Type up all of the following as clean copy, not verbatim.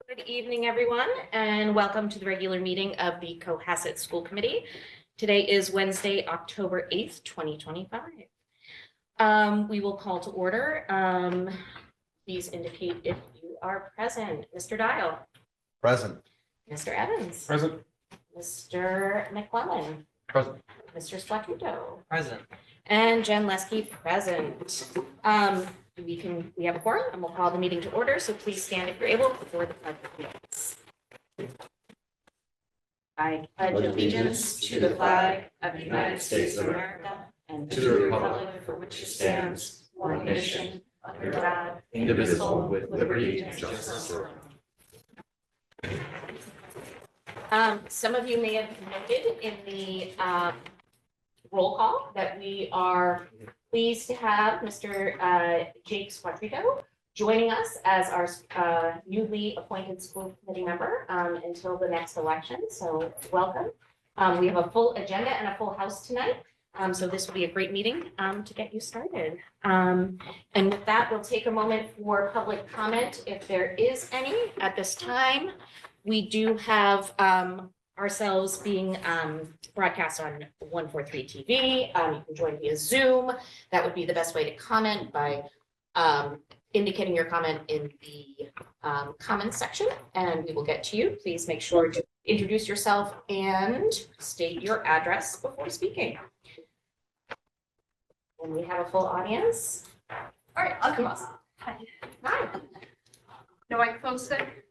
Good evening, everyone, and welcome to the regular meeting of the Cohasset School Committee. Today is Wednesday, October 8th, 2025. We will call to order. Please indicate if you are present. Mr. Dial. Present. Mr. Evans. Present. Mr. McClellan. Present. Mr. Squatuto. Present. And Jen Lesky present. We have a quorum and we'll call the meeting to order. So please stand if you're able before the pledge of allegiance. I pledge allegiance to the flag of the United States of America and to the republic for which it stands, one nation, under God, indivisible, with liberty and justice for all. Some of you may have noted in the roll call that we are pleased to have Mr. Jake Squatuto joining us as our newly appointed school committee member until the next election. So welcome. We have a full agenda and a full house tonight. So this will be a great meeting to get you started. And with that, we'll take a moment for public comment if there is any at this time. We do have ourselves being broadcast on 143 TV. You can join via Zoom. That would be the best way to comment by indicating your comment in the comments section, and we will get to you. Please make sure to introduce yourself and state your address before speaking. And we have a full audience. All right, I'll come up. Hi. No microphone stick?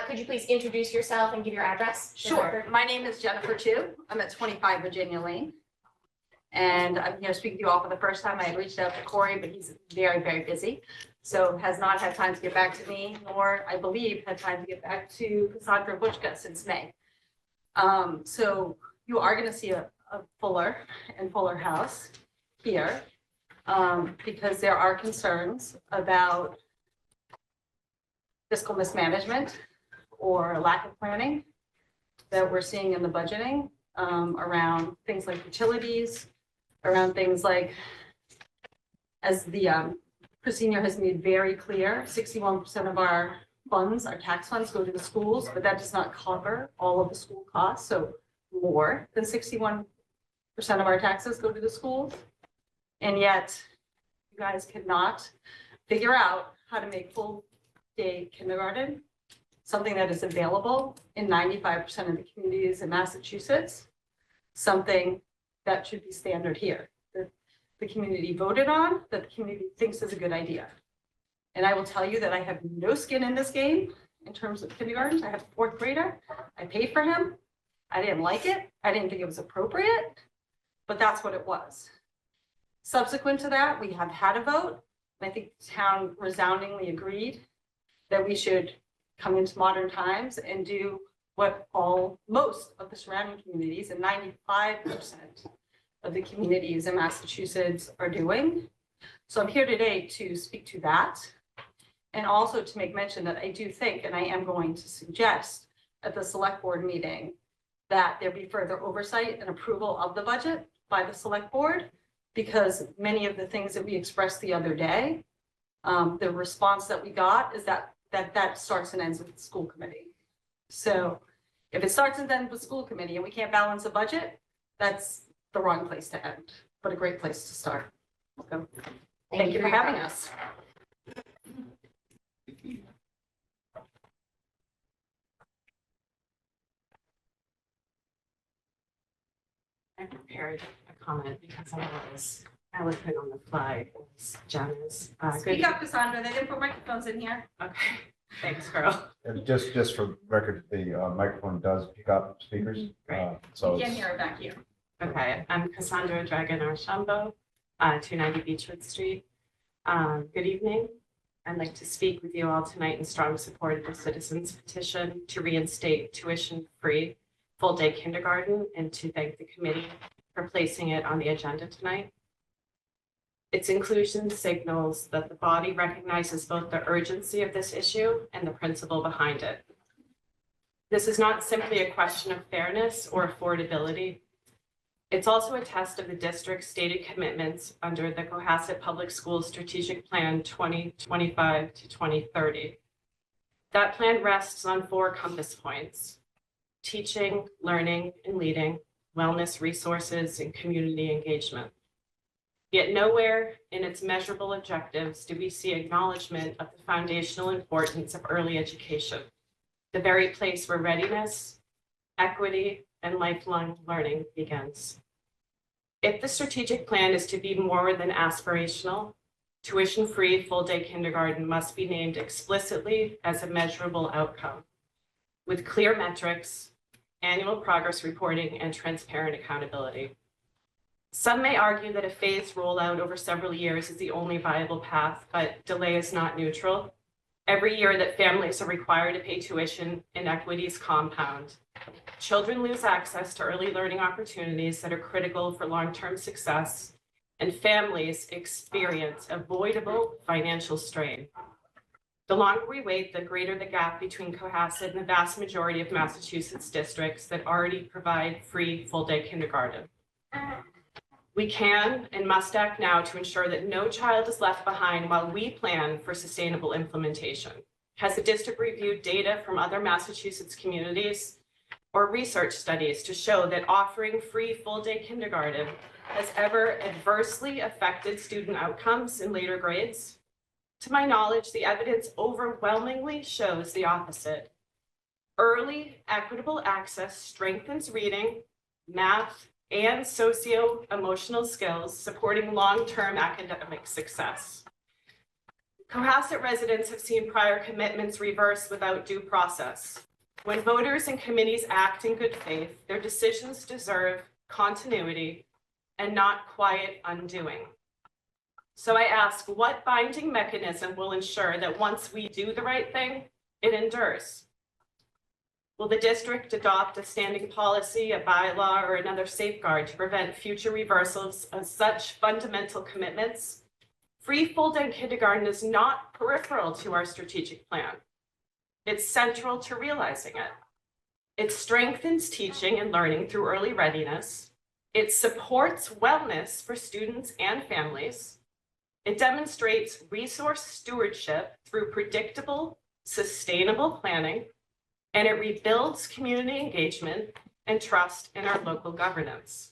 Could you please introduce yourself and give your address? Sure. My name is Jennifer Chu. I'm at 25 Virginia Lane. And I'm here speaking to you all for the first time. I had reached out to Corey, but he's very, very busy. So has not had time to get back to me, nor I believe had time to get back to Cassandra Bushka since May. So you are going to see a fuller and fuller house here because there are concerns about fiscal mismanagement or lack of planning that we're seeing in the budgeting around things like utilities, around things like, as the Senior has made very clear, 61% of our funds, our tax funds, go to the schools, but that does not cover all of the school costs. So more than 61% of our taxes go to the schools. And yet you guys cannot figure out how to make full day kindergarten something that is available in 95% of the communities in Massachusetts, something that should be standard here. The community voted on, that the community thinks is a good idea. And I will tell you that I have no skin in this game in terms of kindergarten. I have a fourth grader. I paid for him. I didn't like it. I didn't think it was appropriate, but that's what it was. Subsequent to that, we have had a vote. And I think the town resoundingly agreed that we should come into modern times and do what most of the surrounding communities and 95% of the communities in Massachusetts are doing. So I'm here today to speak to that and also to make mention that I do think, and I am going to suggest at the select board meeting, that there be further oversight and approval of the budget by the select board, because many of the things that we expressed the other day, the response that we got is that starts and ends with the school committee. So if it starts and ends with school committee and we can't balance a budget, that's the wrong place to end, but a great place to start. So, thank you for having us. I prepared a comment because I was put on the fly. Janice. Speak up, Cassandra. They didn't put microphones in here. Okay. Thanks, girl. And just for record, the microphone does pick up speakers. Right. So You can't hear it back here. Okay. I'm Cassandra Dragon Archambault, 290 Beechwood Street. Good evening. I'd like to speak with you all tonight in strong support of the citizens petition to reinstate tuition-free full-day kindergarten and to thank the committee for placing it on the agenda tonight. Its inclusion signals that the body recognizes both the urgency of this issue and the principle behind it. This is not simply a question of fairness or affordability. It's also a test of the district's stated commitments under the Cohasset Public Schools Strategic Plan 2025 to 2030. That plan rests on 4 compass points: teaching, learning, and leading, wellness, resources, and community engagement. Yet nowhere in its measurable objectives do we see acknowledgement of the foundational importance of early education, the very place where readiness, equity, and lifelong learning begins. If the strategic plan is to be more than aspirational, tuition-free full-day kindergarten must be named explicitly as a measurable outcome, with clear metrics, annual progress reporting, and transparent accountability. Some may argue that a phased rollout over several years is the only viable path, but delay is not neutral. Every year that families are required to pay tuition, inequities compound. Children lose access to early learning opportunities that are critical for long-term success, and families experience avoidable financial strain. The longer we wait, the greater the gap between Cohasset and the vast majority of Massachusetts districts that already provide free full-day kindergarten. We can and must act now to ensure that no child is left behind while we plan for sustainable implementation. Has the district reviewed data from other Massachusetts communities or research studies to show that offering free full-day kindergarten has ever adversely affected student outcomes in later grades? To my knowledge, the evidence overwhelmingly shows the opposite. Early equitable access strengthens reading, math, and socio-emotional skills, supporting long-term academic success. Cohasset residents have seen prior commitments reversed without due process. When voters and committees act in good faith, their decisions deserve continuity and not quiet undoing. So I ask, what binding mechanism will ensure that once we do the right thing, it endures? Will the district adopt a standing policy, a bylaw, or another safeguard to prevent future reversals of such fundamental commitments? Free full-day kindergarten is not peripheral to our strategic plan. It's central to realizing it. It strengthens teaching and learning through early readiness. It supports wellness for students and families. It demonstrates resource stewardship through predictable, sustainable planning, and it rebuilds community engagement and trust in our local governance.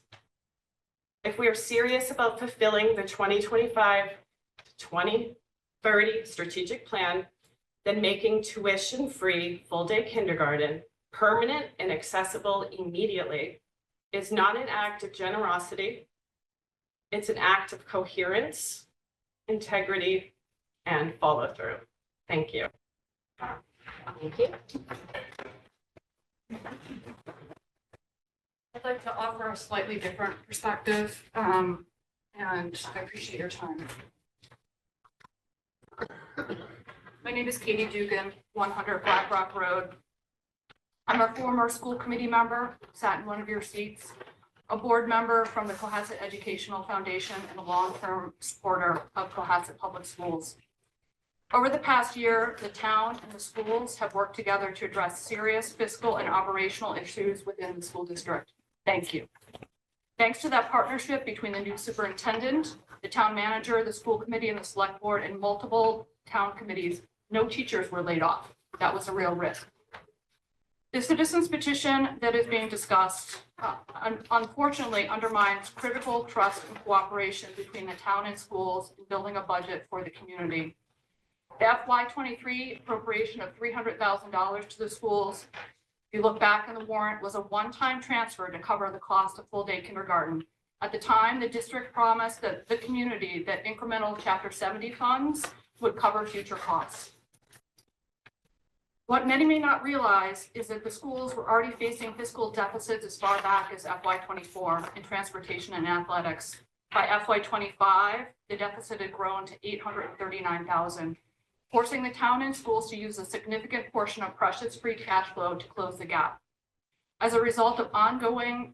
If we are serious about fulfilling the 2025 to 2030 strategic plan, then making tuition-free full-day kindergarten permanent and accessible immediately is not an act of generosity. It's an act of coherence, integrity, and follow-through. Thank you. Thank you. I'd like to offer a slightly different perspective, and I appreciate your time. My name is Katie Dugan, 100 Black Rock Road. I'm a former school committee member, sat in one of your seats, a board member from the Cohasset Educational Foundation, and a long-term supporter of Cohasset Public Schools. Over the past year, the town and the schools have worked together to address serious fiscal and operational issues within the school district. Thank you. Thanks to that partnership between the new superintendent, the town manager, the school committee, and the select board, and multiple town committees, no teachers were laid off. That was a real risk. The citizens petition that is being discussed unfortunately undermines critical trust and cooperation between the town and schools in building a budget for the community. The FY23 appropriation of $300,000 to the schools, if you look back in the warrant, was a one-time transfer to cover the cost of full-day kindergarten. At the time, the district promised that the community that incremental Chapter 70 funds would cover future costs. What many may not realize is that the schools were already facing fiscal deficits as far back as FY24 in transportation and athletics. By FY25, the deficit had grown to $839,000, forcing the town and schools to use a significant portion of precious free cash flow to close the gap. As a result of ongoing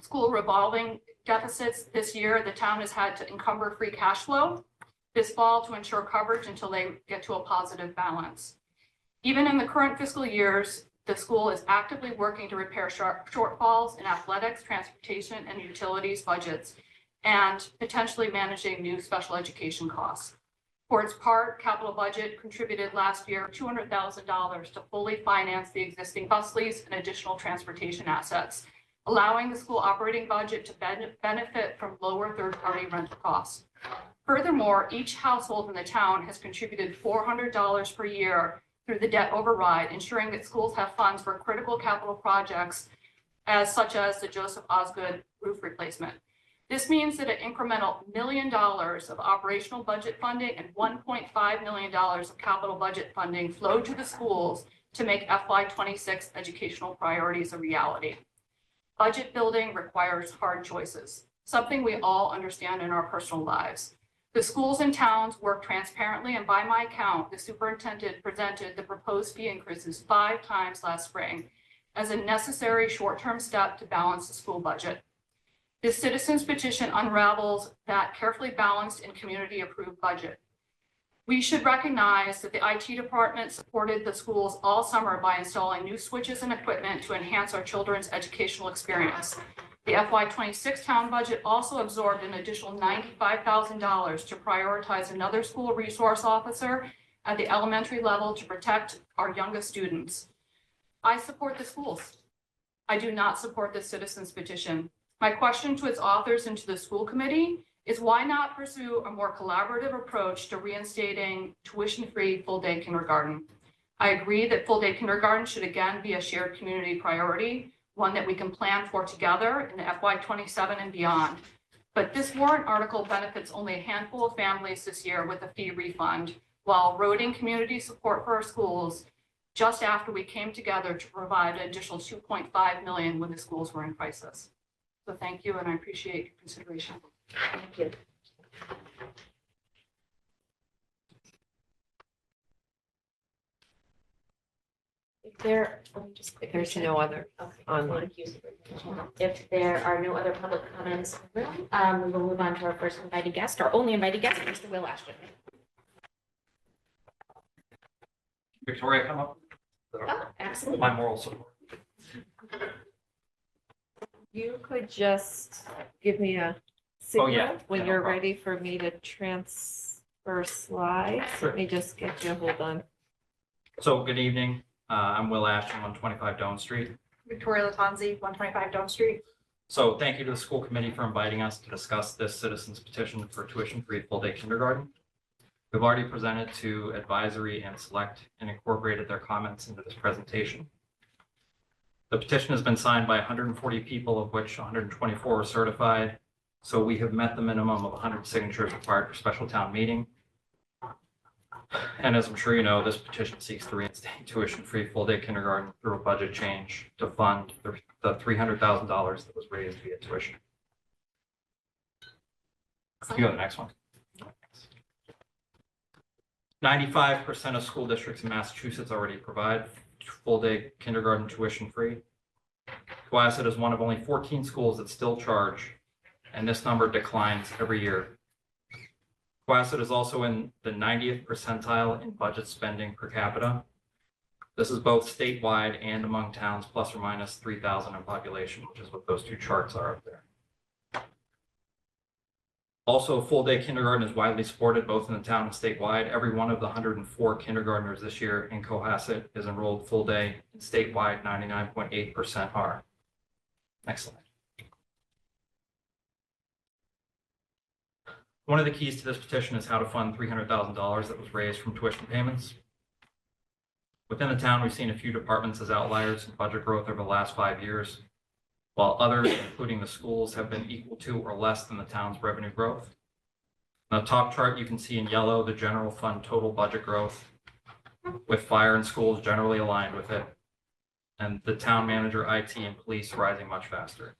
school revolving deficits this year, the town has had to encumber free cash flow this fall to ensure coverage until they get to a positive balance. Even in the current fiscal years, the school is actively working to repair shortfalls in athletics, transportation, and utilities budgets, and potentially managing new special education costs. For its part, capital budget contributed last year $200,000 to fully finance the existing bus lease and additional transportation assets, allowing the school operating budget to benefit from lower third-party rental costs. Furthermore, each household in the town has contributed $400 per year through the debt override, ensuring that schools have funds for critical capital projects such as the Joseph Osgood roof replacement. This means that an incremental $1 million of operational budget funding and $1.5 million of capital budget funding flowed to the schools to make FY26 educational priorities a reality. Budget building requires hard choices, something we all understand in our personal lives. The schools and towns work transparently, and by my count, the superintendent presented the proposed fee increases 5 times last spring as a necessary short-term step to balance the school budget. This citizens petition unravels that carefully balanced and community-approved budget. We should recognize that the IT department supported the schools all summer by installing new switches and equipment to enhance our children's educational experience. The FY26 town budget also absorbed an additional $95,000 to prioritize another school resource officer at the elementary level to protect our youngest students. I support the schools. I do not support the citizens petition. My question to its authors and to the school committee is why not pursue a more collaborative approach to reinstating tuition-free full-day kindergarten? I agree that full-day kindergarten should again be a shared community priority, one that we can plan for together in the FY27 and beyond. But this warrant article benefits only a handful of families this year with a fee refund, while eroding community support for our schools just after we came together to provide an additional $2.5 million when the schools were in crisis. So thank you, and I appreciate your consideration. Thank you. If there, let me just quickly There's check. no other Okay. online. Thank you. If there are no other public comments, we will move on to our first invited guest, our only invited guest, Mr. Will Ashton. Victoria, come up. Oh, absolutely. My moral support. You could just give me a Oh, yeah. signal when Yeah, no you're problem. ready for me to transfer slides. Sure. Let me just get you, hold on. So good evening. I'm Will Ashton, 125 Doan Street. Victoria Latanzi, 125 Dome Street. So thank you to the school committee for inviting us to discuss this citizens petition for tuition-free full-day kindergarten. We've already presented to advisory and select and incorporated their comments into this presentation. The petition has been signed by 140 people, of which 124 are certified. So we have met the minimum of 100 signatures required for special town meeting. And as I'm sure you know, this petition seeks to reinstate tuition-free full-day kindergarten through a budget change to fund the $300,000 that was raised via tuition. You go to the next one. 95% of school districts in Massachusetts already provide full-day kindergarten tuition-free. Cohasset is one of only 14 schools that still charge, and this number declines every year. Cohasset is also in the 90th percentile in budget spending per capita. This is both statewide and among towns plus or minus 3,000 in population, which is what those two charts are up there. Also, full-day kindergarten is widely supported both in the town and statewide. Every one of the 104 kindergartners this year in Cohasset is enrolled full-day, and statewide 99.8% are. Next slide. One of the keys to this petition is how to fund $300,000 that was raised from tuition payments. Within the town, we've seen a few departments as outliers in budget growth over the last 5 years, while others, including the schools, have been equal to or less than the town's revenue growth. On the top chart, you can see in yellow the general fund total budget growth, with fire and schools generally aligned with it, and the town manager, IT, and police rising much faster.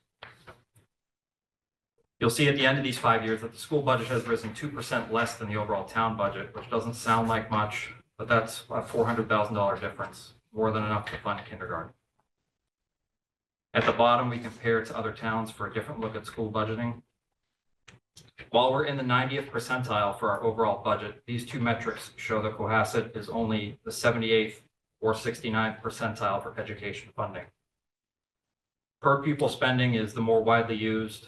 You'll see at the end of these 5 years that the school budget has risen 2% less than the overall town budget, which doesn't sound like much, but that's a $400,000 difference, more than enough to fund kindergarten. At the bottom, we compare it to other towns for a different look at school budgeting. While we're in the 90th percentile for our overall budget, these two metrics show that Cohasset is only the 78th or 69th percentile for education funding. Per pupil spending is the more widely used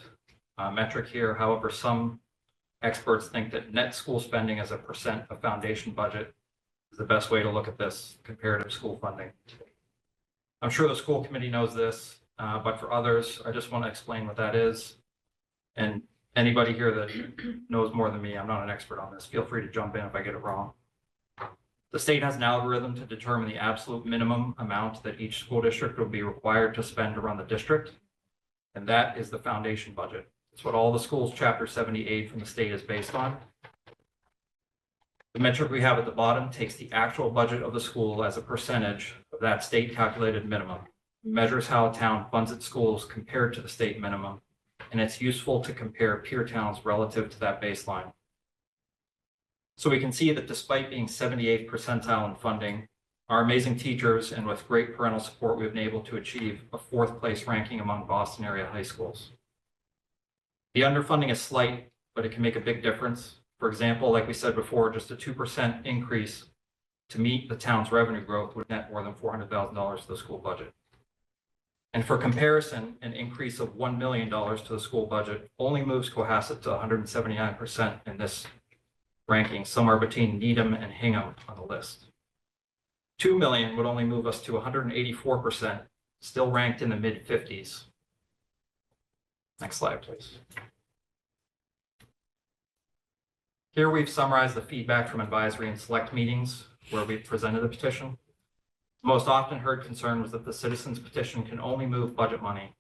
metric here. However, some experts think that net school spending as a percent of foundation budget is the best way to look at this comparative school funding. I'm sure the school committee knows this, but for others, I just want to explain what that is. And anybody here that knows more than me, I'm not an expert on this, feel free to jump in if I get it wrong. The state has an algorithm to determine the absolute minimum amount that each school district will be required to spend to run the district. And that is the foundation budget. It's what all the schools Chapter 78 from the state is based on. The metric we have at the bottom takes the actual budget of the school as a percentage of that state calculated minimum, measures how a town funds its schools compared to the state minimum, and it's useful to compare peer towns relative to that baseline. So we can see that despite being 78th percentile in funding, our amazing teachers and with great parental support, we've been able to achieve a 4th place ranking among Boston area high schools. The underfunding is slight, but it can make a big difference. For example, like we said before, just a 2% increase to meet the town's revenue growth would net more than $400,000 to the school budget. And for comparison, an increase of $1 million to the school budget only moves Cohasset to 179% in this ranking, somewhere between Needham and Hingham on the list. $2 million would only move us to 184%, still ranked in the mid-50s. Next slide, please. Here we've summarized the feedback from advisory and select meetings where we've presented the petition. The most often heard concern was that the citizens petition can only move budget money.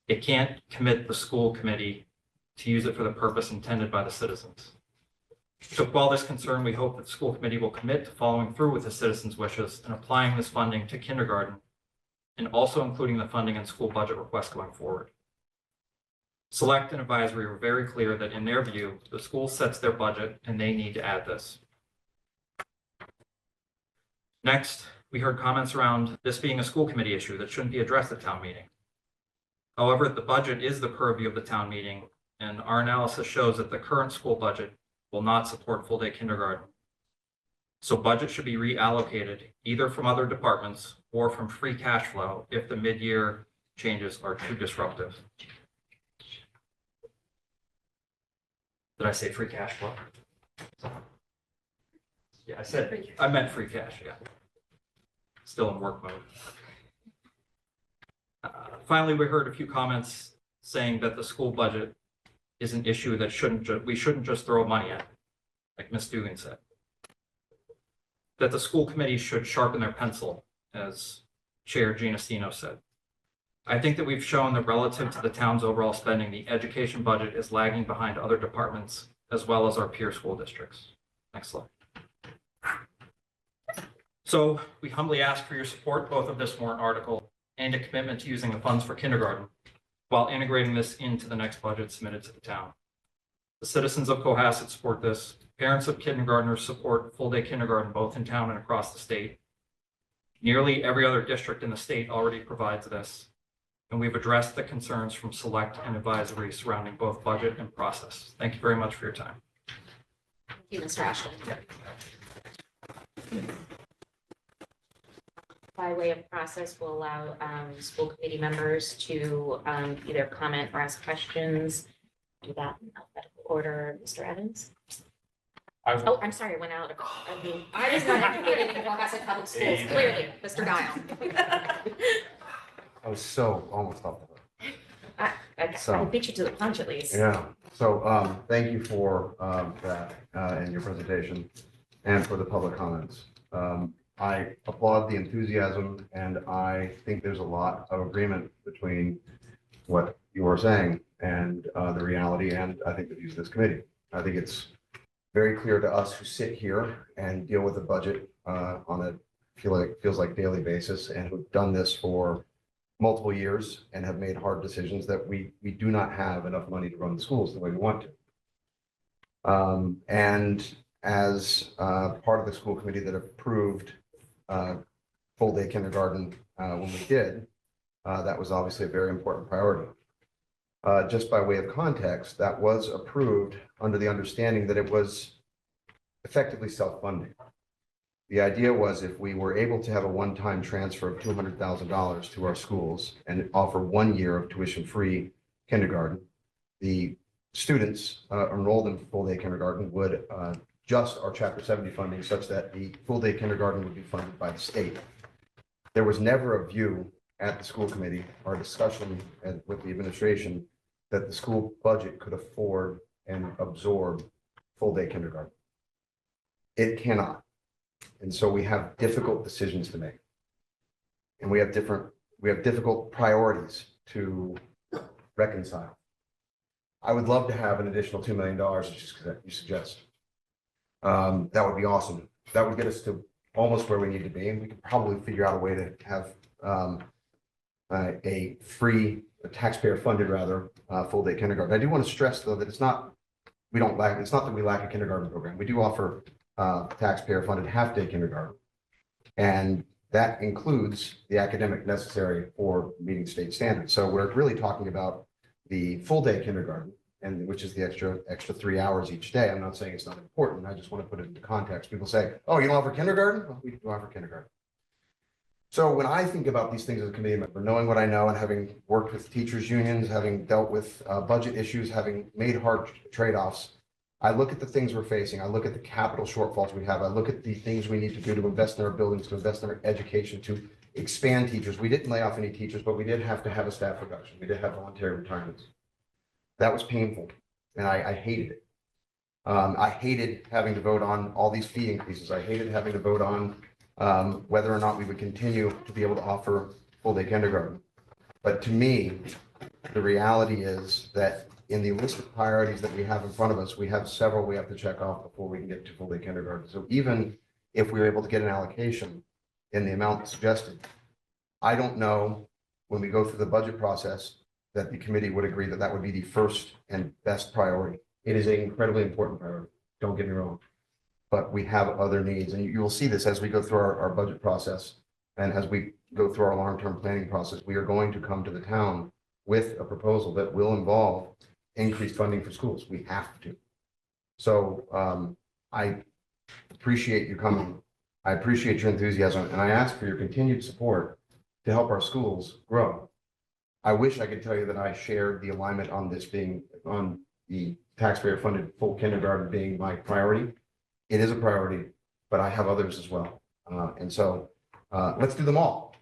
It can't commit the school committee to use it for the purpose intended by the citizens. So while this concern, we hope that the school committee will commit to following through with the citizens' wishes and applying this funding to kindergarten, and also including the funding and school budget requests going forward. Select and advisory were very clear that in their view, the school sets their budget and they need to add this. Next, we heard comments around this being a school committee issue that shouldn't be addressed at town meeting. However, the budget is the purview of the town meeting, and our analysis shows that the current school budget will not support full-day kindergarten. So budget should be reallocated either from other departments or from free cash flow if the mid-year changes are too disruptive. Did I say free cash flow? Yeah, I meant free cash, yeah. Still in work mode. Finally, we heard a few comments saying that the school budget is an issue that we shouldn't just throw money at, like Ms. Dugan said. That the school committee should sharpen their pencil, as Chair Gianestino said. I think that we've shown that relative to the town's overall spending, the education budget is lagging behind other departments as well as our peer school districts. Next slide. So we humbly ask for your support, both of this warrant article and a commitment to using the funds for kindergarten while integrating this into the next budget submitted to the town. The citizens of Cohasset support this. Parents of kindergartners support full-day kindergarten both in town and across the state. Nearly every other district in the state already provides this, and we've addressed the concerns from select and advisory surrounding both budget and process. Thank you very much for your time. Thank you, Mr. Ashland. By way of process, we'll allow school committee members to either comment or ask questions. Do that in alphabetical order. Mr. Evans? Oh, I'm sorry, I went out. I was not educated in Cohasset Public Schools, clearly, Mr. Dial. I was so almost off the hook. I beat you to the punch at least. Yeah, so thank you for that in your presentation and for the public comments. I applaud the enthusiasm, and I think there's a lot of agreement between what you are saying and the reality, and I think the views of this committee. I think it's very clear to us who sit here and deal with the budget on a feels like daily basis, and who've done this for multiple years and have made hard decisions, that we do not have enough money to run the schools the way we want to. And as part of the school committee that approved full-day kindergarten when we did, that was obviously a very important priority. Just by way of context, that was approved under the understanding that it was effectively self-funding. The idea was if we were able to have a one-time transfer of $200,000 to our schools and offer 1 year of tuition-free kindergarten, the students enrolled in full-day kindergarten would adjust our Chapter 70 funding such that the full-day kindergarten would be funded by the state. There was never a view at the school committee or discussion with the administration that the school budget could afford and absorb full-day kindergarten. It cannot. And so we have difficult decisions to make. And we have difficult priorities to reconcile. I would love to have an additional $2 million, just because you suggest. That would be awesome. That would get us to almost where we need to be, and we could probably figure out a way to have a free, taxpayer-funded rather, full-day kindergarten. I do want to stress, though, that it's not that we lack a kindergarten program. We do offer taxpayer-funded half-day kindergarten. And that includes the academic necessary for meeting state standards. So we're really talking about the full-day kindergarten, and which is the extra 3 hours each day. I'm not saying it's not important. I just want to put it into context. People say, "Oh, you don't offer kindergarten?" Well, we do offer kindergarten. So when I think about these things as a committee member, knowing what I know and having worked with teachers unions, having dealt with budget issues, having made hard trade-offs, I look at the things we're facing. I look at the capital shortfalls we have. I look at the things we need to do to invest in our buildings, to invest in our education, to expand teachers. We didn't lay off any teachers, but we did have to have a staff reduction. We did have voluntary retirements. That was painful, and I hated it. I hated having to vote on all these fee increases. I hated having to vote on whether or not we would continue to be able to offer full-day kindergarten. But to me, the reality is that in the list of priorities that we have in front of us, we have several we have to check off before we can get to full-day kindergarten. So even if we were able to get an allocation in the amount suggested, I don't know when we go through the budget process that the committee would agree that that would be the first and best priority. It is an incredibly important priority. Don't get me wrong. But we have other needs, and you will see this as we go through our budget process and as we go through our long-term planning process. We are going to come to the town with a proposal that will involve increased funding for schools. We have to. So I appreciate you coming. I appreciate your enthusiasm, and I ask for your continued support to help our schools grow. I wish I could tell you that I shared the alignment on this being on the taxpayer-funded full kindergarten being my priority. It is a priority, but I have others as well. And so let's do them all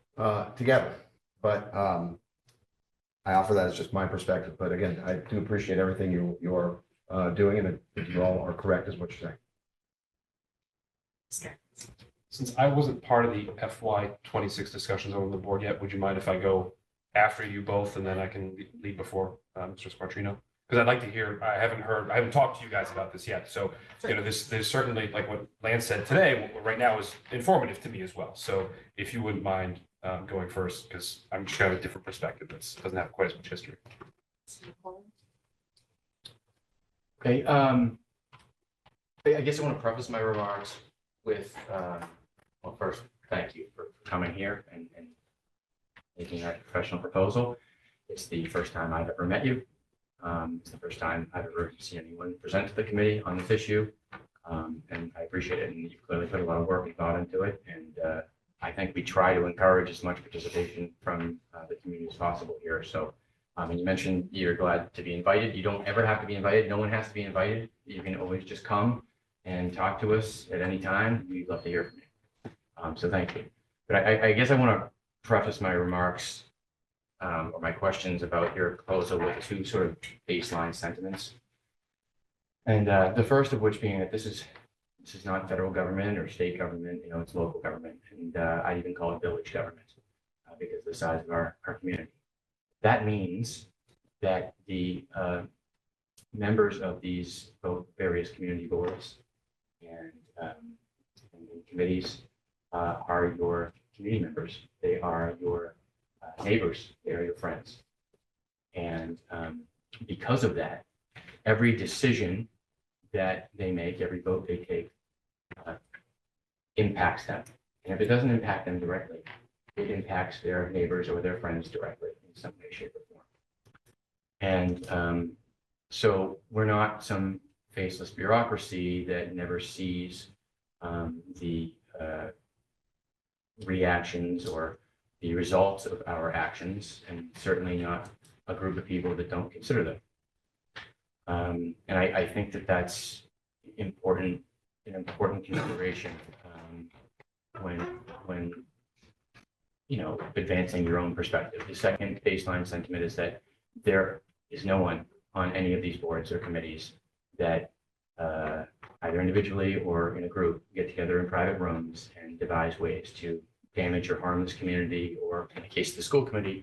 together. But I offer that as just my perspective. But again, I do appreciate everything you're doing, and I think you all are correct is what you're saying. Since I wasn't part of the FY26 discussions over the board yet, would you mind if I go after you both and then I can lead before Mr. Squartrino? Because I'd like to hear, I haven't talked to you guys about this yet. So, you know, there's certainly, like what Lance said today, right now is informative to me as well. So if you wouldn't mind going first, because I'm just kind of a different perspective that doesn't have quite as much history. Okay, I guess I want to preface my remarks with, well, first, thank you for coming here and making that professional proposal. It's the first time I've ever met you. It's the first time I've ever seen anyone present to the committee on this issue. And I appreciate it. And you've clearly put a lot of work and thought into it. And I think we try to encourage as much participation from the community as possible here. So, and you mentioned you're glad to be invited. You don't ever have to be invited. No one has to be invited. You can always just come and talk to us at any time. We'd love to hear from you. So thank you. But I guess I want to preface my remarks or my questions about your proposal with two sort of baseline sentiments. And the first of which being that this is not federal government or state government, you know, it's local government. And I even call it village government because of the size of our community. That means that the members of these both various community boards and committees are your community members. They are your neighbors. They are your friends. And because of that, every decision that they make, every vote they take, impacts them. And if it doesn't impact them directly, it impacts their neighbors or their friends directly in some way, shape, or form. And so we're not some faceless bureaucracy that never sees the reactions or the results of our actions, and certainly not a group of people that don't consider them. And I think that that's important, an important consideration when advancing your own perspective. The second baseline sentiment is that there is no one on any of these boards or committees that either individually or in a group get together in private rooms and devise ways to damage or harm this community, or in the case of the school committee,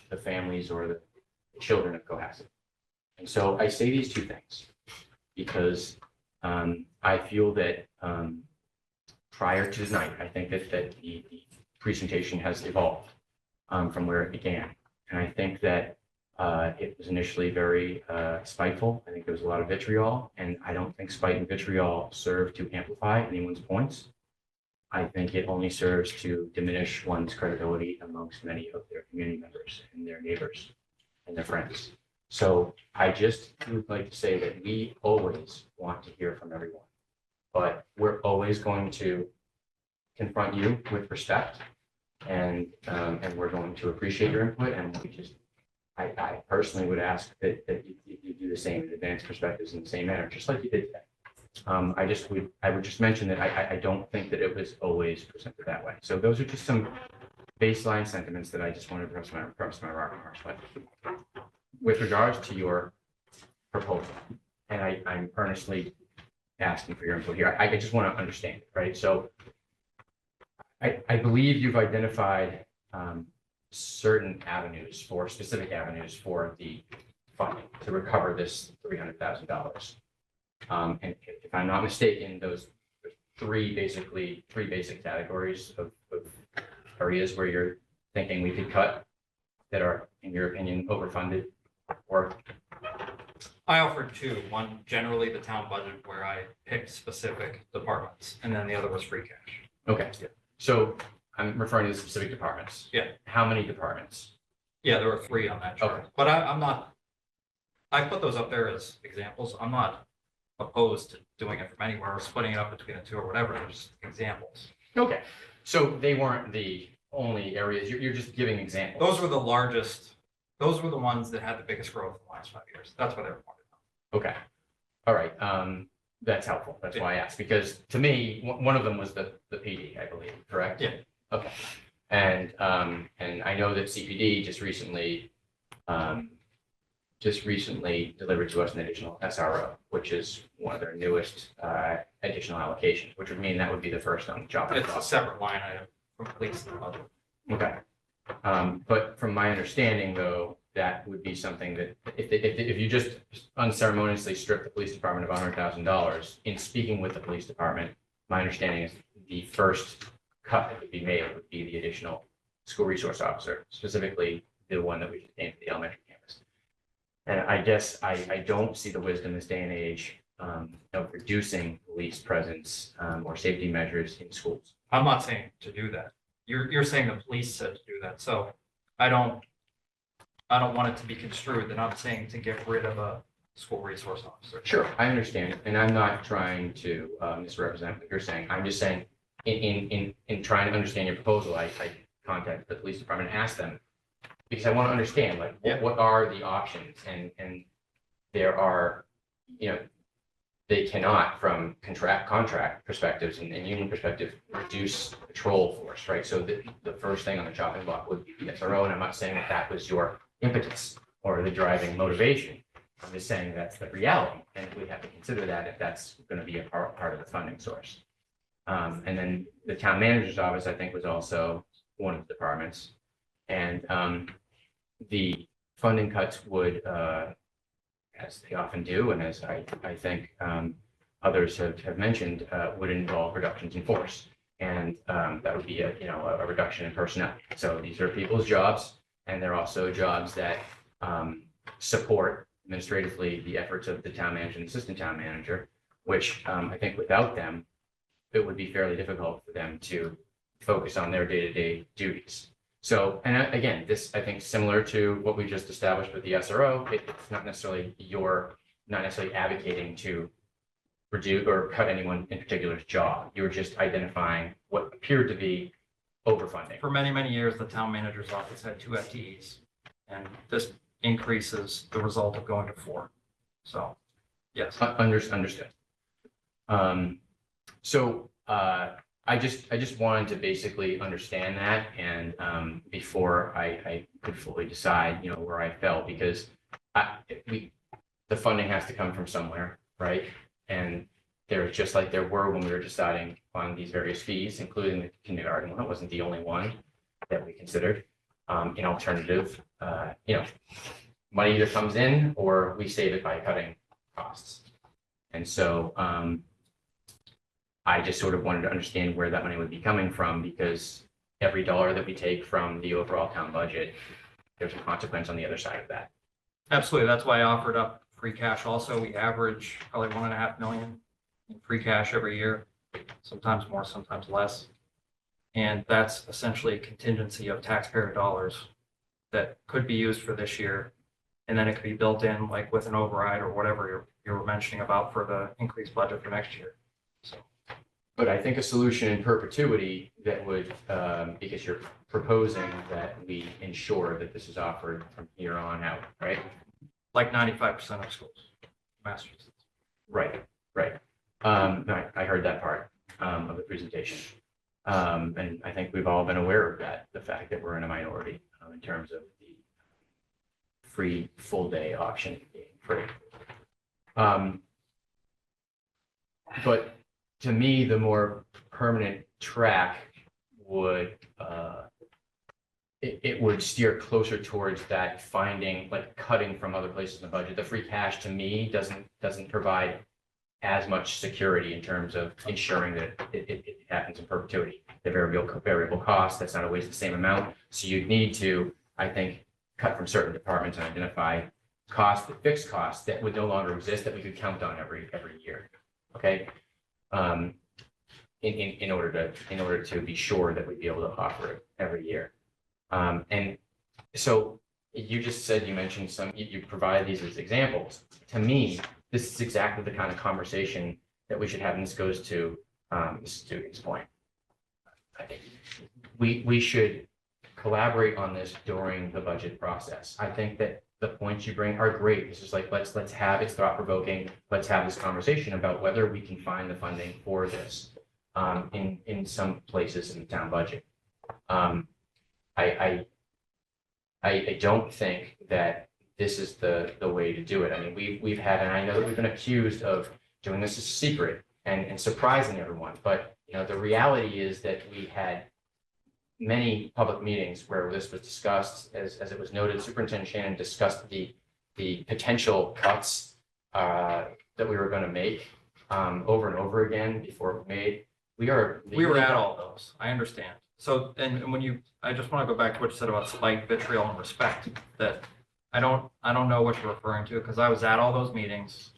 the families or the children of Cohasset. And so I say these two things because I feel that prior to tonight, I think that the presentation has evolved from where it began. And I think that it was initially very spiteful. I think there was a lot of vitriol, and I don't think spite and vitriol serve to amplify anyone's points. I think it only serves to diminish one's credibility amongst many of their community members and their neighbors and their friends. So I just would like to say that we always want to hear from everyone, but we're always going to confront you with respect, and we're going to appreciate your input. And we just, I personally would ask that you do the same and advance perspectives in the same manner, just like you did today. I would just mention that I don't think that it was always presented that way. So those are just some baseline sentiments that I just wanted to press my remarks with. With regards to your proposal, and I'm earnestly asking for your input here, I just want to understand, right? So I believe you've identified certain avenues, for specific avenues for the funding to recover this $300,000. And if I'm not mistaken, those three basic categories of areas where you're thinking we could cut that are, in your opinion, overfunded, or I offered two, one generally the town budget where I picked specific departments, and then the other was free cash. okay. So I'm referring to the specific departments. Yeah. How many departments? Yeah, there were three on that chart, Okay. but I'm not, I put those up there as examples. I'm not opposed to doing it from anywhere or splitting it up between the two or whatever. They're just examples. Okay. So they weren't the only areas. You're just giving examples. Those were the largest, those were the ones that had the biggest growth in the last 5 years. That's why they were pointed out. Okay. All right. That's helpful. That's why I asked, because to me, one of them was the PD, I believe, correct? Yeah. Okay. And I know that CPD just recently delivered to us an additional SRO, which is one of their newest additional allocations, which would mean that would be the first on the chopping It's a block. separate line item from police and budget. Okay. But from my understanding, though, that would be something that if you just unceremoniously strip the police department of $100,000, in speaking with the police department, my understanding is the first cut that would be made would be the additional school resource officer, specifically the one that we just named for the elementary campus. And I guess I don't see the wisdom in this day and age of reducing police presence or safety measures in schools. I'm not saying to do that. You're saying the police said to do that. So I don't want it to be construed that I'm saying to get rid of a school resource officer. Sure, I understand, and I'm not trying to misrepresent what you're saying. I'm just saying, in trying to understand your proposal, I contacted the police department and asked them, because I want to understand, like, what are the options? And there are, they cannot, from contract perspectives and union perspective, reduce patrol force, right? So the first thing on the chopping block would be the SRO, and I'm not saying that was your impetus or the driving motivation. I'm just saying that's the reality, and we have to consider that if that's going to be a part of the funding source. And then the town manager's office, I think, was also one of the departments. And the funding cuts would, as they often do, and as I think others have mentioned, would involve reductions in force. And that would be a reduction in personnel. So these are people's jobs, and they're also jobs that support administratively the efforts of the town manager and assistant town manager, which I think without them, it would be fairly difficult for them to focus on their day-to-day duties. So, and again, this, I think, similar to what we just established with the SRO, it's not necessarily not necessarily advocating to reduce or cut anyone in particular's job. You were just identifying what appeared to be overfunding. For many, many years, the town manager's office had 2 FTEs, and this increases the result of going to 4. So Yes. Understood. So I just wanted to basically understand that and before I could fully decide, you know, where I fell, because the funding has to come from somewhere, right? And there's just like there were when we were deciding on these various fees, including the kindergarten one. It wasn't the only one that we considered. An alternative, you know, money either comes in or we save it by cutting costs. And so I just sort of wanted to understand where that money would be coming from, because every dollar that we take from the overall town budget, there's a consequence on the other side of that. Absolutely. That's why I offered up free cash also. We average probably 1.5 million in free cash every year, sometimes more, sometimes less. And that's essentially a contingency of taxpayer dollars that could be used for this year. And then it could be built in like with an override or whatever you were mentioning about for the increased budget for next year. So. But I think a solution in perpetuity that would, because you're proposing that we ensure that this is offered from here on out, right? Like 95% of schools, Massachusetts. Right. No, I heard that part of the presentation. And I think we've all been aware of that, the fact that we're in a minority in terms of the free full day option being free. But to me, the more permanent track would, it would steer closer towards that finding, like cutting from other places in the budget. The free cash to me doesn't provide as much security in terms of ensuring that it happens in perpetuity. The variable cost, that's not always the same amount. So you'd need to, I think, cut from certain departments and identify costs, fixed costs that would no longer exist that we could count on every year. Okay. In order to be sure that we'd be able to offer it every year. And so you just said, you mentioned you provide these as examples. To me, this is exactly the kind of conversation that we should have, and this goes to Mrs. Dugan's point. I think we should collaborate on this during the budget process. I think that the points you bring are great. This is like, let's have, it's thought-provoking. Let's have this conversation about whether we can find the funding for this in some places in the town budget. I don't think that this is the way to do it. I mean, we've had, and I know that we've been accused of doing this as a secret and surprising everyone. But you know, the reality is that we had many public meetings where this was discussed. As it was noted, Superintendent Shannon discussed the potential cuts that we were going to make over and over again before it was made. We were at all those. I understand. So, and when I just want to go back to what you said about spite, vitriol, and respect, that I don't know what you're referring to, because I was at all those meetings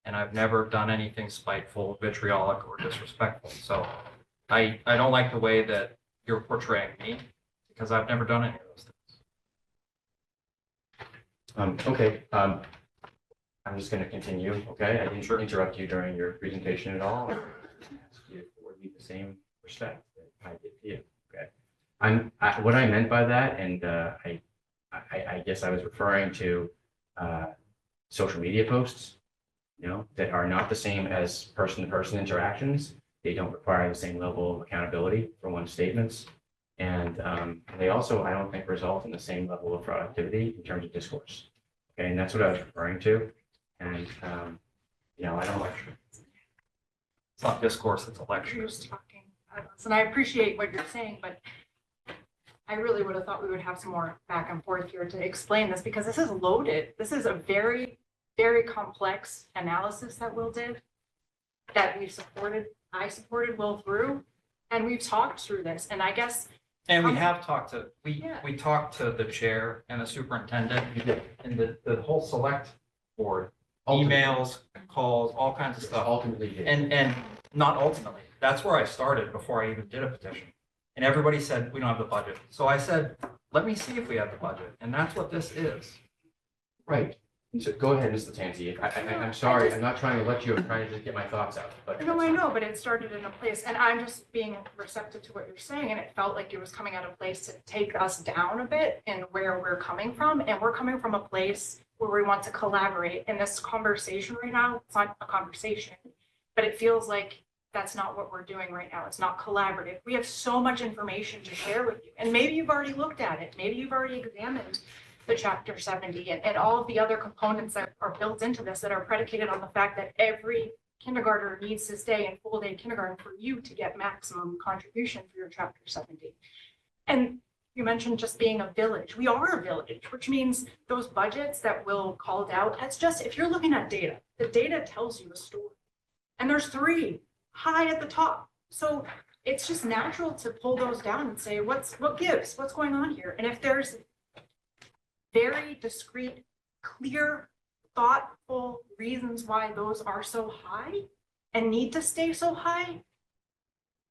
and I've never done anything spiteful, vitriolic, or disrespectful. So I don't like the way that you're portraying me, because I've never done any of those things. Okay. I'm just going to continue. Okay. I didn't interrupt you during your presentation at all. I asked you to afford me the same respect that I did to you. Okay. What I meant by that, and I guess I was referring to social media posts, you know, that are not the same as person-to-person interactions. They don't require the same level of accountability for one's statements. And they also, I don't think, result in the same level of productivity in terms of discourse. Okay, and that's what I was referring to. And, you know, I don't like. It's not discourse, it's a lecture. You're just talking. And I appreciate what you're saying, but I really would have thought we would have some more back and forth here to explain this, because this is loaded. This is a very, very complex analysis that Will did, that I supported Will through, and we've talked through this. And I guess. And we have talked to, we talked to the chair and the superintendent and the whole select board, emails, calls, all kinds of stuff. Ultimately. And not ultimately, that's where I started before I even did a petition. And everybody said, we don't have the budget. So I said, let me see if we have the budget. And that's what this is. Right. So go ahead, Ms. Latanzi. I'm sorry. I'm not trying to let you. I'm trying to just get my thoughts out. But No, I know, but it started in a place, and I'm just being receptive to what you're saying, and it felt like it was coming out of place to take us down a bit in where we're coming from. And we're coming from a place where we want to collaborate. And this conversation right now, it's not a conversation, but it feels like that's not what we're doing right now. It's not collaborative. We have so much information to share with you. And maybe you've already looked at it. Maybe you've already examined the Chapter 70 and all of the other components that are built into this that are predicated on the fact that every kindergartner needs to stay in full day kindergarten for you to get maximum contribution for your Chapter 70. And you mentioned just being a village. We are a village, which means those budgets that Will called out, that's just, if you're looking at data, the data tells you a story. And there's 3 high at the top. So it's just natural to pull those down and say, what gives? What's going on here? And if there's very discrete, clear, thoughtful reasons why those are so high and need to stay so high,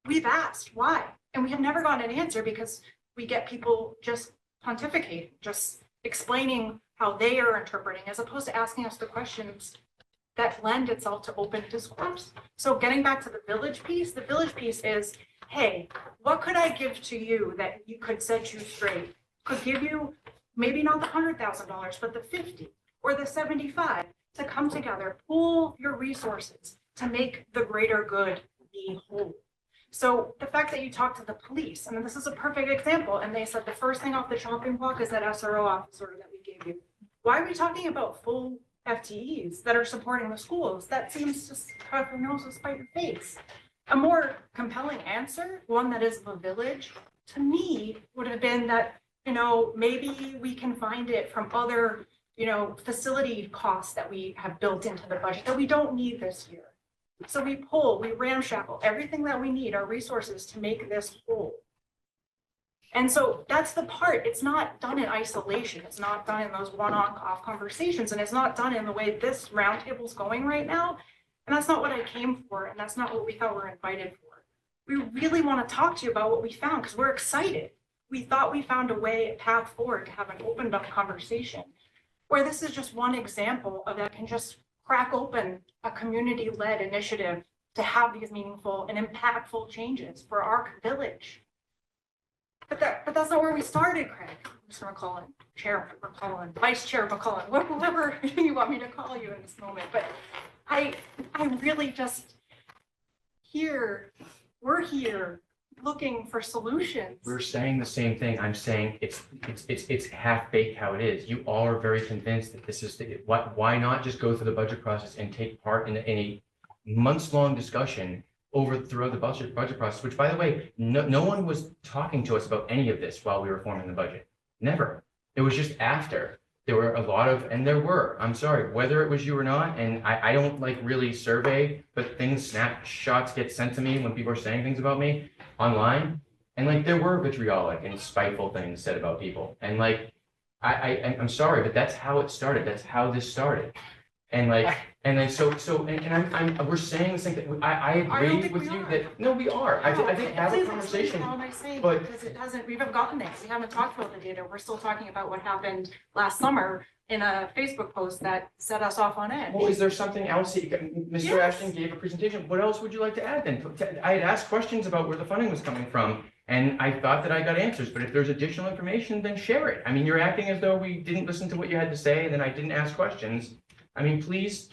we've asked why. And we have never gotten an answer because we get people just pontificating, just explaining how they are interpreting, as opposed to asking us the questions that lend itself to open discourse. So getting back to the village piece is, hey, what could I give to you that you could set you straight? Could give you maybe not the $100,000, but the 50 or the 75 to come together, pool your resources to make the greater good be whole. So the fact that you talked to the police, and this is a perfect example, and they said the first thing off the chopping block is that SRO officer that we gave you. Why are we talking about full FTEs that are supporting the schools? That seems to have your nose to spite your face. A more compelling answer, one that is the village, to me would have been that, maybe we can find it from other, facility costs that we have built into the budget that we don't need this year. So we ramshackle everything that we need, our resources to make this whole. And so that's the part, it's not done in isolation. It's not done in those one-on-off conversations, and it's not done in the way this roundtable's going right now. And that's not what I came for, and that's not what we thought we were invited for. We really want to talk to you about what we found because we're excited. We thought we found a path forward to have an opened up conversation where this is just one example of that can just crack open a community-led initiative to have these meaningful and impactful changes for our village. But that's not where we started, Craig. Mr. McCullen, Chair McCullen, Vice Chair McCullen, whatever you want me to call you in this moment. But I really just we're here looking for solutions. We're saying the same thing. I'm saying it's half baked how it is. You all are very convinced that this is why not just go through the budget process and take part in a months-long discussion throughout the budget process, which, by the way, no one was talking to us about any of this while we were forming the budget. Never. It was just after. There were a lot of, and there were, I'm sorry, whether it was you or not, and I don't really survey, but snapshots get sent to me when people are saying things about me online. And there were vitriolic and spiteful things said about people. And I'm sorry, but that's how it started. That's how this started. And we're saying the same thing. I agree with you that, no, we are. I think have a conversation. But because we haven't gotten there. We haven't talked about the data. We're still talking about what happened last summer in a Facebook post that set us off on edge. Well, is there something else that Mr. Yes. Ashton gave a presentation? What else would you like to add then? I had asked questions about where the funding was coming from, and I thought that I got answers, but if there's additional information, then share it. I mean, you're acting as though we didn't listen to what you had to say, and then I didn't ask questions. I mean, please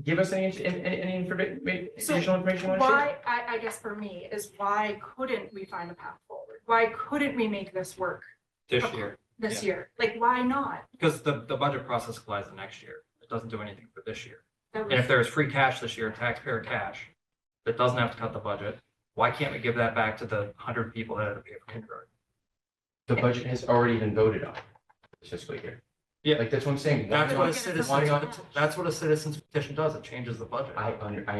give us any additional information you want to share. Why, I guess for me, is why couldn't we find a path forward? Why couldn't we make this work This year, this year? Why not? because the budget process applies to next year. It doesn't do anything for this year. That And was- if there's free cash this year, taxpayer cash, that doesn't have to cut the budget, why can't we give that back to the 100 people that had to pay for kindergarten? The budget has already been voted on this fiscal year. Yeah. That's what I'm saying. That's what a Why not? citizen's petition does. It changes the budget. I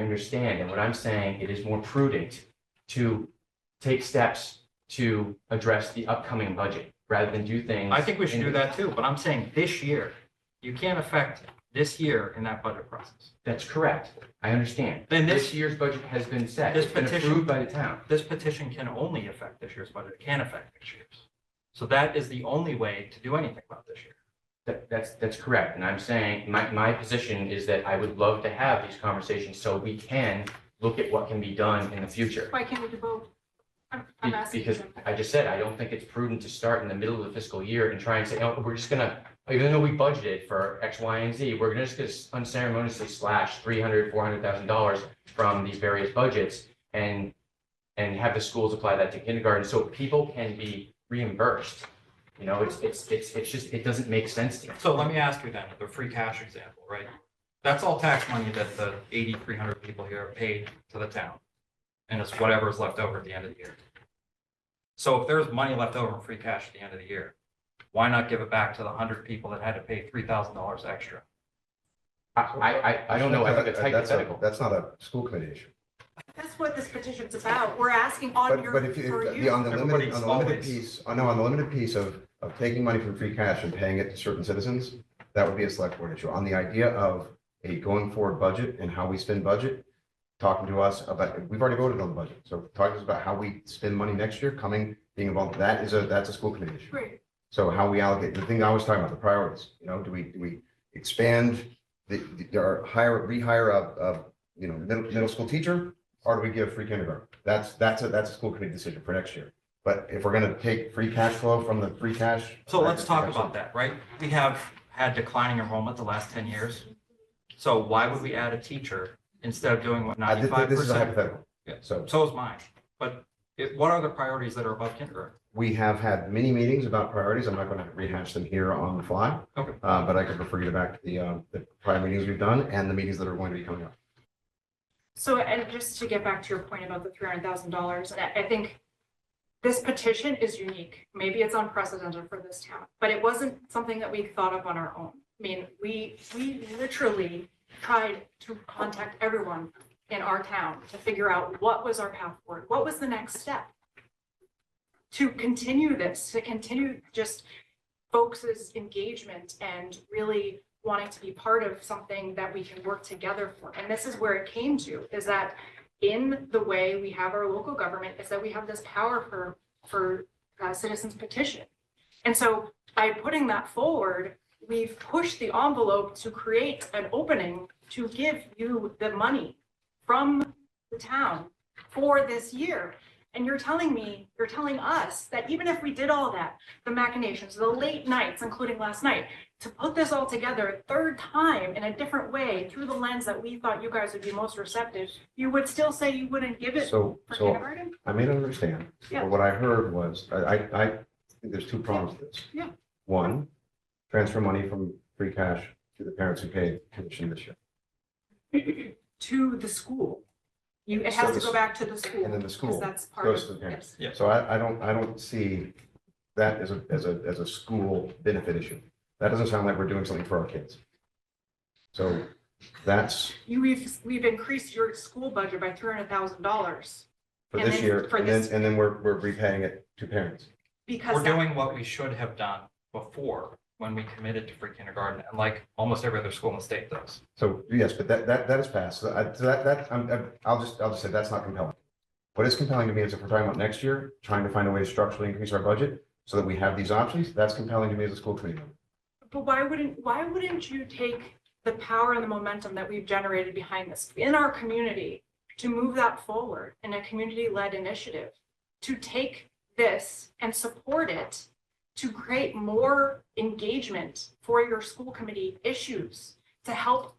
understand, and what I'm saying, it is more prudent to take steps to address the upcoming budget rather than do things. I think we should do that too, but I'm saying this year, you can't affect this year in that budget process. That's correct. I understand. Then This year's budget has been set. this It's been petition- approved by the town. This petition can only affect this year's budget. It can't affect next year's. So that is the only way to do anything about this year. That's correct. And I'm saying, my position is that I would love to have these conversations so we can look at what can be done in the future. Why can't we do both? I'm asking. Because I just said, I don't think it's prudent to start in the middle of the fiscal year and try and say, oh, we're just gonna even though we budgeted for X, Y, and Z, we're just gonna unceremoniously slash $300,000-$400,000 from these various budgets and have the schools apply that to kindergarten, so people can be reimbursed. You know, it's just, it doesn't make sense to me. So let me ask you then, the free cash example, right? That's all tax money that the 8,300 people here paid to the town. And it's whatever is left over at the end of the year. So if there's money left over in free cash at the end of the year, why not give it back to the 100 people that had to pay $3,000 extra? I don't know, I think it's hypothetical. That's not a school committee issue. That's what this petition's about. We're asking on But if for you, you. on the limited Everybody's always- piece, on the limited piece of taking money from free cash and paying it to certain citizens, that would be a select board issue. On the idea of a going forward budget and how we spend budget, talking to us about, we've already voted on the budget. So talking to us about how we spend money next year, being involved, that's a school committee issue. Great. So how we allocate, the thing I was talking about, the priorities, you know, do we expand or rehire a middle school teacher? Or do we give free kindergarten? That's a school committee decision for next year. But if we're gonna take free cash flow from the free cash. So let's talk about that, right? We have had declining enrollment the last 10 years. So why would we add a teacher instead of doing what This is a 95%? hypothetical. Yeah. So So is mine. But what are the priorities that are above kindergarten? we have had many meetings about priorities. I'm not gonna rehash them here on the fly. Okay. But I could refer you back to the prior meetings we've done and the meetings that are going to be coming up. So, and just to get back to your point about the $300,000, I think this petition is unique. Maybe it's unprecedented for this town, but it wasn't something that we thought of on our own. I mean, we literally tried to contact everyone in our town to figure out what was our path forward, what was the next step to continue this, to continue just folks' engagement and really wanting to be part of something that we can work together for. And this is where it came to, is that in the way we have our local government, is that we have this power for citizens petition. And so by putting that forward, we've pushed the envelope to create an opening to give you the money from the town for this year. And you're telling us that even if we did all that, the machinations, the late nights, including last night, to put this all together a third time in a different way through the lens that we thought you guys would be most receptive, you would still say you wouldn't give it So for kindergarten? I may not understand, Yeah. but what I heard was, I think there's two problems to this. Yeah. One, transfer money from free cash to the parents who paid tuition this year. To the school. It So has to the go back to the school. And then the Because school that's part goes of, to the parents. yes. So I don't see that as a school benefit issue. That doesn't sound like we're doing something for our kids. So that's We've increased your school budget by $300,000 for And this then year, for and then, this- and then we're repaying it to parents. because We're that- doing what we should have done before when we committed to free kindergarten, and like almost every other school in the state does. So yes, but that is passed. So I'll just say that's not compelling. What is compelling to me is if we're talking about next year, trying to find a way to structurally increase our budget so that we have these options, that's compelling to me as a school committee member. But why wouldn't you take the power and the momentum that we've generated behind this in our community to move that forward in a community-led initiative, to take this and support it, to create more engagement for your school committee issues, to help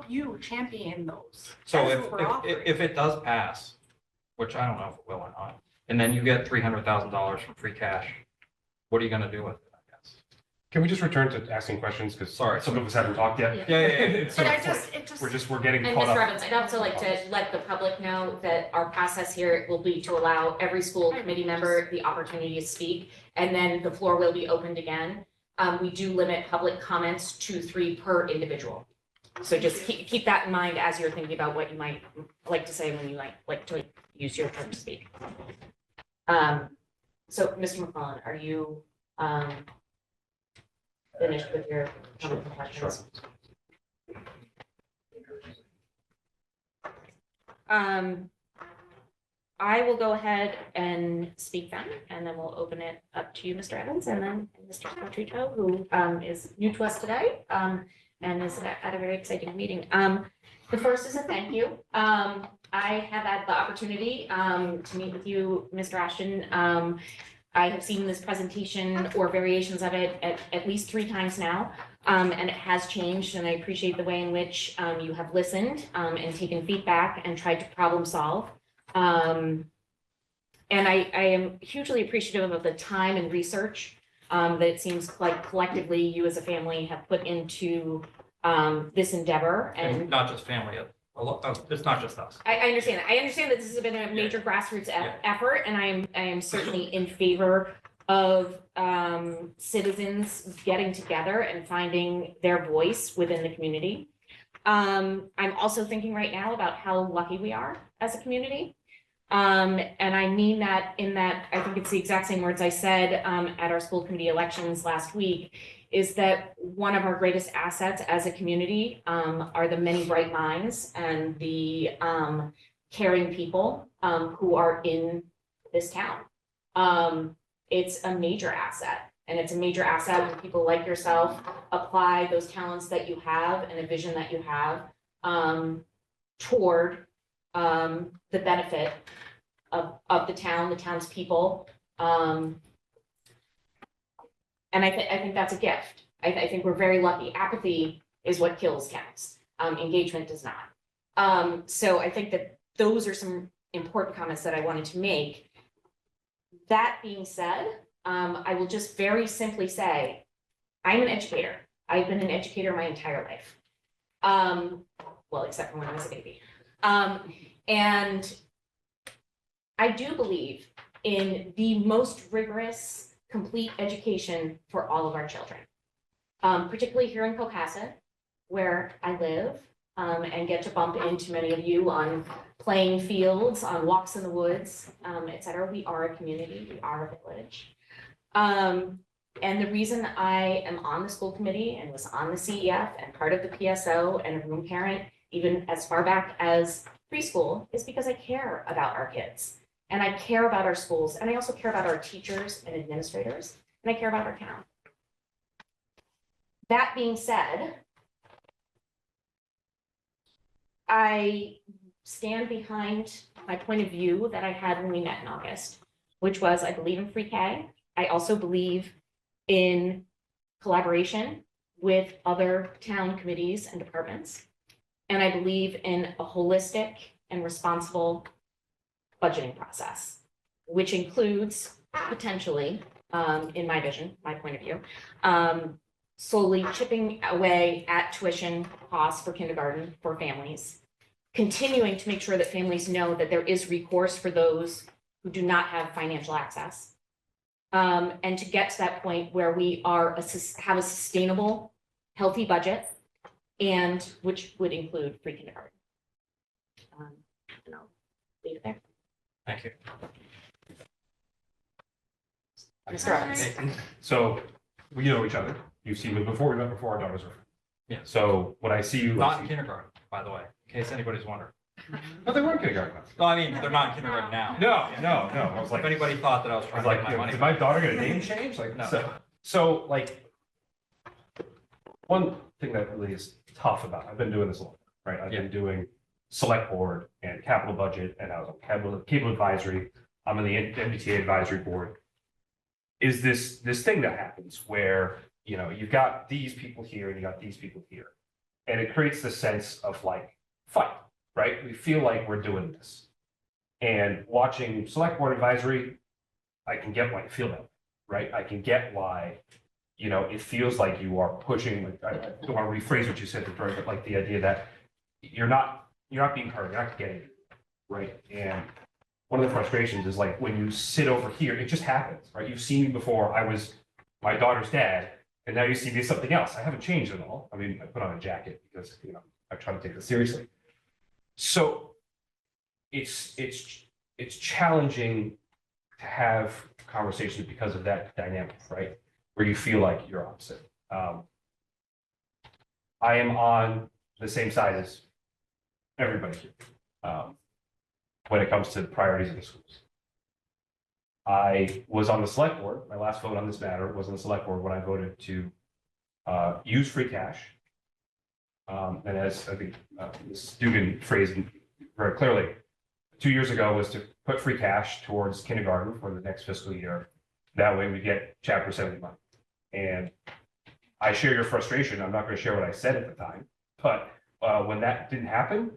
you champion those. So That is if, what we're if, offering. if it does pass, which I don't know if it will or not, and then you get $300,000 from free cash, what are you gonna do with it, I guess? Can we just return to asking questions? Because Sorry. some of us haven't talked yet. Yeah. It's And sort I of- just, we're getting and caught Ms. up. Robbins, I'd also like to let the public know that our process here will be to allow every school committee member the opportunity to speak, and then the floor will be opened again. We do limit public comments to 3 per individual. So just keep that in mind as you're thinking about what you might like to say when you like to use your turn to speak. So Mr. McClellan, are you finished with your comments and questions? I will go ahead and speak then, and then we'll open it up to you, Mr. Evans, and then Mr. Squattrito, who is new to us today, and is at a very exciting meeting. The first is a thank you. I have had the opportunity to meet with you, Mr. Ashton, I have seen this presentation or variations of it at least 3 times now. And it has changed, and I appreciate the way in which you have listened and taken feedback and tried to problem solve. And I am hugely appreciative of the time and research that it seems like collectively you as a family have put into this endeavor. And And not just family, it's not just us. I understand that. I understand that this has been a major grassroots effort, and I am certainly in favor of citizens getting together and finding their voice within the community. I'm also thinking right now about how lucky we are as a community. And I mean that in that, I think it's the exact same words I said at our school committee elections last week, is that one of our greatest assets as a community are the many bright minds and the caring people who are in this town. It's a major asset, and it's a major asset when people like yourself apply those talents that you have and a vision that you have toward the benefit of the town, the townspeople. And I think that's a gift. I think we're very lucky. Apathy is what kills towns. Engagement does not. So I think that those are some important comments that I wanted to make. That being said, I will just very simply say, I'm an educator. I've been an educator my entire life. Well, except for when I was a baby. And I do believe in the most rigorous, complete education for all of our children. Particularly here in Cohasset, where I live, and get to bump into many of you on playing fields, on walks in the woods, et cetera. We are a community, we are a village. And the reason I am on the school committee and was on the CEF and part of the PSO and a room parent, even as far back as preschool, is because I care about our kids. And I care about our schools, and I also care about our teachers and administrators, and I care about our town. That being said, I stand behind my point of view that I had when we met in August, which was I believe in free K. I also believe in collaboration with other town committees and departments. And I believe in a holistic and responsible budgeting process, which includes potentially, in my vision, my point of view, slowly chipping away at tuition costs for kindergarten for families, continuing to make sure that families know that there is recourse for those who do not have financial access, and to get to that point where we are have a sustainable, healthy budget, and which would include free kindergarten. And I'll leave it there. Thank you. Mr. Evans. So we know each other. You've seen me before. We met before. Our daughters are. Yeah. So when I see you, Not in kindergarten, by the way, in case anybody's wondering. No, they were in kindergarten. No, I mean, they're not in kindergarten now. No. I was If like, anybody thought that I was trying to like, get my money. did my daughter get a name change? Like, No. so like, one thing that really is tough about, I've been doing this a lot, right? I've been doing select board and capital budget, and I was on cable advisory. I'm in the MBTA advisory board. Is this thing that happens where, you know, you've got these people here and you got these people here, and it creates this sense of like fight, right? We feel like we're doing this. And watching select board advisory, I can get why you feel that way, right? I can get why, you know, it feels like you are pushing, like, I don't want to rephrase what you said, Victoria, but like the idea that you're not being heard, you're not getting it, right? And one of the frustrations is like when you sit over here, it just happens, right? You've seen me before. I was my daughter's dad, and now you see me as something else. I haven't changed at all. I mean, I put on a jacket because, you know, I try to take this seriously. So it's challenging to have conversations because of that dynamic, right? Where you feel like you're opposite. I am on the same side as everybody here when it comes to the priorities of the schools. I was on the select board. My last vote on this matter was on the select board when I voted to use free cash. And as I think Ms. Dugan phrased it very clearly, 2 years ago was to put free cash towards kindergarten for the next fiscal year That way we get chapter 70 money. And I share your frustration. I'm not going to share what I said at the time, but when that didn't happen,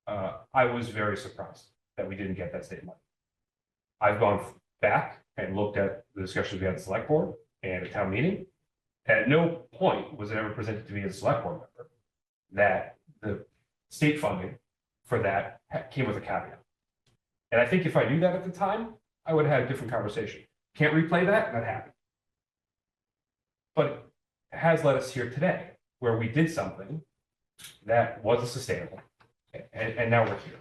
I was very surprised that we didn't get that state money. I've gone back and looked at the discussions we had at the select board and at town meeting. At no point was it ever presented to me as a select board member that the state funding for that came with a caveat. And I think if I knew that at the time, I would have had a different conversation. Can't replay that, that happened. But it has led us here today, where we did something that wasn't sustainable, and now we're here.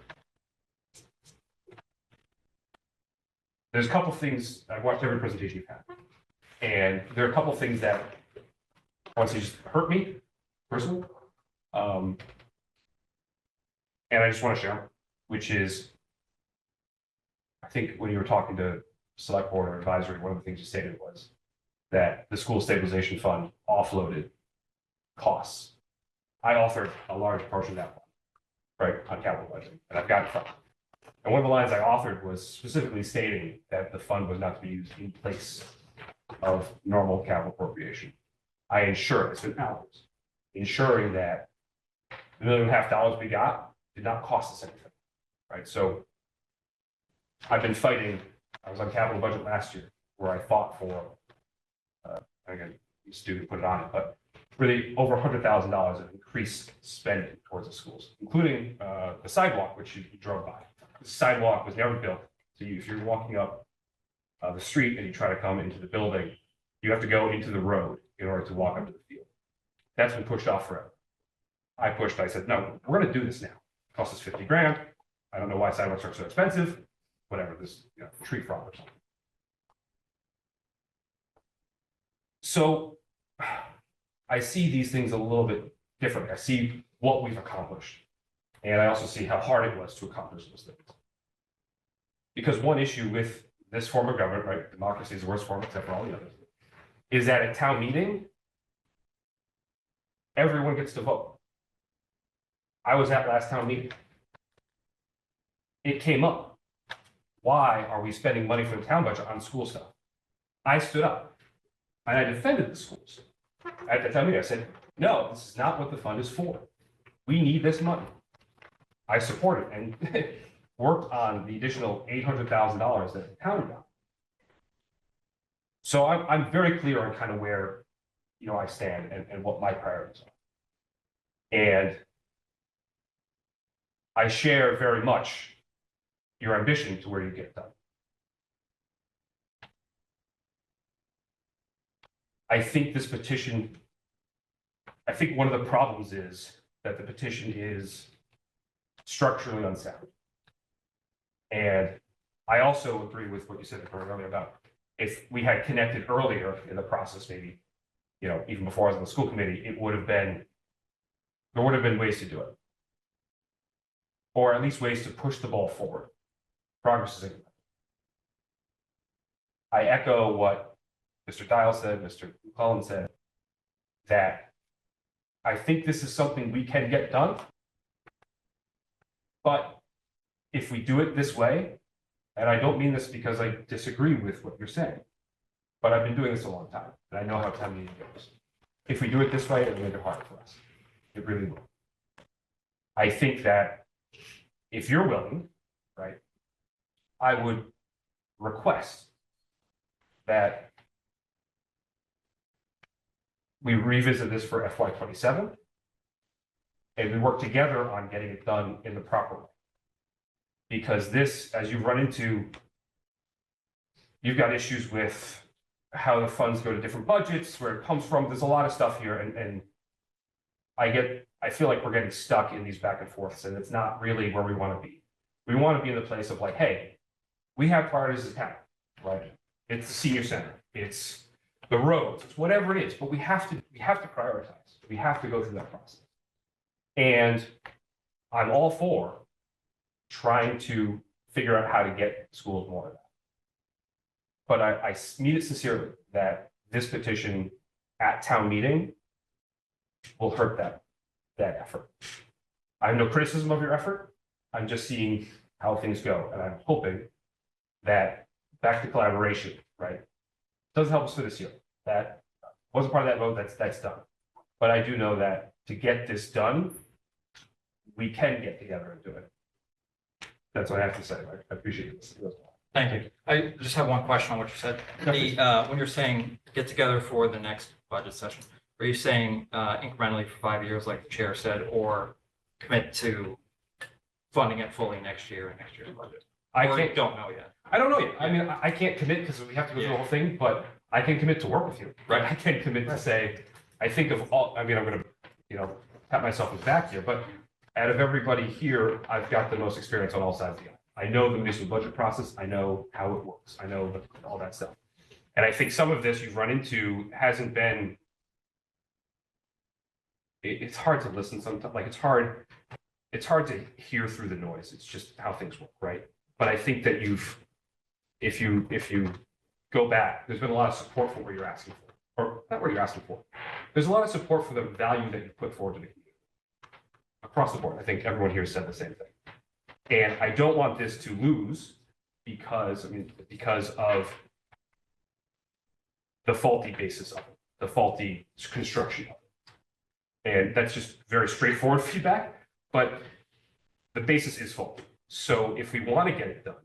There's a couple things, I've watched every presentation you've had, and there are a couple things that honestly just hurt me personally. And I just want to share them, which is, I think when you were talking to select board or advisory, one of the things you stated was that the school stabilization fund offloaded costs. I authored a large portion of that one, right, on capital budget, and I've got it from. And one of the lines I authored was specifically stating that the fund was not to be used in place of normal capital appropriation. I ensure, it's been hours, ensuring that the $1.5 million we got did not cost us anything, right? So I've been fighting, I was on capital budget last year, where I fought for, again, the student put it on it, but really over $100,000 of increased spending towards the schools, including the sidewalk, which you drove by. The sidewalk was never built. So if you're walking up the street and you try to come into the building, you have to go into the road in order to walk up to the field. That's been pushed off forever. I pushed, I said, no, we're going to do this now. It cost us 50 grand. I don't know why sidewalks are so expensive. Whatever, this tree frog or something. So I see these things a little bit differently. I see what we've accomplished. And I also see how hard it was to accomplish those things. Because one issue with this form of government, right, democracy is the worst form except for all the others, is that at town meeting, everyone gets to vote. I was at last town meeting. It came up. Why are we spending money from the town budget on school stuff? I stood up and I defended the schools. At the town meeting, I said, no, this is not what the fund is for. We need this money. I support it and worked on the additional $800,000 that the town got. So I'm very clear on kind of where, I stand and what my priorities are. And I share very much your ambition to where you get done. I think this petition, I think one of the problems is that the petition is structurally unsound. And I also agree with what you said earlier about if we had connected earlier in the process, maybe, even before I was on the school committee, there would have been ways to do it. Or at least ways to push the ball forward. Progress is incremental. I echo what Mr. Dial said, Mr. Cullen said, that I think this is something we can get done. But if we do it this way, and I don't mean this because I disagree with what you're saying, but I've been doing this a long time, and I know how town meeting goes. If we do it this way, it'll make it hard for us. It really will. I think that if you're willing, right, I would request that we revisit this for FY27, and we work together on getting it done in the proper way. Because this, as you run into, you've got issues with how the funds go to different budgets, where it comes from. There's a lot of stuff here, and I feel like we're getting stuck in these back and forths, and it's not really where we want to be. We want to be in the place of like, hey, we have priorities as town, right? It's the senior center, it's the roads, it's whatever it is, but we have to prioritize. We have to go through that process. And I'm all for trying to figure out how to get schools more of that. But I mean it sincerely that this petition at town meeting will hurt that effort. I have no criticism of your effort. I'm just seeing how things go. And I'm hoping that back to collaboration, right? Doesn't help us for this year. That wasn't part of that vote, that's done. But I do know that to get this done, we can get together and do it. That's what I have to say. I appreciate this. Thank you. I just have one question on what you said. When you're saying get together for the next budget session, are you saying incrementally for 5 years, like the chair said, or commit to funding it fully next year and next year's budget? I Or can't, you don't know yet. I don't know yet. I mean, I can't commit because we have to go through the whole thing, but I can commit to work with you, right? I can commit to say, I think of all, I mean, I'm gonna, pat myself on the back here, but out of everybody here, I've got the most experience on all sides of the aisle. I know the municipal budget process. I know how it works. I know all that stuff. And I think some of this you've run into hasn't been, it's hard to listen sometimes, like it's hard to hear through the noise. It's just how things work, right? But I think that if you go back, there's been a lot of support for what you're asking for, or not what you're asking for. There's a lot of support for the value that you put forward to the community. Across the board, I think everyone here said the same thing. And I don't want this to lose because of the faulty basis of it, the faulty construction of it. And that's just very straightforward feedback, but the basis is faulty. So if we want to get it done,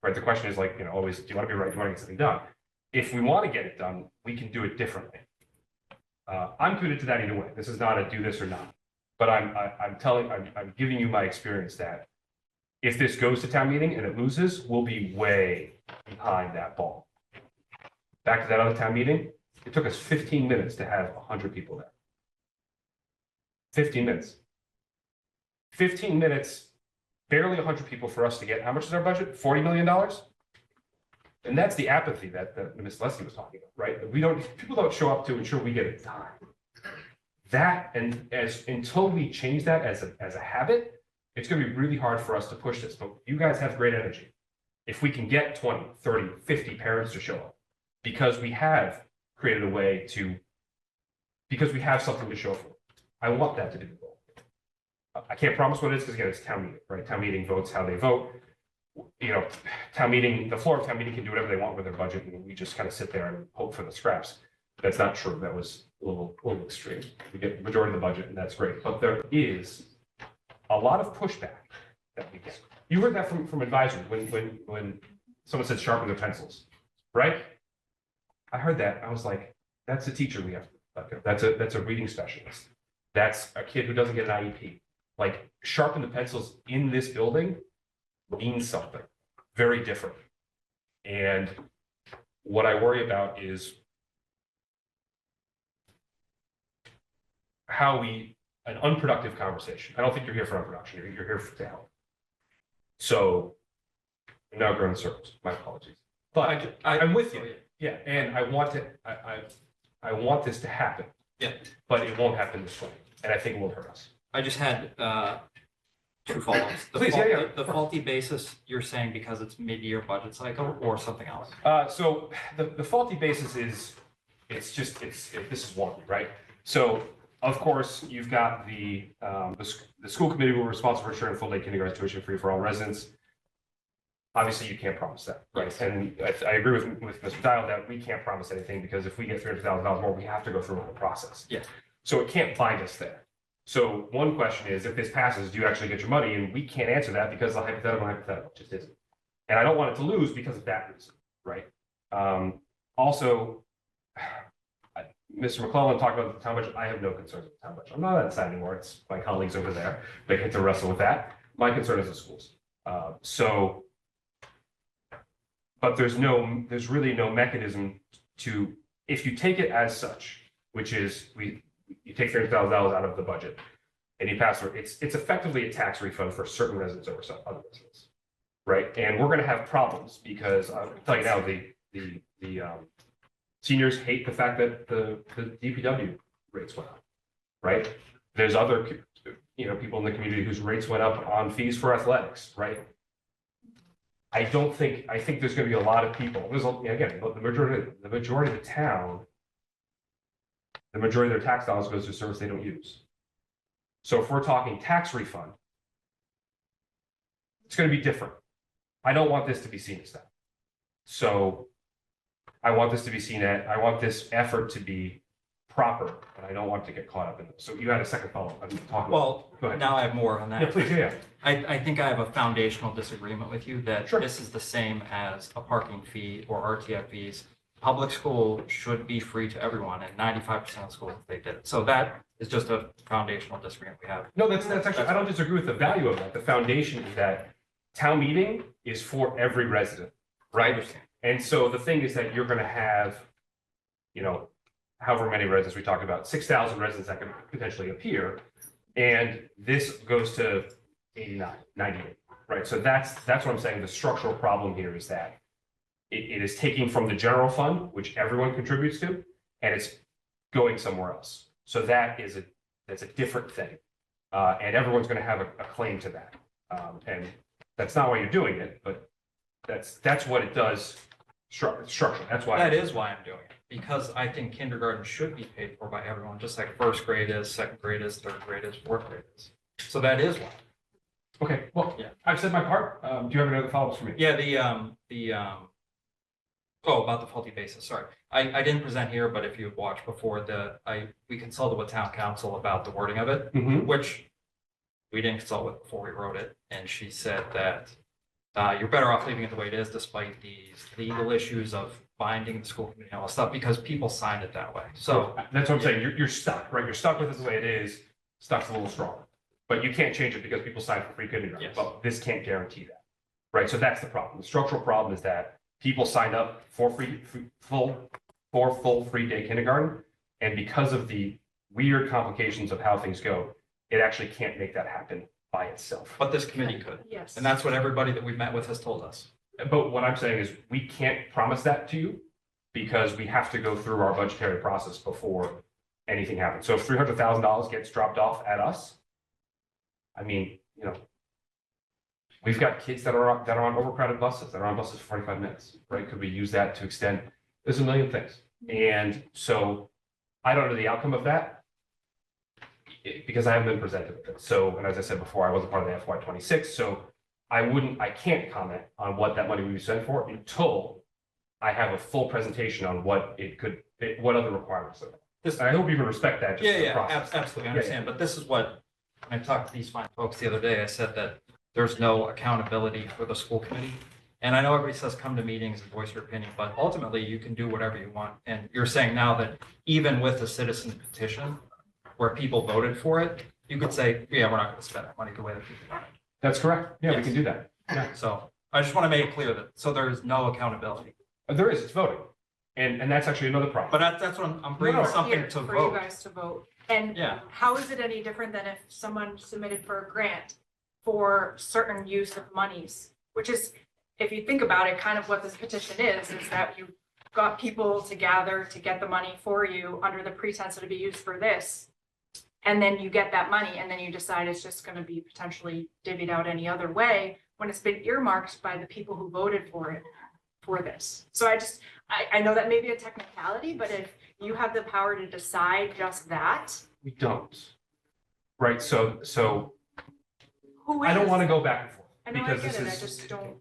right, the question is like, always, do you want to be right? Do you want to get something done? If we want to get it done, we can do it differently. I'm committed to that either way. This is not a do this or not. But I'm giving you my experience that if this goes to town meeting and it loses, we'll be way behind that ball. Back to that other town meeting, it took us 15 minutes to have 100 people there. 15 minutes. 15 minutes, barely 100 people for us to get, how much is our budget? $40 million? And that's the apathy that Ms. Leslie was talking about, right? People don't show up to ensure we get it done. That, and until we change that as a habit, it's going to be really hard for us to push this. But you guys have great energy. If we can get 20, 30, 50 parents to show up, because we have created a way to, because we have something to show for. I want that to be the goal. I can't promise what it is because again, it's town meeting, right? Town meeting votes how they vote. Town meeting, the floor of town meeting can do whatever they want with their budget, and we just kind of sit there and hope for the scraps. That's not true. That was a little extreme. We get the majority of the budget, and that's great. But there is a lot of pushback that we get. You heard that from advisory when someone said sharpen their pencils, right? I heard that. I was like, that's a teacher we have. That's a reading specialist. That's a kid who doesn't get an IEP. Like sharpen the pencils in this building means something very different. And what I worry about is an unproductive conversation. I don't think you're here for unproduction. You're here to help. So I'm now going in circles. My apologies. But I'm with you. Yeah, and I want this to happen. Yeah. But it won't happen this way, and I think it will hurt us. I just had two follow-ups. Please, The faulty basis, you're saying because it's mid-year budget cycle or something else? So the faulty basis is, this is wonky, right? So of course, you've got the school committee will be responsible for ensuring full day kindergarten tuition free for all residents. Obviously, you can't promise that, right? And I agree with Mr. Dial that we can't promise anything because if we get $300,000 more, we have to go through a whole process. Yeah. So it can't bind us there. So one question is, if this passes, do you actually get your money? And we can't answer that because the hypothetical just isn't. And I don't want it to lose because of that reason, right? Also, Mr. McClellan talked about the town budget. I have no concerns with the town budget. I'm not on that side anymore. It's my colleagues over there. They get to wrestle with that. My concern is the schools. But there's really no mechanism to, if you take it as such, which is you take $300,000 out of the budget and you pass it, it's effectively a tax refund for certain residents over some other residents, right? And we're going to have problems because I'll tell you now, the seniors hate the fact that the DPW rates went up, right? There's other people in the community whose rates went up on fees for athletics, right? I think there's going to be a lot of people. Again, the majority of the town, the majority of their tax dollars goes to a service they don't use. So if we're talking tax refund, it's going to be different. I don't want this to be seen as that. So I want this to be seen at, I want this effort to be proper, and I don't want to get caught up in it. So you had a second follow-up. I'm talking. Well, Go ahead. now I have more on that. Yeah, please, yeah. I think I have a foundational disagreement with you that Sure. this is the same as a parking fee or RTF fees. Public school should be free to everyone, and 95% of schools, they did it. So that is just a foundational disagreement we have. No, that's actually, I don't disagree with the value of that. The foundation is that town meeting is for every resident, I right? understand. And so the thing is that you're gonna have, you know, however many residents we talk about, 6,000 residents that could potentially appear. And this goes to 89, 98, right? So that's what I'm saying. The structural problem here is that it is taking from the general fund, which everyone contributes to, and it's going somewhere else. So that's a different thing. And everyone's gonna have a claim to that. And that's not why you're doing it, but that's what it does structure. That's why. That is why I'm doing it, because I think kindergarten should be paid for by everyone, just like first grade is, second grade is, third grade is, fourth grade is. So that is why. Okay, well, Yeah. I've said my part. Do you have any other follow-ups for me? Yeah, about the faulty basis, sorry. I didn't present here, but if you watched before, we consulted with town council about the wording of it, Mhm. which we didn't consult with before we wrote it. And she said that you're better off leaving it the way it is despite these legal issues of binding the school committee and all that stuff, because people signed it that way. So That's what I'm saying. You're stuck, right? You're stuck with it the way it is. Stuck's a little strong. But you can't change it because people signed for free kindergarten. Yes. But this can't guarantee that. Right? So that's the problem. The structural problem is that people signed up for full free day kindergarten. And because of the weird complications of how things go, it actually can't make that happen by itself. but this committee could. Yes. And that's what everybody that we've met with has told us. But what I'm saying is we can't promise that to you because we have to go through our budgetary process before anything happens. So if $300,000 gets dropped off at us, I mean, you know, we've got kids that are on overcrowded buses, that are on buses for 45 minutes, right? Could we use that to extend? There's a million things. And so I don't know the outcome of that because I haven't been presented with it. So, and as I said before, I wasn't part of the FY26. So I can't comment on what that money would be spent for until I have a full presentation on what other requirements are. This, And I hope you can respect that. just for the process. Absolutely, I understand, but this is what, when I talked to these fine folks the other day, I said that there's no accountability for the school committee. And I know everybody says come to meetings and voice your opinion, but ultimately you can do whatever you want. And you're saying now that even with the citizen petition, where people voted for it, you could say, yeah, we're not gonna spend that money the way that people want. That's correct. Yeah, we Yes. can do that. Yeah. So I just want to make it clear that, so there is no accountability. There is, it's voting. And that's actually another problem. But that's what I'm bringing No, no. something Here to for you vote. guys to vote. And Yeah, how is it any different than if someone submitted for a grant for certain use of monies? Which is, if you think about it, kind of what this petition is that you got people to gather to get the money for you under the pretense that it'd be used for this. And then you get that money and then you decide it's just gonna be potentially divvied out any other way when it's been earmarked by the people who voted for it for this. So I know that may be a technicality, but if you have the power to decide just that, We don't. Right, so who I don't is? want to go back and forth. I know, I because get this it, I is- just don't.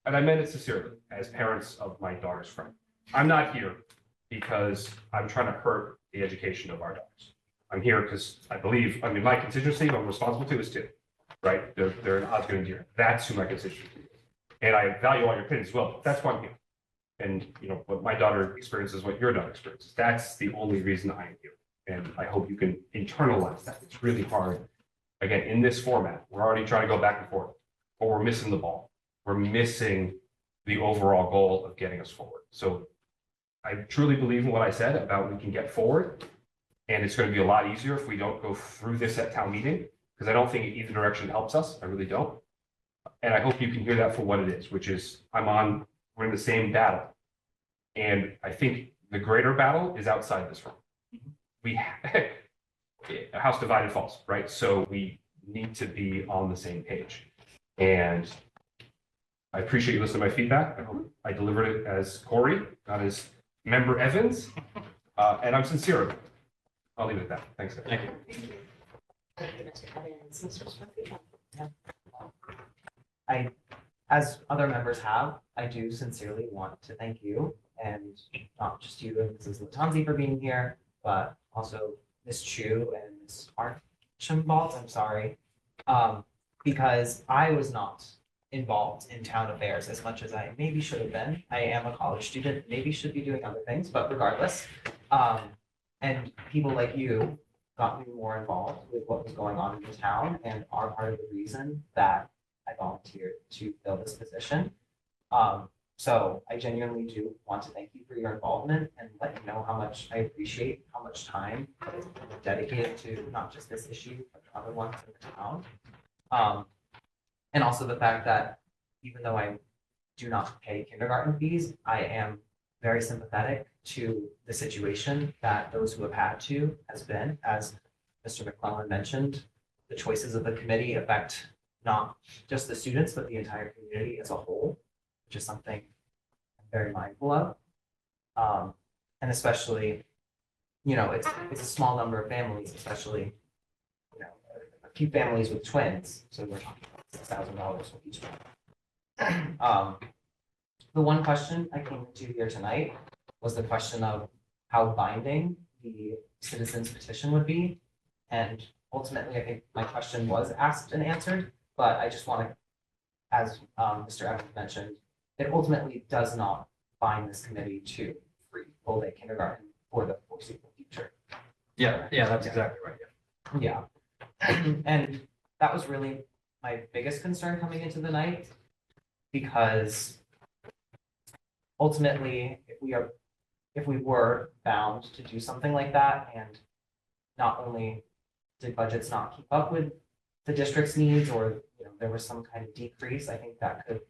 and I meant it sincerely, as parents of my daughter's friend. I'm not here because I'm trying to hurt the education of our daughters. I'm here because my constituency, I'm responsible to is two, right? They're an Osgood and Deer. That's who my constituency is. And I value all your opinions as well, but that's why I'm here. And, you know, what my daughter experiences, what your daughter experiences, that's the only reason I am here. And I hope you can internalize that. It's really hard. Again, in this format, we're already trying to go back and forth, but we're missing the ball. We're missing the overall goal of getting us forward. So I truly believe in what I said about we can get forward. And it's going to be a lot easier if we don't go through this at town meeting, because I don't think either direction helps us. I really don't. And I hope you can hear that for what it is, which is we're in the same battle. And I think the greater battle is outside this room. A house divided falls, right? So we need to be on the same page. And I appreciate you listening to my feedback. I hope I delivered it as Corey, not as Member Evans. And I'm sincere. I'll leave it at that. Thanks. guys. thank you. Thank you, Mr. Evans. Mr. Swafford? I as other members have, I do sincerely want to thank you, and not just you and Mrs. Latanzi for being here, but also Ms. Chu and Ms. Archibald, I'm sorry. Because I was not involved in town affairs as much as I maybe should have been. I am a college student, maybe should be doing other things, but regardless. And people like you got me more involved with what was going on in the town and are part of the reason that I volunteered to fill this position. So I genuinely do want to thank you for your involvement and let you know how much I appreciate how much time is dedicated to not just this issue, but other ones in the town. And also the fact that even though I do not pay kindergarten fees, I am very sympathetic to the situation that those who have had to has been, as Mr. McClellan mentioned, the choices of the committee affect not just the students, but the entire community as a whole, which is something I'm very mindful of. And especially, you know, it's a small number of families, especially, you know, a few families with twins, so we're talking about $6,000 for each one. The one question I came to here tonight was the question of how binding the citizens petition would be. And ultimately, I think my question was asked and answered, but I just want to, as Mr. Evans mentioned, it ultimately does not bind this committee to free full-day kindergarten for the foreseeable future. Yeah, that's exactly right. Yeah. And that was really my biggest concern coming into the night, because ultimately, if we were bound to do something like that, and not only did budgets not keep up with the district's needs, or, you know, there was some kind of decrease, I think that could,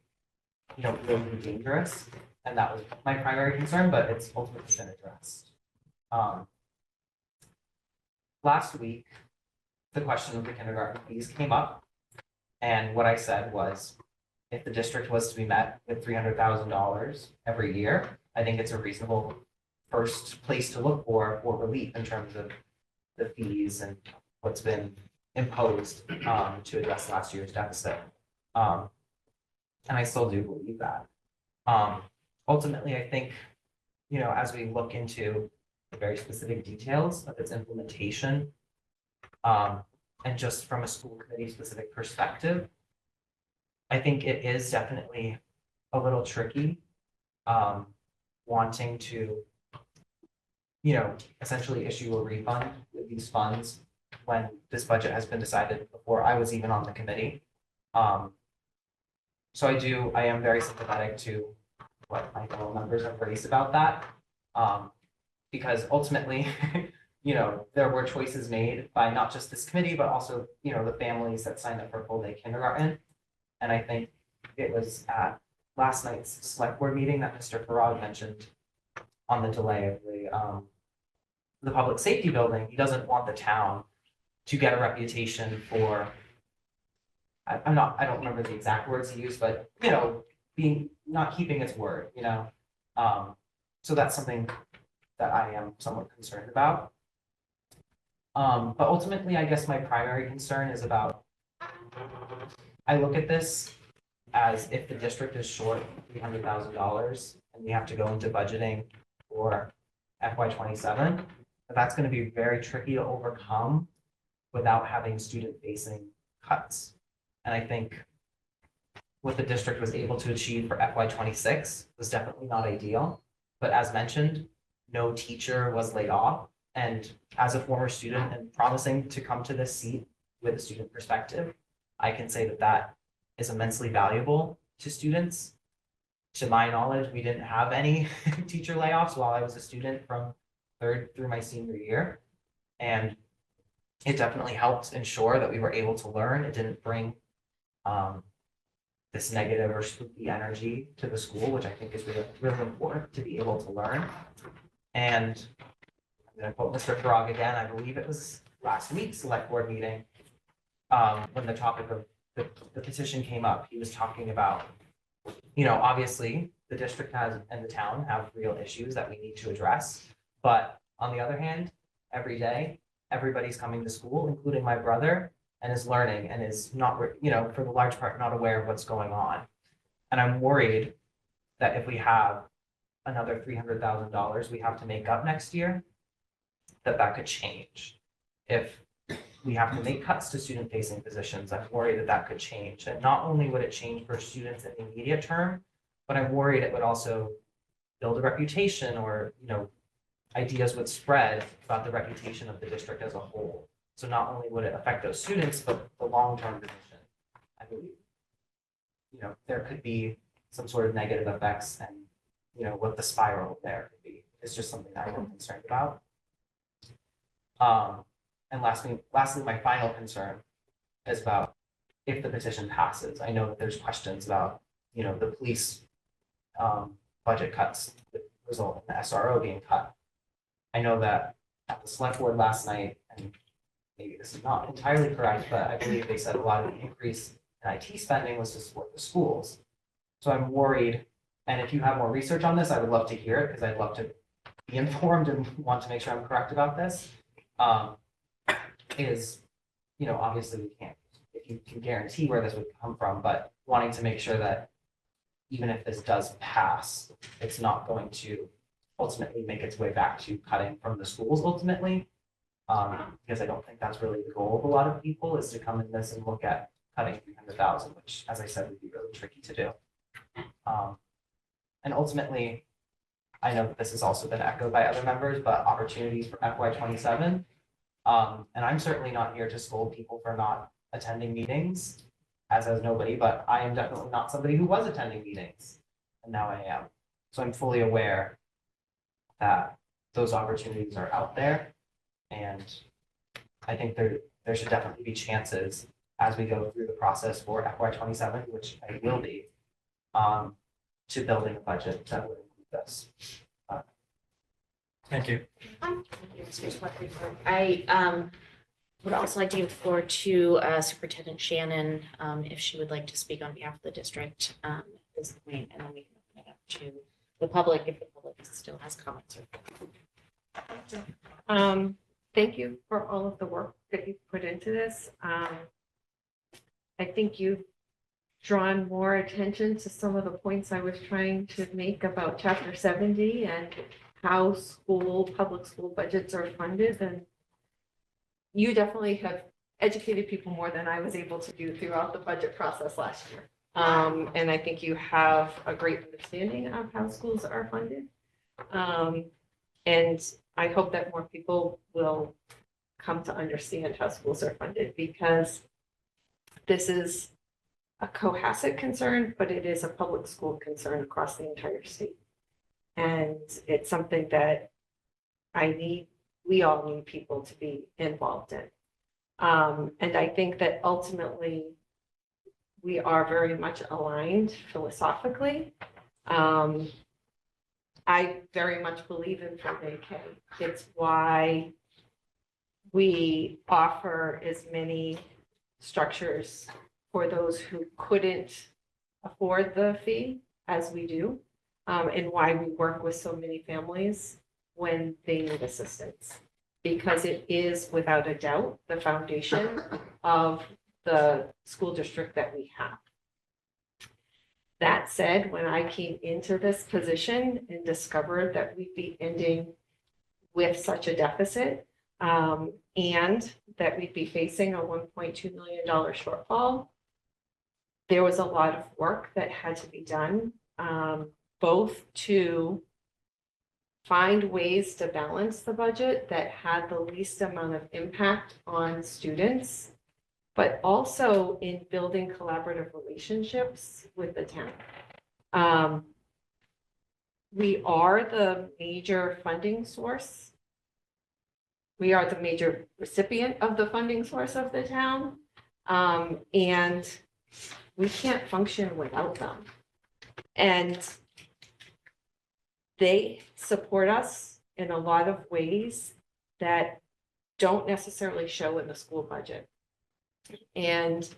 you know, really be dangerous. And that was my primary concern, but it's ultimately been addressed. Last week, the question of the kindergarten fees came up. And what I said was, if the district was to be met with $300,000 every year, I think it's a reasonable first place to look for relief in terms of the fees and what's been imposed to address last year's deficit. And I still do believe that. Ultimately, I think, you know, as we look into the very specific details of its implementation, and just from a school committee specific perspective, I think it is definitely a little tricky, wanting to, you know, essentially issue a refund with these funds when this budget has been decided before I was even on the committee. So I am very sympathetic to what my fellow members have raised about that. Because ultimately, you know, there were choices made by not just this committee, but also, you know, the families that signed up for full-day kindergarten. And I think it was at last night's select board meeting that Mr. Farag mentioned on the delay of the public safety building. He doesn't want the town to get a reputation for, I don't remember the exact words he used, but, you know, not keeping its word, you know? So that's something that I am somewhat concerned about. But ultimately, I guess my primary concern is about, I look at this as if the district is short $300,000 and we have to go into budgeting for FY27, that's going to be very tricky to overcome without having student-facing cuts. And I think what the district was able to achieve for FY26 was definitely not ideal. But as mentioned, no teacher was laid off. And as a former student and promising to come to this seat with a student perspective, I can say that that is immensely valuable to students. To my knowledge, we didn't have any teacher layoffs while I was a student from third through my senior year. And it definitely helped ensure that we were able to learn. It didn't bring this negative or spooky energy to the school, which I think is really, really important to be able to learn. And I'm going to quote Mr. Farag again. I believe it was last week's select board meeting, when the topic of the petition came up. He was talking about, you know, obviously the district has and the town have real issues that we need to address. But on the other hand, every day, everybody's coming to school, including my brother, and is learning and is not, you know, for the large part, not aware of what's going on. And I'm worried that if we have another $300,000 we have to make up next year, that could change. If we have to make cuts to student-facing positions, I'm worried that could change. And not only would it change for students in the immediate term, but I'm worried it would also build a reputation, or, ideas would spread about the reputation of the district as a whole. So not only would it affect those students, but the long-term position. I believe, there could be some sort of negative effects, and, what the spiral there could be. It's just something that I'm concerned about. And lastly, my final concern is about if the petition passes. I know that there's questions about, the police budget cuts that result in the SRO being cut. I know that at the select board last night, and maybe this is not entirely correct, but I believe they said a lot of the increase in IT spending was to support the schools. So I'm worried, and if you have more research on this, I would love to hear it, because I'd love to be informed and want to make sure I'm correct about this. Obviously we can't, if you can guarantee where this would come from, but wanting to make sure that even if this does pass, it's not going to ultimately make its way back to cutting from the schools ultimately. Because I don't think that's really the goal of a lot of people, is to come in this and look at cutting 300,000, which, as I said, would be really tricky to do. And ultimately, I know that this has also been echoed by other members, but opportunities for FY27. And I'm certainly not here to scold people for not attending meetings, as has nobody, but I am definitely not somebody who was attending meetings, and now I am. So I'm fully aware that those opportunities are out there, and I think there should definitely be chances as we go through the process for FY27, which I will be, to building a budget that would include this. Thank you. I would also like to give the floor to Superintendent Shannon, if she would like to speak on behalf of the district at this point, and then we can open it up to the public if the public still has comments. Thank you for all of the work that you've put into this. I think you've drawn more attention to some of the points I was trying to make about Chapter 70 and how public school budgets are funded. And you definitely have educated people more than I was able to do throughout the budget process last year. And I think you have a great understanding of how schools are funded. And I hope that more people will come to understand how schools are funded, because this is a Cohasset concern, but it is a public school concern across the entire state. And it's something that we all need people to be involved in. And I think that ultimately we are very much aligned philosophically. I very much believe in full day K. It's why we offer as many structures for those who couldn't afford the fee as we do, and why we work with so many families when they need assistance. Because it is without a doubt the foundation of the school district that we have. That said, when I came into this position and discovered that we'd be ending with such a deficit, and that we'd be facing a $1.2 million shortfall, there was a lot of work that had to be done, both to find ways to balance the budget that had the least amount of impact on students, but also in building collaborative relationships with the town. We are the major funding source. We are the major recipient of the funding source of the town, and we can't function without them. And they support us in a lot of ways that don't necessarily show in the school budget. And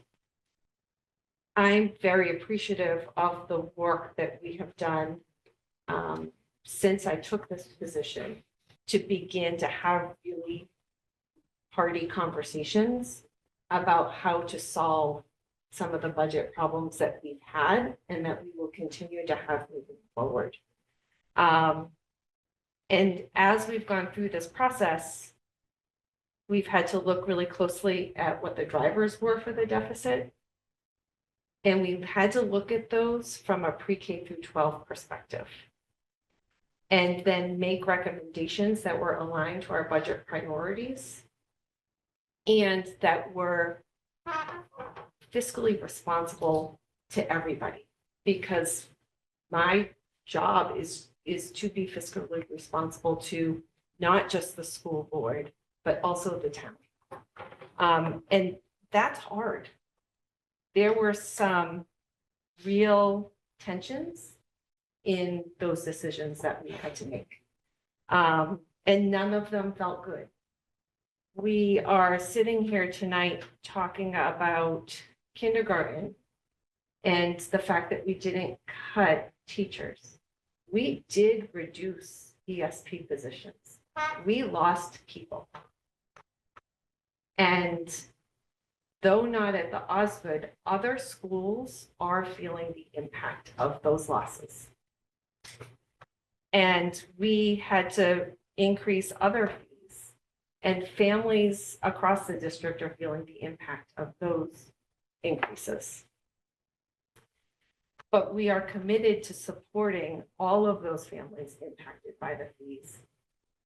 I'm very appreciative of the work that we have done since I took this position to begin to have really hearty conversations about how to solve some of the budget problems that we've had and that we will continue to have moving forward. And as we've gone through this process, we've had to look really closely at what the drivers were for the deficit. And we've had to look at those from a pre-K through 12 perspective. And then make recommendations that were aligned to our budget priorities and that were fiscally responsible to everybody. Because my job is to be fiscally responsible to not just the school board, but also the town. And that's hard. There were some real tensions in those decisions that we had to make. And none of them felt good. We are sitting here tonight talking about kindergarten and the fact that we didn't cut teachers. We did reduce ESP positions. We lost people. And though not at the Osgood, other schools are feeling the impact of those losses. And we had to increase other fees, and families across the district are feeling the impact of those increases. But we are committed to supporting all of those families impacted by the fees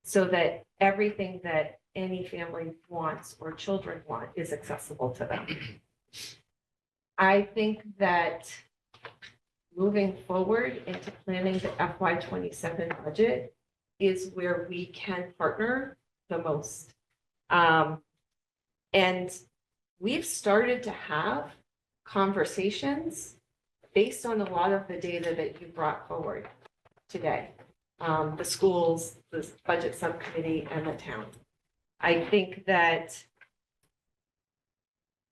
so that everything that any family wants or children want is accessible to them. I think that moving forward into planning the FY27 budget is where we can partner the most. And we've started to have conversations based on a lot of the data that you brought forward today. The schools, the budget subcommittee, and the town. I think that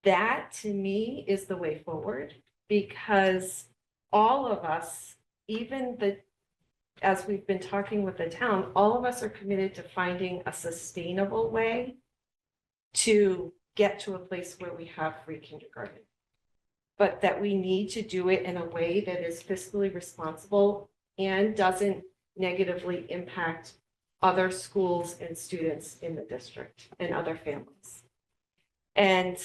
to me is the way forward, because all of us, as we've been talking with the town, all of us are committed to finding a sustainable way to get to a place where we have free kindergarten. But that we need to do it in a way that is fiscally responsible and doesn't negatively impact other schools and students in the district and other families. And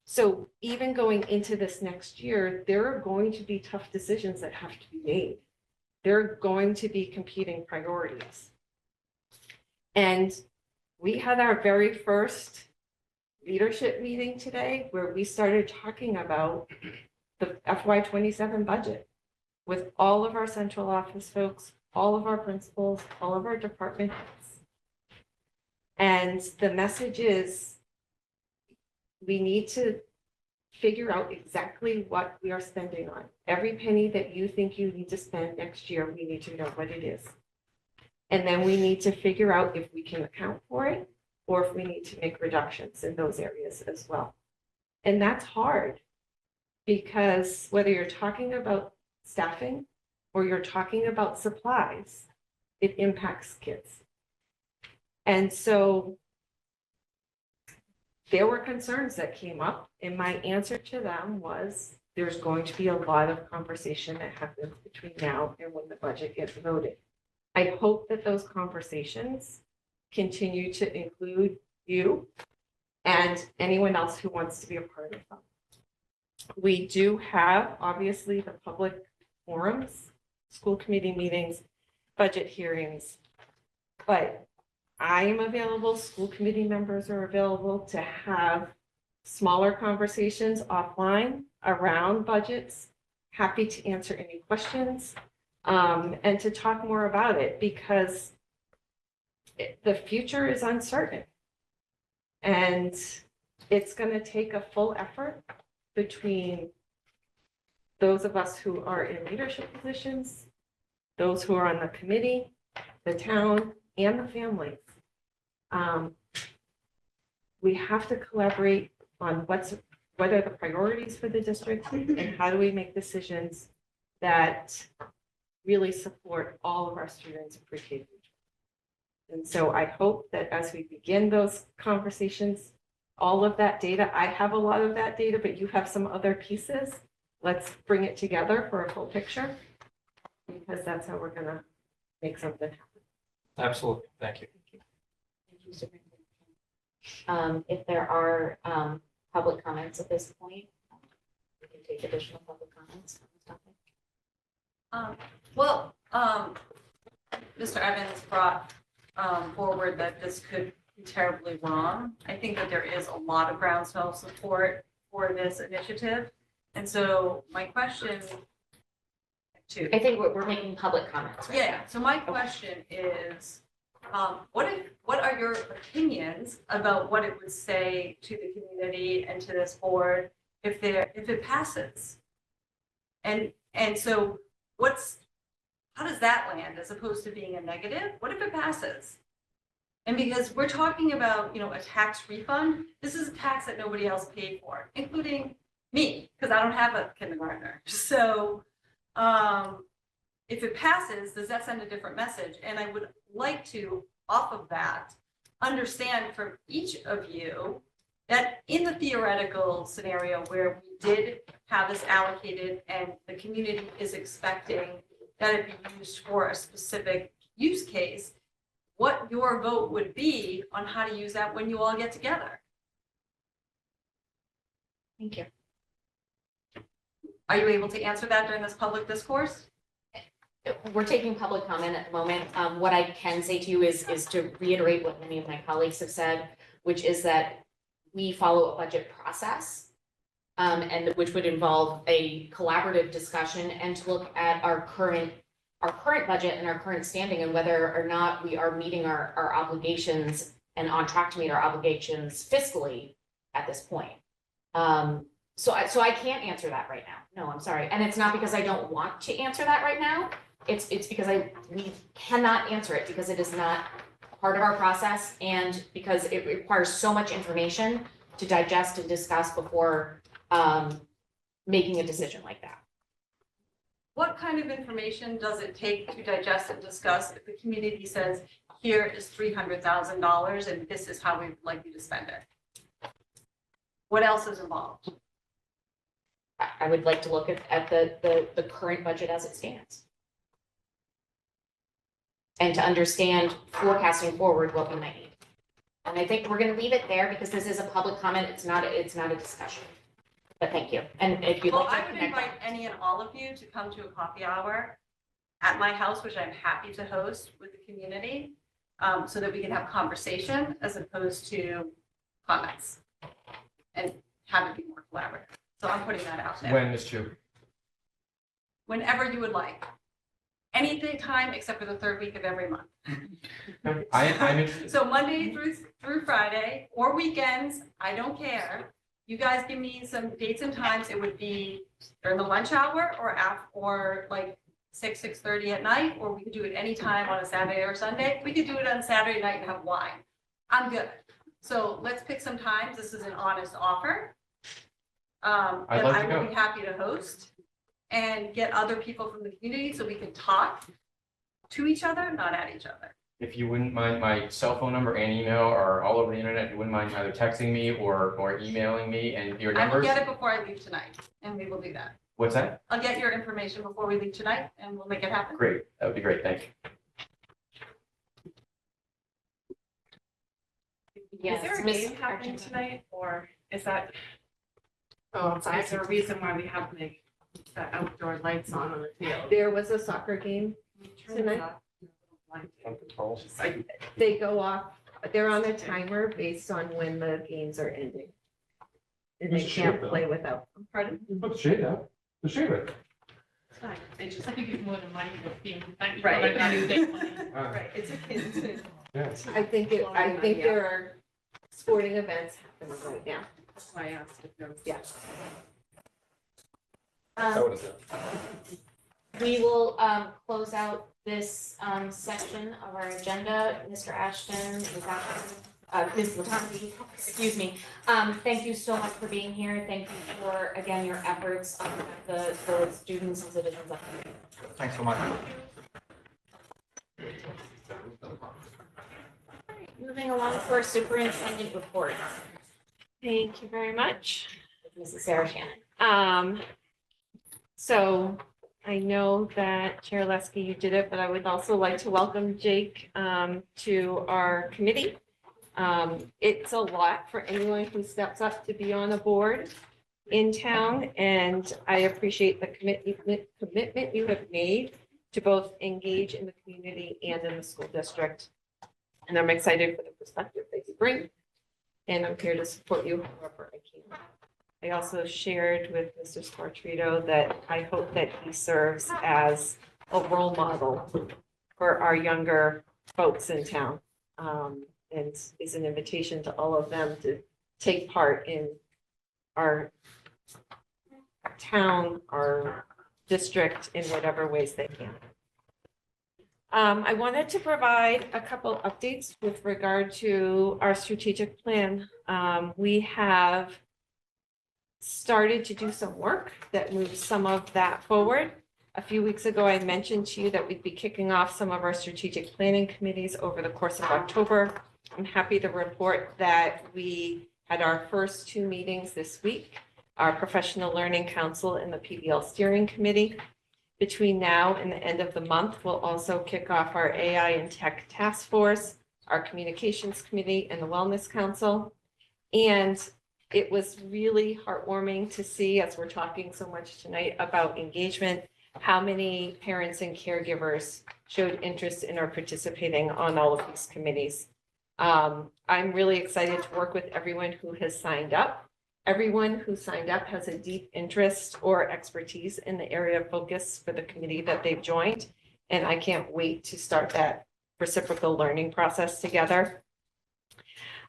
so even going into this next year, there are going to be tough decisions that have to be made. There are going to be competing priorities. And we had our very first leadership meeting today where we started talking about the FY27 budget with all of our central office folks, all of our principals, all of our department heads. And the message is we need to figure out exactly what we are spending on. Every penny that you think you need to spend next year, we need to know what it is. And then we need to figure out if we can account for it or if we need to make reductions in those areas as well. And that's hard because whether you're talking about staffing or you're talking about supplies, it impacts kids. And so there were concerns that came up, and my answer to them was there's going to be a lot of conversation that happens between now and when the budget gets voted. I hope that those conversations continue to include you and anyone else who wants to be a part of them. We do have, obviously, the public forums, school committee meetings, budget hearings, but I am available, school committee members are available to have smaller conversations offline around budgets. Happy to answer any questions and to talk more about it because the future is uncertain. And it's going to take a full effort between those of us who are in leadership positions, those who are on the committee, the town, and the families. We have to collaborate on what are the priorities for the district and how do we make decisions that really support all of our students pre-K. And so I hope that as we begin those conversations all of that data. I have a lot of that data, but you have some other pieces. Let's bring it together for a full picture, because that's how we're gonna make something happen. Absolutely. Thank you. Thank you, Superintendent. If there are public comments at this point, we can take additional public comments on this topic. Mr. Evans brought forward that this could be terribly wrong. I think that there is a lot of groundswell support for this initiative. And so my question to. I think we're making public comments. Right? Yeah, so my question is, what are your opinions about what it would say to the community and to this board if it passes? And so how does that land as opposed to being a negative? What if it passes? And because we're talking about, a tax refund, this is a tax that nobody else paid for, including me, because I don't have a kindergartner. So, if it passes, does that send a different message? And I would like to, off of that, understand from each of you that in the theoretical scenario where we did have this allocated and the community is expecting that it be used for a specific use case, what your vote would be on how to use that when you all get together. Thank you. Are you able to answer that during this public discourse? We're taking public comment at the moment. What I can say to you is to reiterate what many of my colleagues have said, which is that we follow a budget process, and which would involve a collaborative discussion and to look at our current budget and our current standing and whether or not we are meeting our obligations and on track to meet our obligations fiscally at this point. So I can't answer that right now. No, I'm sorry. And it's not because I don't want to answer that right now. It's because we cannot answer it because it is not part of our process and because it requires so much information to digest and discuss before making a decision like that. What kind of information does it take to digest and discuss if the community says, here is $300,000 and this is how we'd like you to spend it? What else is involved? I would like to look at the current budget as it stands. And to understand forecasting forward what we might need. And I think we're gonna leave it there because this is a public comment, it's not a discussion. But thank you, and if you'd Well, like to I would connect. invite any and all of you to come to a coffee hour at my house, which I'm happy to host with the community, so that we can have conversation as opposed to comments and have it be more collaborative. So I'm putting that out there. When, Ms. Chu? Whenever you would like. Anything time except for the third week of every month. I'm interested. So Monday through Friday or weekends, I don't care. You guys give me some dates and times. It would be during the lunch hour or like 6:30 at night, or we could do it anytime on a Saturday or Sunday. We could do it on Saturday night and have wine. I'm good. So let's pick some times. This is an honest offer. I'd That love I to will go. be happy to host and get other people from the community so we can talk to each other, not at each other. If you wouldn't mind, my cell phone number and email are all over the internet. If you wouldn't mind either texting me or emailing me and your I will numbers. get it before I leave tonight, and we will do that. What's that? I'll get your information before we leave tonight, and we'll make it happen. Great. That would be great. Thank you. Yes, Is there a Miss game happening Argento. tonight, or is that, Oh, is there a reason why we have the outdoor lights on the field? There was a soccer game. Tonight? They go off, they're on a timer based on when the games are ending. And they There's a can't shade, though. play without. Pardon? Put the shade out. The shade right. It's fine. They just, I think it's more than money to being. Right. Ah, Right, it's a kid. yeah. I think there are sporting events happening right now. That's why I asked if there was. Yeah. That would have done. We will close out this section of our agenda. Mr. Ashton, Ms. Latanzi, excuse me. Thank you so much for being here. Thank you for, again, your efforts on the students and citizens of the community. Thanks so much. Moving along to our superintendent report. Thank you very much. Mrs. Sarah Shannon. So I know that Chair Lesky, you did it, but I would also like to welcome Jake to our committee. It's a lot for anyone who steps up to be on a board in town, and I appreciate the commitment you have made to both engage in the community and in the school district. And I'm excited for the perspective that you bring, and I'm here to support you however I can. I also shared with Mr. Squartrito that I hope that he serves as a role model for our younger folks in town. And is an invitation to all of them to take part in our town, our district, in whatever ways they can. I wanted to provide a couple updates with regard to our strategic plan. We have started to do some work that moves some of that forward. A few weeks ago, I mentioned to you that we'd be kicking off some of our strategic planning committees over the course of October. I'm happy to report that we had our first 2 meetings this week, our Professional Learning Council and the PBL Steering Committee. Between now and the end of the month, we'll also kick off our AI and Tech Task Force, our Communications Committee, and the Wellness Council. And it was really heartwarming to see, as we're talking so much tonight about engagement, how many parents and caregivers showed interest in or participating on all of these committees. I'm really excited to work with everyone who has signed up. Everyone who signed up has a deep interest or expertise in the area of focus for the committee that they've joined. And I can't wait to start that reciprocal learning process together.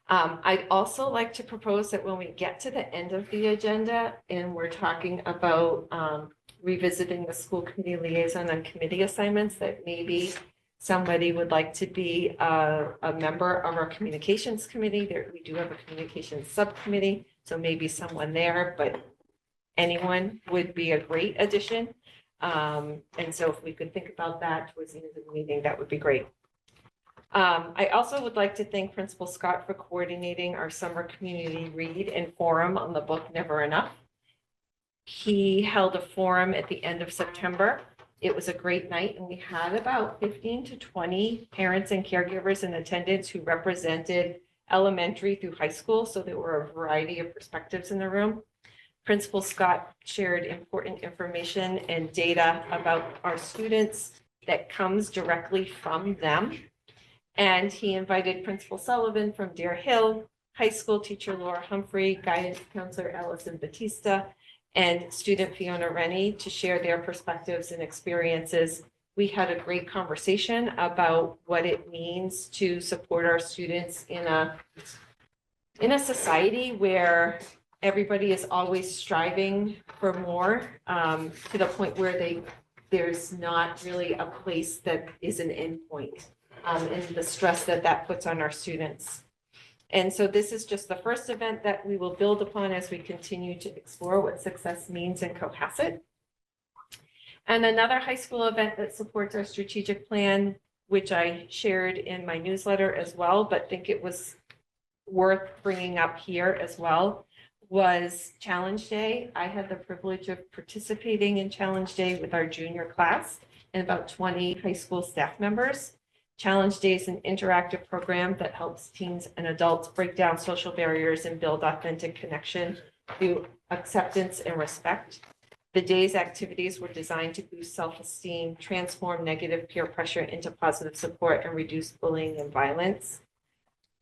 I'd also like to propose that when we get to the end of the agenda and we're talking about revisiting the school committee liaison and committee assignments, that maybe somebody would like to be a member of our communications committee. There, we do have a communications subcommittee, so maybe someone there, but anyone would be a great addition. And so if we could think about that towards the end of the meeting, that would be great. I also would like to thank Principal Scott for coordinating our summer community read and forum on the book Never Enough. He held a forum at the end of September. It was a great night, and we had about 15 to 20 parents and caregivers in attendance who represented elementary through high school, so there were a variety of perspectives in the room. Principal Scott shared important information and data about our students that comes directly from them. And he invited Principal Sullivan from Deer Hill, high school teacher Laura Humphrey, guidance counselor Allison Batista, and student Fiona Rennie to share their perspectives and experiences. We had a great conversation about what it means to support our students in a society where everybody is always striving for more, to the point where there's not really a place that is an endpoint, and the stress that puts on our students. And so this is just the first event that we will build upon as we continue to explore what success means in Cohasset. And another high school event that supports our strategic plan, which I shared in my newsletter as well, but think it was worth bringing up here as well, was Challenge Day. I had the privilege of participating in Challenge Day with our junior class and about 20 high school staff members. Challenge Day is an interactive program that helps teens and adults break down social barriers and build authentic connection through acceptance and respect. The day's activities were designed to boost self-esteem, transform negative peer pressure into positive support, and reduce bullying and violence.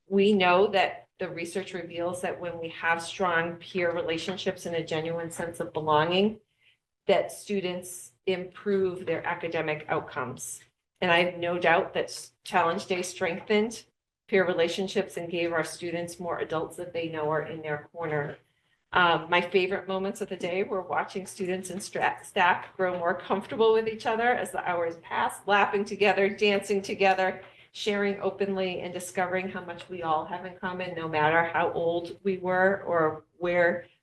We know that the research reveals that when we have strong peer relationships and a genuine sense of belonging, that students improve their academic outcomes. And I have no doubt that Challenge Day strengthened peer relationships and gave our students more adults that they know are in their corner. My favorite moments of the day were watching students and staff grow more comfortable with each other as the hours passed, laughing together, dancing together, sharing openly, and discovering how much we all have in common, no matter how old we were or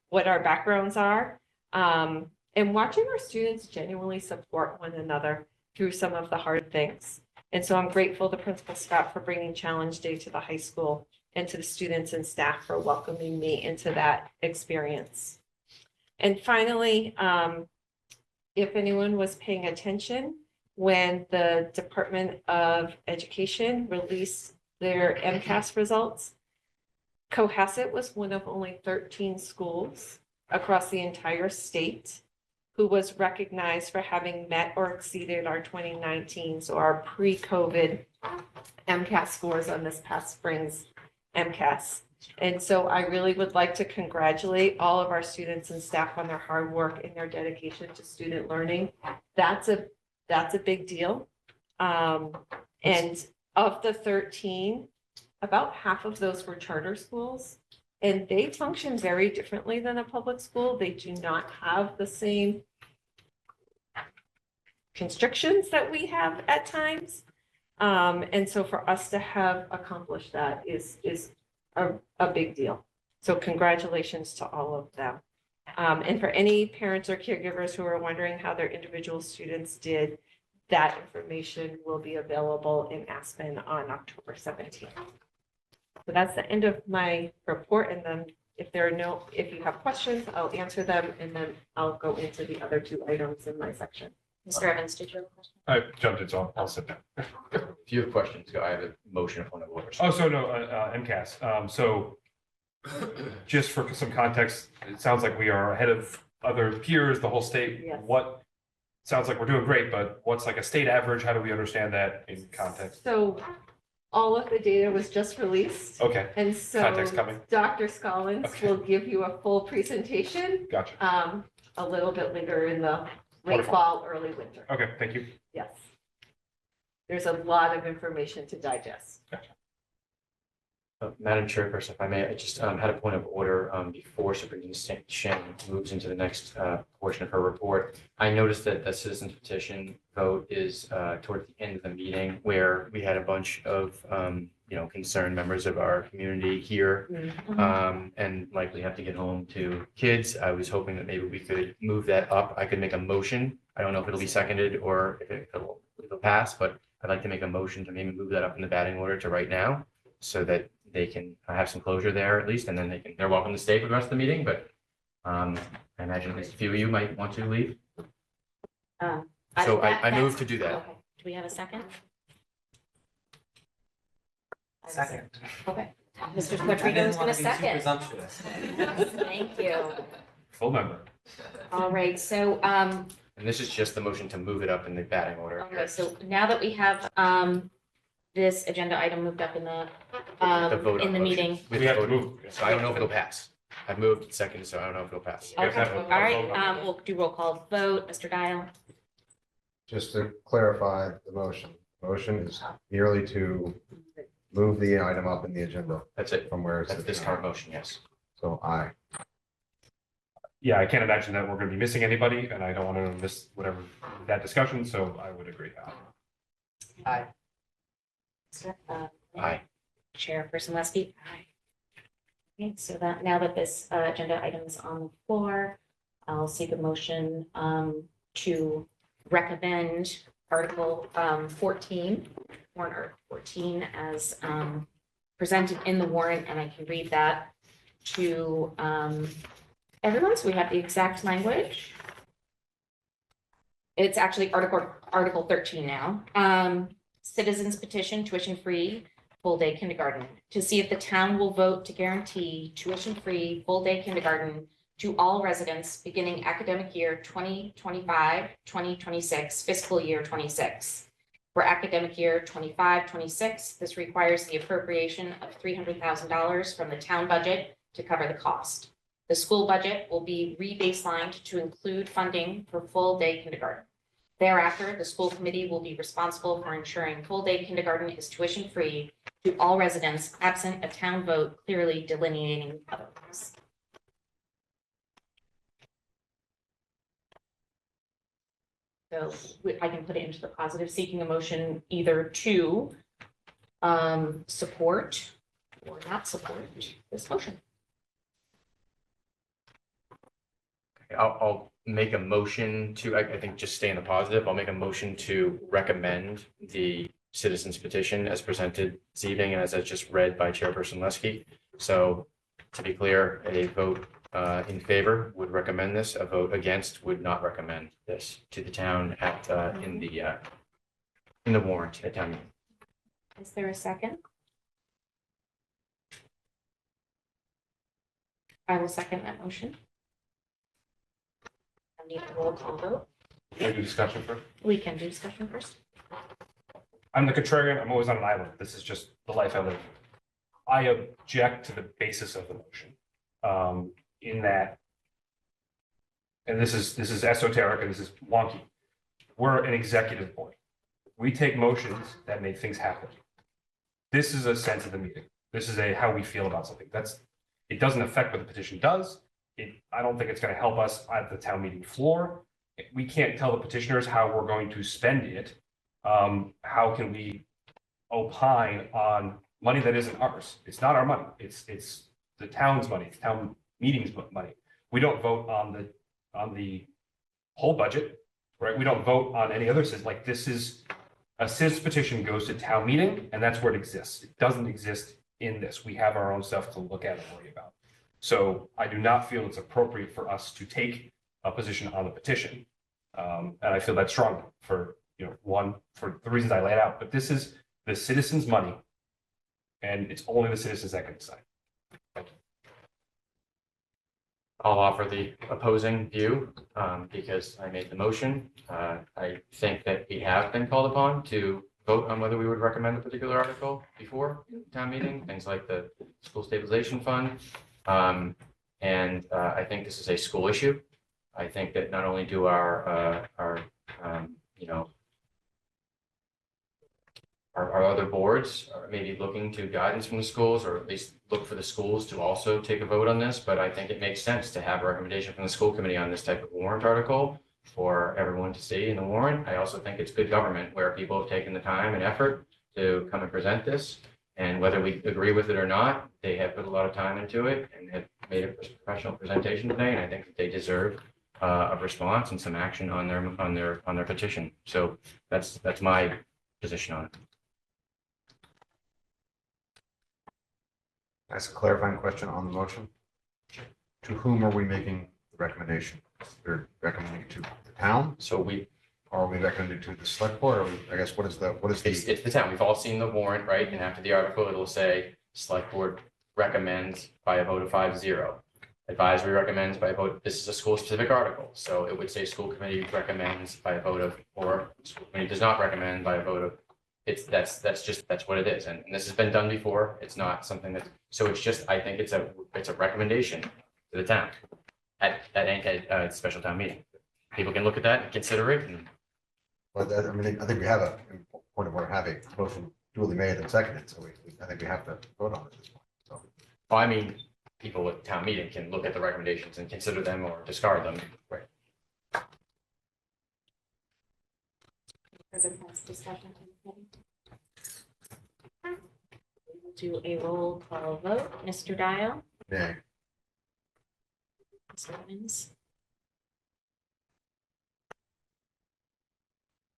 what our backgrounds are. And watching our students genuinely support one another through some of the hard things. And so I'm grateful to Principal Scott for bringing Challenge Day to the high school and to the students and staff for welcoming me into that experience. And finally, if anyone was paying attention, when the Department of Education released their MCAS results, Cohasset was one of only 13 schools across the entire state who was recognized for having met or exceeded our 2019, so our pre-COVID MCAS scores on this past spring's MCAS. And so I really would like to congratulate all of our students and staff on their hard work and their dedication to student learning. That's a big deal. And of the 13, about half of those were charter schools, and they function very differently than a public school. They do not have the same constrictions that we have at times. And so for us to have accomplished that is a big deal. So congratulations to all of them. And for any parents or caregivers who are wondering how their individual students did, that information will be available in Aspen on October 17th. So that's the end of my report. And then if you have questions, I'll answer them, and then I'll go into the other 2 items in my section. Mr. Evans, did you have a question? I jumped in, so I'll sit down. If you have questions, I have a motion of point of order. Oh, so no, MCAS. So just for some context, it sounds like we are ahead of other peers, the whole state. Yes. Sounds like we're doing great, but what's like a state average? How do we understand that in context? So all of the data was just released. Okay, And so context coming. Dr. Scollins Okay. will give you a full presentation Gotcha. a little bit later in the late Wonderful. fall, early winter. Okay, thank you. Yes. There's a lot of information to digest. Madam Chairperson, if I may, I just had a point of order before Superintendent Shannon moves into the next portion of her report. I noticed that the citizens petition vote is towards the end of the meeting, where we had a bunch of concerned members of our community here and likely have to get home to kids. I was hoping that maybe we could move that up. I could make a motion. I don't know if it'll be seconded or if it'll pass, but I'd like to make a motion to maybe move that up in the batting order to right now, so that they can have some closure there at least, and then they're welcome to stay for the rest of the meeting, but I imagine at least a few of you might want to leave. So I move to do that. Okay. Do we have a second? Second. Okay. Mr. I Quadrigo didn't is want going to to be too second. presumptuous. Thank you. Full member. All right, so, And this is just the motion to move it up in the batting order. okay, so now that we have, this agenda item moved up in the, The vote on in the motion. meeting. We We have to vote. move. So I don't know if it'll pass. I've moved second, so I don't know if it'll pass. We have to Okay, have a- all right, a vote on it. we'll do roll call vote. Mr. Dial? Just to clarify the motion, motion is merely to move the item up in the agenda That's it. from where it's. That's this current motion, yes. So aye. Yeah, I can't imagine that we're going to be missing anybody, and I don't want to miss whatever that discussion, so I would agree. Aye. Aye. Chairperson Westby? Aye. Okay, so that, now that this agenda item is on the floor, I'll seek a motion to recommend Article 14, warrant Article 14 as presented in the warrant, and I can read that to everyone, so we have the exact language. It's actually Article 13 now. Citizens petition tuition-free full-day kindergarten to see if the town will vote to guarantee tuition-free full-day kindergarten to all residents beginning academic year 2025, 2026, fiscal year 26. For academic year 25, 26, this requires the appropriation of $300,000 from the town budget to cover the cost. The school budget will be rebaselined to include funding for full-day kindergarten. Thereafter, the school committee will be responsible for ensuring full-day kindergarten is tuition-free to all residents absent a town vote clearly delineating otherwise. So I can put it into the positive, seeking a motion either to support or not support this motion. I'll make a motion to, I think, just stay in the positive. I'll make a motion to recommend the citizens petition as presented this evening and as I just read by Chairperson Leskey. So to be clear, a vote in favor would recommend this, a vote against would not recommend this to the town at, in the warrant at town meeting. Is there a second? I will second that motion. I need a roll call vote. Can we do discussion first? We can do discussion first. I'm the contrarian. I'm always on an island. This is just the life I live. I object to the basis of the motion. In that, and this is esoteric and this is wonky. We're an executive board. We take motions that make things happen. This is a sense of the meeting. This is a how we feel about something. It doesn't affect what the petition does. I don't think it's going to help us at the town meeting floor. We can't tell the petitioners how we're going to spend it. How can we opine on money that isn't ours? It's not our money. It's the town's money. It's town meetings money. We don't vote on the whole budget, right? We don't vote on any other citizen. Like this is a citizen petition goes to town meeting and that's where it exists. It doesn't exist in this. We have our own stuff to look at and worry about. So I do not feel it's appropriate for us to take a position on the petition. And I feel that strongly for, one, for the reasons I laid out, but this is the citizens' money and it's only the citizens that can decide. I'll offer the opposing view because I made the motion. I think that we have been called upon to vote on whether we would recommend a particular article before town meeting, things like the school stabilization fund. And I think this is a school issue. I think that not only do our other boards are maybe looking to guidance from the schools, or at least look for the schools to also take a vote on this, but I think it makes sense to have a recommendation from the school committee on this type of warrant article for everyone to see in the warrant. I also think it's good government where people have taken the time and effort to come and present this. And whether we agree with it or not, they have put a lot of time into it and have made a professional presentation today. And I think that they deserve a response and some action on their petition. So that's my position on it. That's a clarifying question on the motion. To whom are we making the recommendation? We're recommending it to the town, So or are we recommending it to the select board? Or I guess what is it's the town. We've all seen the warrant, right? And after the article, it'll say select board recommends by a vote of 5-0. Advisory recommends by a vote. This is a school specific article. So it would say school committee recommends by a vote of, or school committee does not recommend by a vote of. That's what it is. And this has been done before. It's not something that, so it's just, I think it's a recommendation to the town at a special town meeting. People can look at that and consider it. And But I think we have a point of order, have a motion duly made and seconded, so I think we have to vote on it at this point. So I mean, people at town meeting can look at the recommendations and consider them or discard them. Right. Further discussion? We'll do a roll call vote. Mr. Dial? nay. Mr. Evans?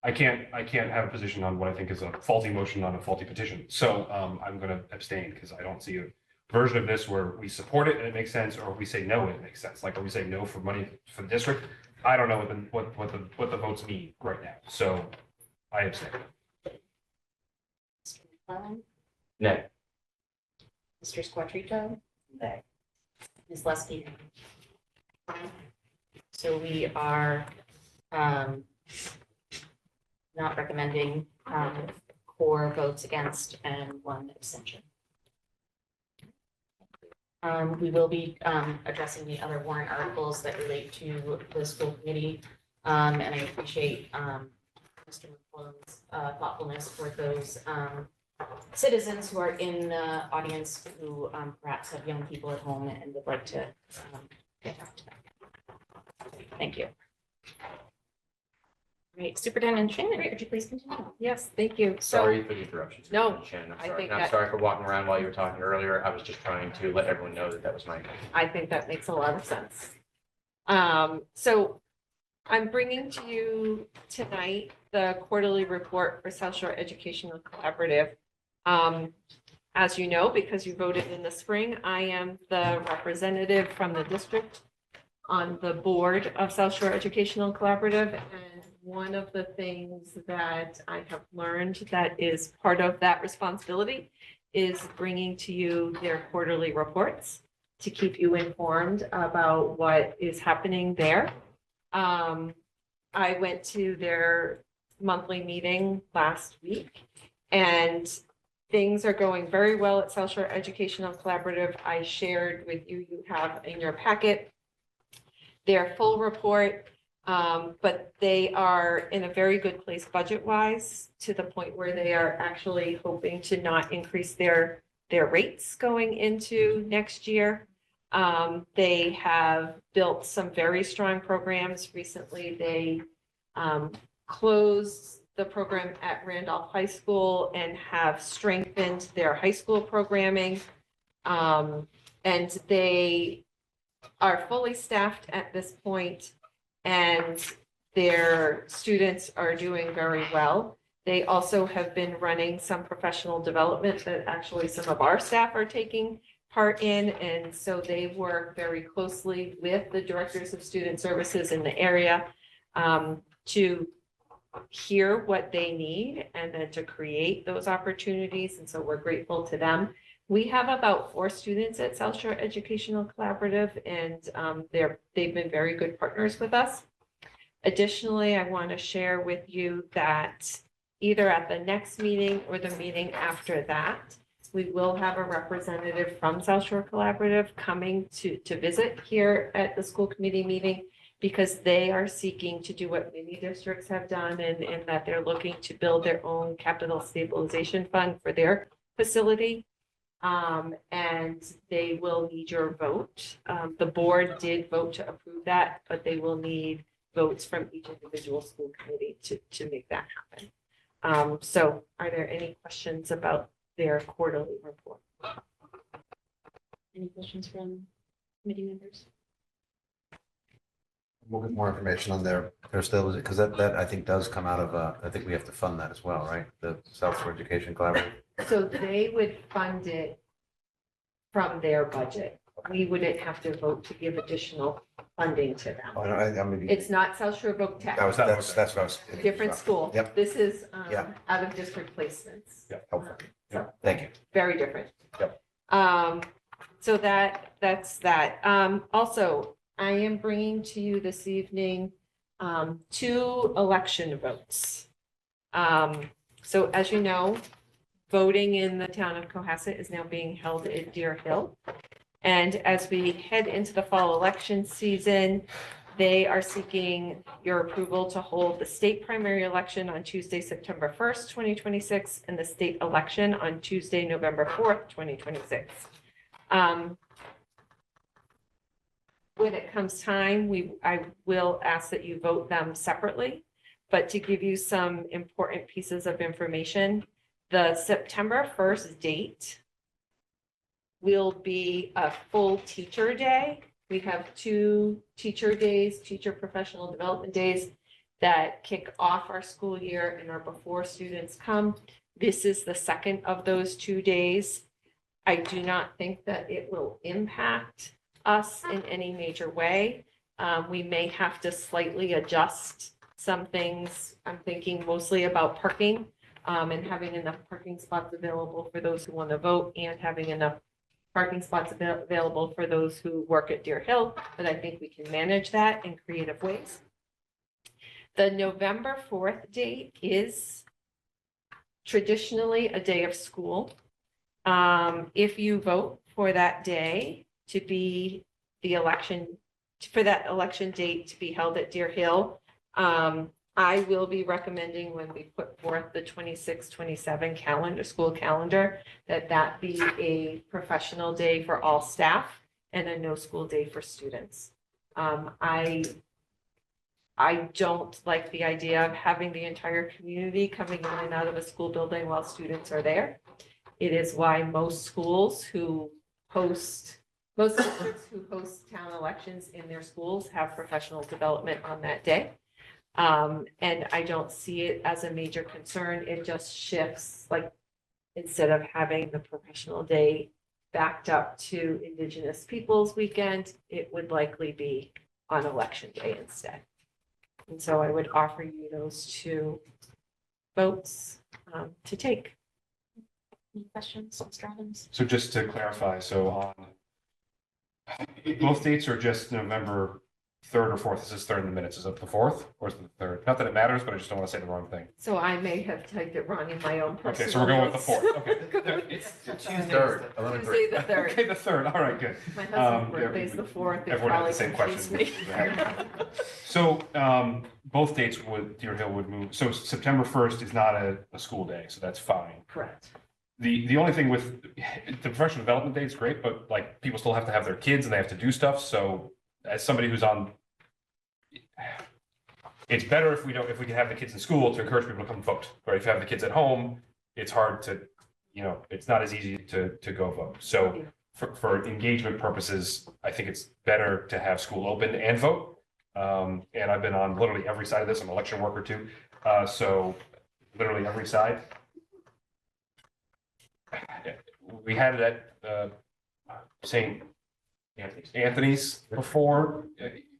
I can't have a position on what I think is a faulty motion on a faulty petition. So I'm going to abstain because I don't see a version of this where we support it and it makes sense, or we say no and it makes sense. Like, are we saying no for money for the district? I don't know what the votes mean right now. So I abstain. Mr. McClellan? Nay. Mr. Squatrito? Nay. Ms. Leskey? So we are not recommending, 4 votes against and 1 abstention. We will be addressing the other warrant articles that relate to the school committee. And I appreciate Mr. McClellan's thoughtfulness for those citizens who are in the audience who perhaps have young people at home and would like to get back to them. Thank you. Right, Superintendent Shannon, could you please continue? Yes, thank you. Sorry for the interruption. No, Shannon, I'm I sorry. think And I'm that- sorry for walking around while you were talking earlier. I was just trying to let everyone know that was my. I think that makes a lot of sense. So I'm bringing to you tonight the quarterly report for South Shore Educational Collaborative. As you know, because you voted in the spring, I am the representative from the district on the board of South Shore Educational Collaborative. And one of the things that I have learned that is part of that responsibility is bringing to you their quarterly reports to keep you informed about what is happening there. I went to their monthly meeting last week, and things are going very well at South Shore Educational Collaborative. I shared with you, you have in your packet their full report, but they are in a very good place budget-wise, to the point where they are actually hoping to not increase their rates going into next year. They have built some very strong programs. Recently, they closed the program at Randolph High School and have strengthened their high school programming. And they are fully staffed at this point, and their students are doing very well. They also have been running some professional development that actually some of our staff are taking part in. And so they work very closely with the directors of student services in the area to hear what they need and then to create those opportunities. And so we're grateful to them. We have about 4 students at South Shore Educational Collaborative, and they've been very good partners with us. Additionally, I want to share with you that either at the next meeting or the meeting after that, we will have a representative from South Shore Collaborative coming to visit here at the school committee meeting, because they are seeking to do what many districts have done, and that they're looking to build their own capital stabilization fund for their facility. And they will need your vote. The board did vote to approve that, but they will need votes from each individual school committee to make that happen. So are there any questions about their quarterly report? Any questions from committee members? We'll get more information on their still, because that I think does come out of, I think we have to fund that as well, right? The South Shore Education Collaborative. So they would fund it from their budget. We wouldn't have to vote to give additional funding to them. Oh, no, I mean, It's not South Shore Voc Tech, that's what I was. different school. Yep. This is Yeah. out of district placements. Yeah. Helpful. So Thank you. very different. Yep. So that's that. Also, I am bringing to you this evening 2 election votes. So as you know, voting in the town of Cohasset is now being held at Deer Hill. And as we head into the fall election season, they are seeking your approval to hold the state primary election on Tuesday, September 1st, 2026, and the state election on Tuesday, November 4th, 2026. When it comes time, I will ask that you vote them separately, but to give you some important pieces of information, the September 1st date will be a full teacher day. We have 2 teacher days, teacher professional development days, that kick off our school year and are before students come. This is the second of those 2 days. I do not think that it will impact us in any major way. We may have to slightly adjust some things. I'm thinking mostly about parking, and having enough parking spots available for those who want to vote, and having enough parking spots available for those who work at Deer Hill, but I think we can manage that in creative ways. The November 4th date is traditionally a day of school. If you vote for that day to be the election, for that election date to be held at Deer Hill, I will be recommending, when we put forth the 26-27 calendar, school calendar, that be a professional day for all staff and a no school day for students. I don't like the idea of having the entire community coming in and out of a school building while students are there. It is why most schools who host, most districts who host town elections in their schools have professional development on that day. And I don't see it as a major concern. It just shifts, like, instead of having the professional day backed up to Indigenous Peoples Weekend, it would likely be on Election Day instead. And so I would offer you those two votes to take. Any questions, Mr. Adams? So just to clarify, so on both dates are just November 3rd or 4th. This is 3rd in the minutes. Is it the 4th or is it the 3rd? Not that it matters, but I just don't want to say the wrong thing. So I may have typed it wrong in my own personal. Okay, so we're going with the 4th. notes. Okay. It's Third, 11-3. Tuesday the third. Okay, the 3rd. All right, good. My Um, husband's birthday's the fourth. It Everyone had probably the same confused question. me. So both dates would, Deer Hill would move. So September 1st is not a school day, so that's fine. Correct. The only thing with the professional development day is great, but like people still have to have their kids and they have to do stuff. So as somebody who's on, it's better if we can have the kids in school to encourage people to come vote. Or if you have the kids at home, it's hard to, it's not as easy to go vote. So for engagement purposes, I think it's better to have school open and vote. And I've been on literally every side of this. I'm an election worker too. So literally every side. We had it at St. Anthony's before.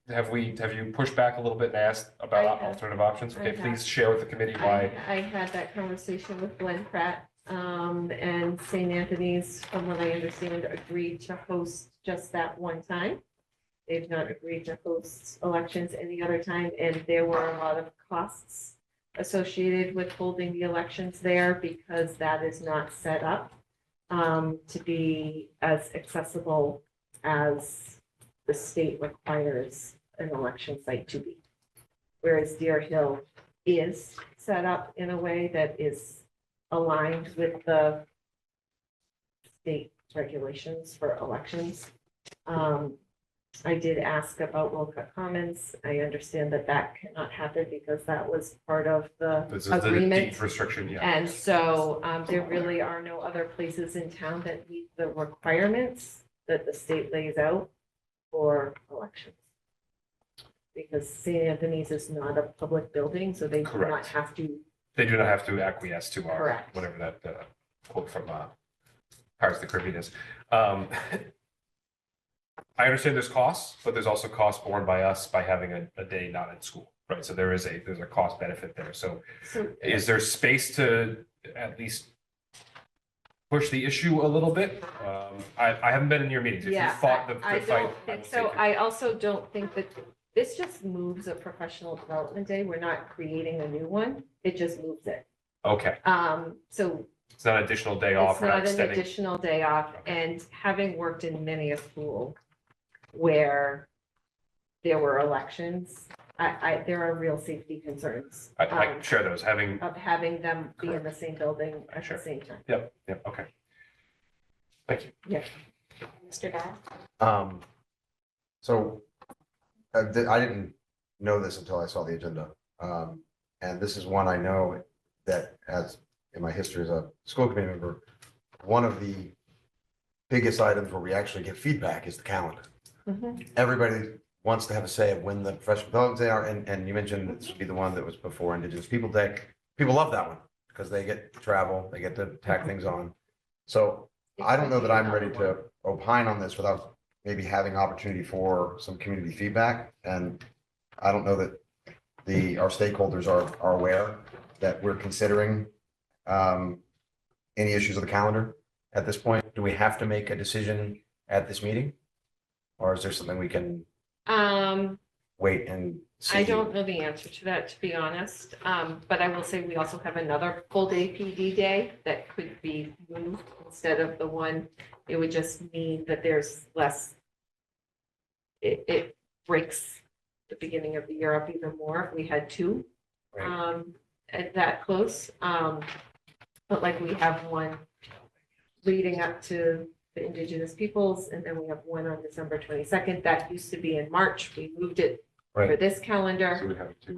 Have you pushed back a little bit and asked about I have. alternative options? I Okay, have. please share with the committee why. I had that conversation with Glenn Pratt, and St. Anthony's, from what I understand, agreed to host just that one time. They've not agreed to host elections any other time, and there were a lot of costs associated with holding the elections there because that is not set up to be as accessible as the state requires an election site to be. Whereas Deer Hill is set up in a way that is aligned with the state regulations for elections. I did ask about Wolcott Commons. I understand that that cannot happen because that was part of the This is the agreement. deed restriction, yeah. And so there really are no other places in town that meet the requirements that the state lays out for elections. Because St. Anthony's is not a public building, so they do not Correct. have to. They do not have to acquiesce to our, Correct. whatever that quote from Pirates of the Caribbean is. I understand there's costs, but there's also costs borne by us by having a day not at school, right? So there's a cost benefit there. So So is there space to at least push the issue a little bit? I haven't been in your meetings. If you yeah, fought the I fight. don't I think will so. take it. I also don't think that this just moves a professional development day. We're not creating a new one. It just moves it. Okay, So it's not an additional day off. it's We're not an extending. additional day off, and having worked in many a school where there were elections, there are real safety concerns. I share those, having, Of having them be in the same building at Sure. the same time. yep, okay. Thank you. Mr. Dye? So I didn't know this until I saw the agenda. And this is one I know that as in my history as a school committee member, one of the biggest items where we actually get feedback is the calendar. Mhm. Everybody wants to have a say of when the professional development day are, and you mentioned this would be the one that was before Indigenous People Day. People love that one because they get to travel, they get to tack things on. So I don't know that I'm ready to opine on this without maybe having opportunity for some community feedback. And I don't know that our stakeholders are aware that we're considering any issues of the calendar at this point. Do we have to make a decision at this meeting? Or is there something we can wait and see? I don't know the answer to that, to be honest. But I will say we also have another full day PD day that could be moved instead of the one. It would just mean that there's less. It breaks the beginning of the year up even more if we had two. Right. At that close. But like we have one leading up to the Indigenous Peoples, and then we have one on December 22nd. That used to be in March. We moved it for Right. this So calendar. we have it too.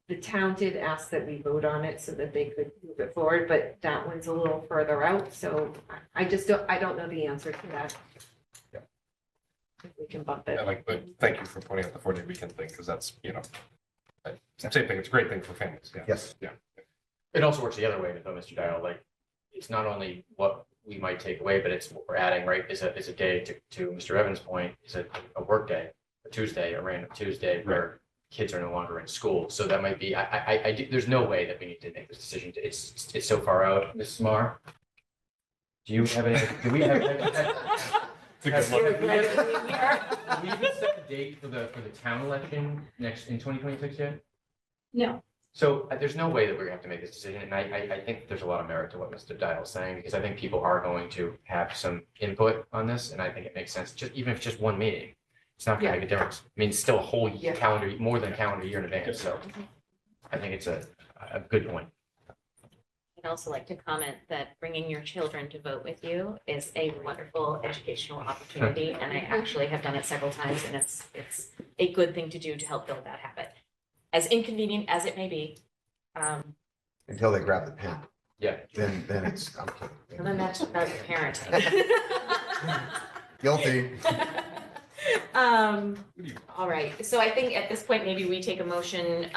The town did ask that we vote on it so that they could move it forward, but that one's a little further out, so I just don't know the answer to that. if we can bump it. But thank you for pointing out the 4-day weekend thing, because that's, same thing. It's a great thing for families. Yeah. Yes. Yeah. It also works the other way, though, Mr. Dial, like, it's not only what we might take away, but it's what we're adding, right, is a day to Mr. Evans' point, is a work day, a Tuesday, a random Tuesday where kids are no longer in school. So that might be, there's no way that we need to make this decision. It's so far out, Mrs. Mar. Do you have any, do we have? It's a good look. Have we even set the date for the town election in 2026 yet? No. So there's no way that we're gonna have to make this decision, and I think there's a lot of merit to what Mr. Dial is saying, because I think people are going to have some input on this, and I think it makes sense, just even if it's just one meeting, it's not gonna make a difference. I mean, it's still a whole Yeah. calendar, more than a calendar year in advance, so I think it's a good point. I'd also like to comment that bringing your children to vote with you is a wonderful educational opportunity, and I actually have done it several times, and it's a good thing to do to help build that habit. As inconvenient as it may be, Until they grab the pen, Yeah. then it's, I'm kidding. and then that's about parenting. Guilty. All right, so I think at this point, maybe we take a motion,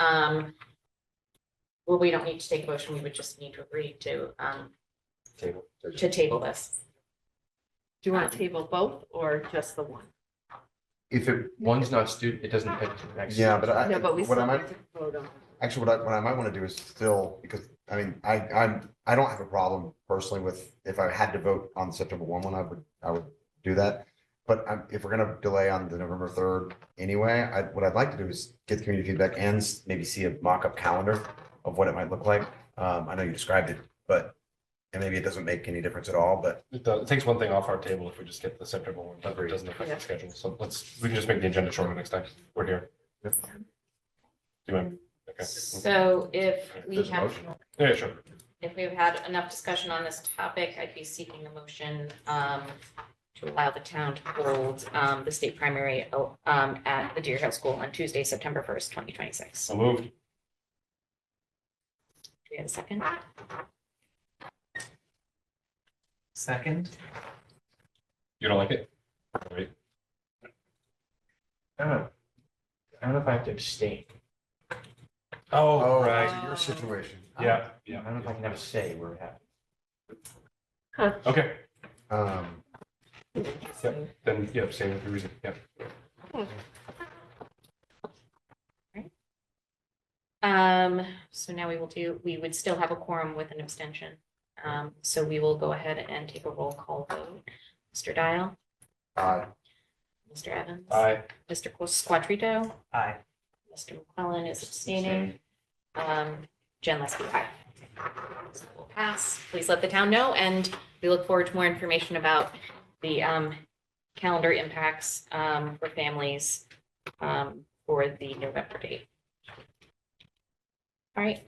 well, we don't need to take a motion, we would just need to agree to table this. Do you want to table both or just the one? If it, One's not student, it doesn't. yeah, but No, but we what still I might, have to vote on. actually, what I might want to do is still, because, I mean, I don't have a problem personally with, if I had to vote on the September 1 one, I would do that. But if we're gonna delay on the November 3rd anyway, what I'd like to do is get the community feedback and maybe see a mock-up calendar of what it might look like. I know you described it, but, and maybe it doesn't make any difference at all, but It takes one thing off our table if we just get the September one, but it doesn't affect Yeah. the schedule. So we can just make the agenda shorter next time. We're here. Do you mind? Okay. So if we there's a have, motion. Yeah, sure. if we've had enough discussion on this topic, I'd be seeking a motion to allow the town to hold the state primary at the Deer Hill School on Tuesday, September 1st, 2026. So moved. Do we have a second? Second, You don't like it? Wait. I don't know if I have to abstain. Oh, Oh, right. your situation. Yeah, I yeah. don't know if I can have a say where it happens. Okay, Um, then, yeah, same reason, yeah. So now we would still have a quorum with an abstention. So we will go ahead and take a roll call vote. Mr. Dial, aye. Mr. Evans. Aye. Mr. Squatrito, aye. Mr. McClellan is abstaining. Jen Leske, aye. So we'll pass. Please let the town know, and we look forward to more information about the calendar impacts for families for the November date. All right,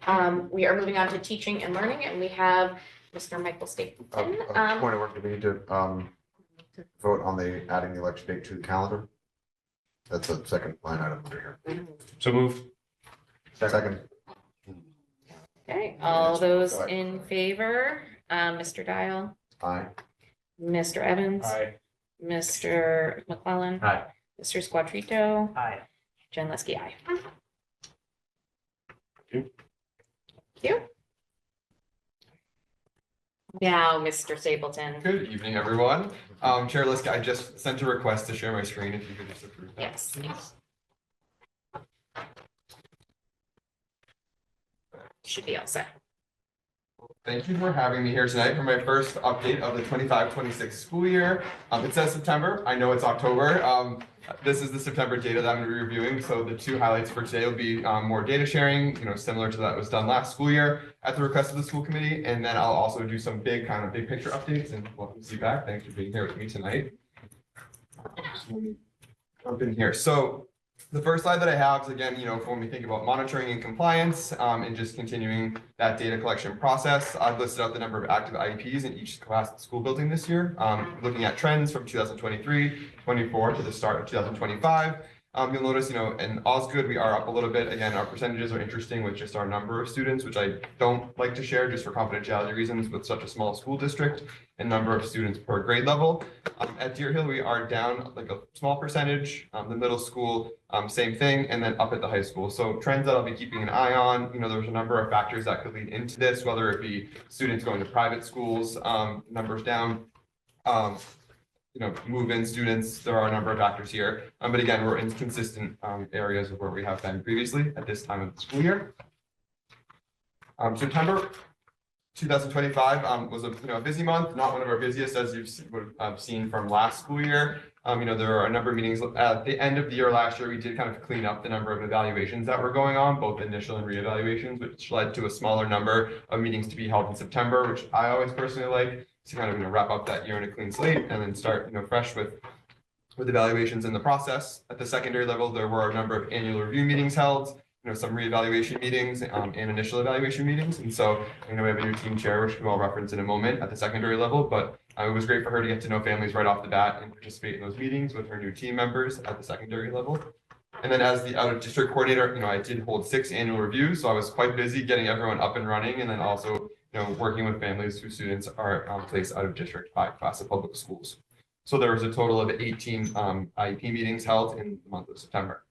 we are moving on to teaching and learning, and we have Mr. Michael Stapleton. Point of order, do we need to vote on adding the election date to the calendar? That's a second line item under here. So moved. Second, Okay, all those in favor, Mr. Dial, aye. Mr. Evans, Aye. Mr. McClellan. Aye. Mr. Squatrito, Aye. Jen Leske, aye. you. Thank you. Now, Mr. Stapleton. Good evening, everyone. Chair Liska, I just sent a request to share my screen if you could just approve that. Yes. Should be all set. Thank you for having me here tonight for my first update of the 25-26 school year. It says September. I know it's October. This is the September data that I'm going to be reviewing. So the two highlights for today will be more data sharing, similar to that was done last school year at the request of the school committee. And then I'll also do some big picture updates, and welcome to see you back. Thanks for being here with me tonight. Jump in here. So the first slide that I have is, again, for when we think about monitoring and compliance and just continuing that data collection process, I've listed out the number of active IEPs in each class at the school building this year, looking at trends from 2023-24 to the start of 2025. You'll notice, in Osgood, we are up a little bit. Again, our percentages are interesting with just our number of students, which I don't like to share just for confidentiality reasons with such a small school district and number of students per grade level. At Deer Hill, we are down like a small percentage. The middle school, same thing, and then up at the high school. So trends that I'll be keeping an eye on. There's a number of factors that could lead into this, whether it be students going to private schools, numbers down, move-in students. There are a number of factors here. But again, we're in consistent areas of where we have been previously at this time of the school year. September 2025 was a busy month, not one of our busiest as you would have seen from last school year. There are a number of meetings at the end of the year last year. We did kind of clean up the number of evaluations that were going on, both initial and reevaluations, which led to a smaller number of meetings to be held in September, which I always personally like to kind of wrap up that year in a clean slate and then start fresh with evaluations in the process. At the secondary level, there were a number of annual review meetings held, some reevaluation meetings and initial evaluation meetings. And so, we have a new team chair, which I'll reference in a moment at the secondary level, but it was great for her to get to know families right off the bat and participate in those meetings with her new team members at the secondary level. And then as the out of district coordinator, I did hold 6 annual reviews. So I was quite busy getting everyone up and running and then also, working with families whose students are placed out of district by Classic Public Schools. So there was a total of 18 IEP meetings held in the month of September.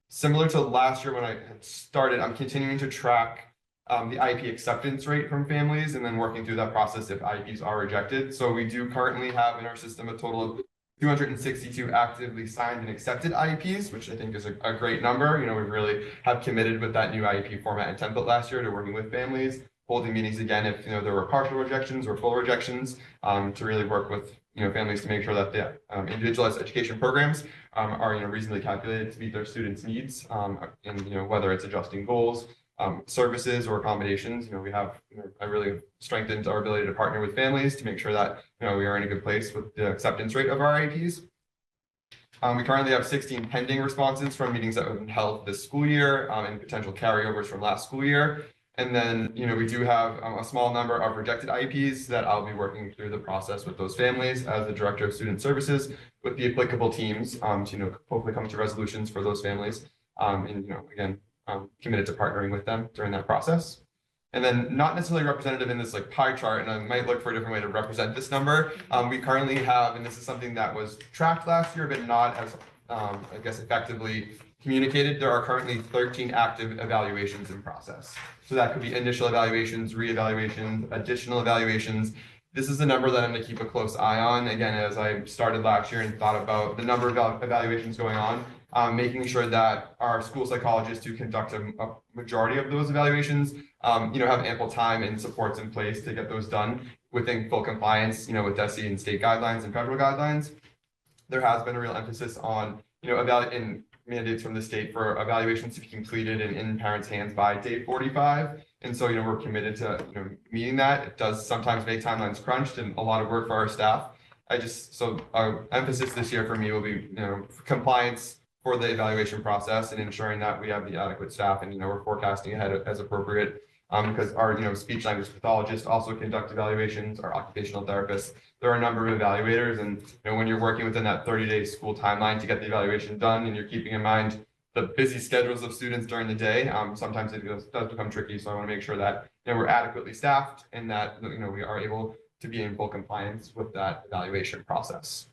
Similar to last year when I had started, I'm continuing to track the IEP acceptance rate from families and then working through that process if IEPs are rejected. So we do currently have in our system a total of 262 actively signed and accepted IEPs, which I think is a great number. We really have committed with that new IEP format and template last year to working with families, holding meetings again if there were partial rejections or full rejections, to really work with families to make sure that the individualized education programs are reasonably calculated to meet their students' needs, and whether it's adjusting goals, services or accommodations. We have I really strengthened our ability to partner with families to make sure that we are in a good place with the acceptance rate of our IEPs. We currently have 16 pending responses from meetings that have been held this school year and potential carryovers from last school year. And then, we do have a small number of rejected IEPs that I'll be working through the process with those families as the Director of Student Services with the applicable teams to hopefully come to resolutions for those families. And, again, committed to partnering with them during that process. And then not necessarily representative in this pie chart, and I might look for a different way to represent this number. We currently have, and this is something that was tracked last year, but not as, effectively communicated. There are currently 13 active evaluations in process. So that could be initial evaluations, reevaluations, additional evaluations. This is the number that I'm going to keep a close eye on. Again, as I started last year and thought about the number of evaluations going on, making sure that our school psychologists who conduct a majority of those evaluations, have ample time and supports in place to get those done within full compliance, with DESE and state guidelines and federal guidelines. There has been a real emphasis on, in mandates from the state for evaluations to be completed and in parents' hands by day 45. And so, we're committed to, meeting that. It does sometimes make timelines crunched and a lot of work for our staff. So our emphasis this year for me will be, compliance for the evaluation process and ensuring that we have the adequate staff and, we're forecasting ahead as appropriate. Because our, speech language pathologists also conduct evaluations, our occupational therapists. There are a number of evaluators, and when you're working within that 30-day school timeline to get the evaluation done, and you're keeping in mind the busy schedules of students during the day, sometimes it does become tricky. So I want to make sure that we're adequately staffed and that we are able to be in full compliance with that evaluation process.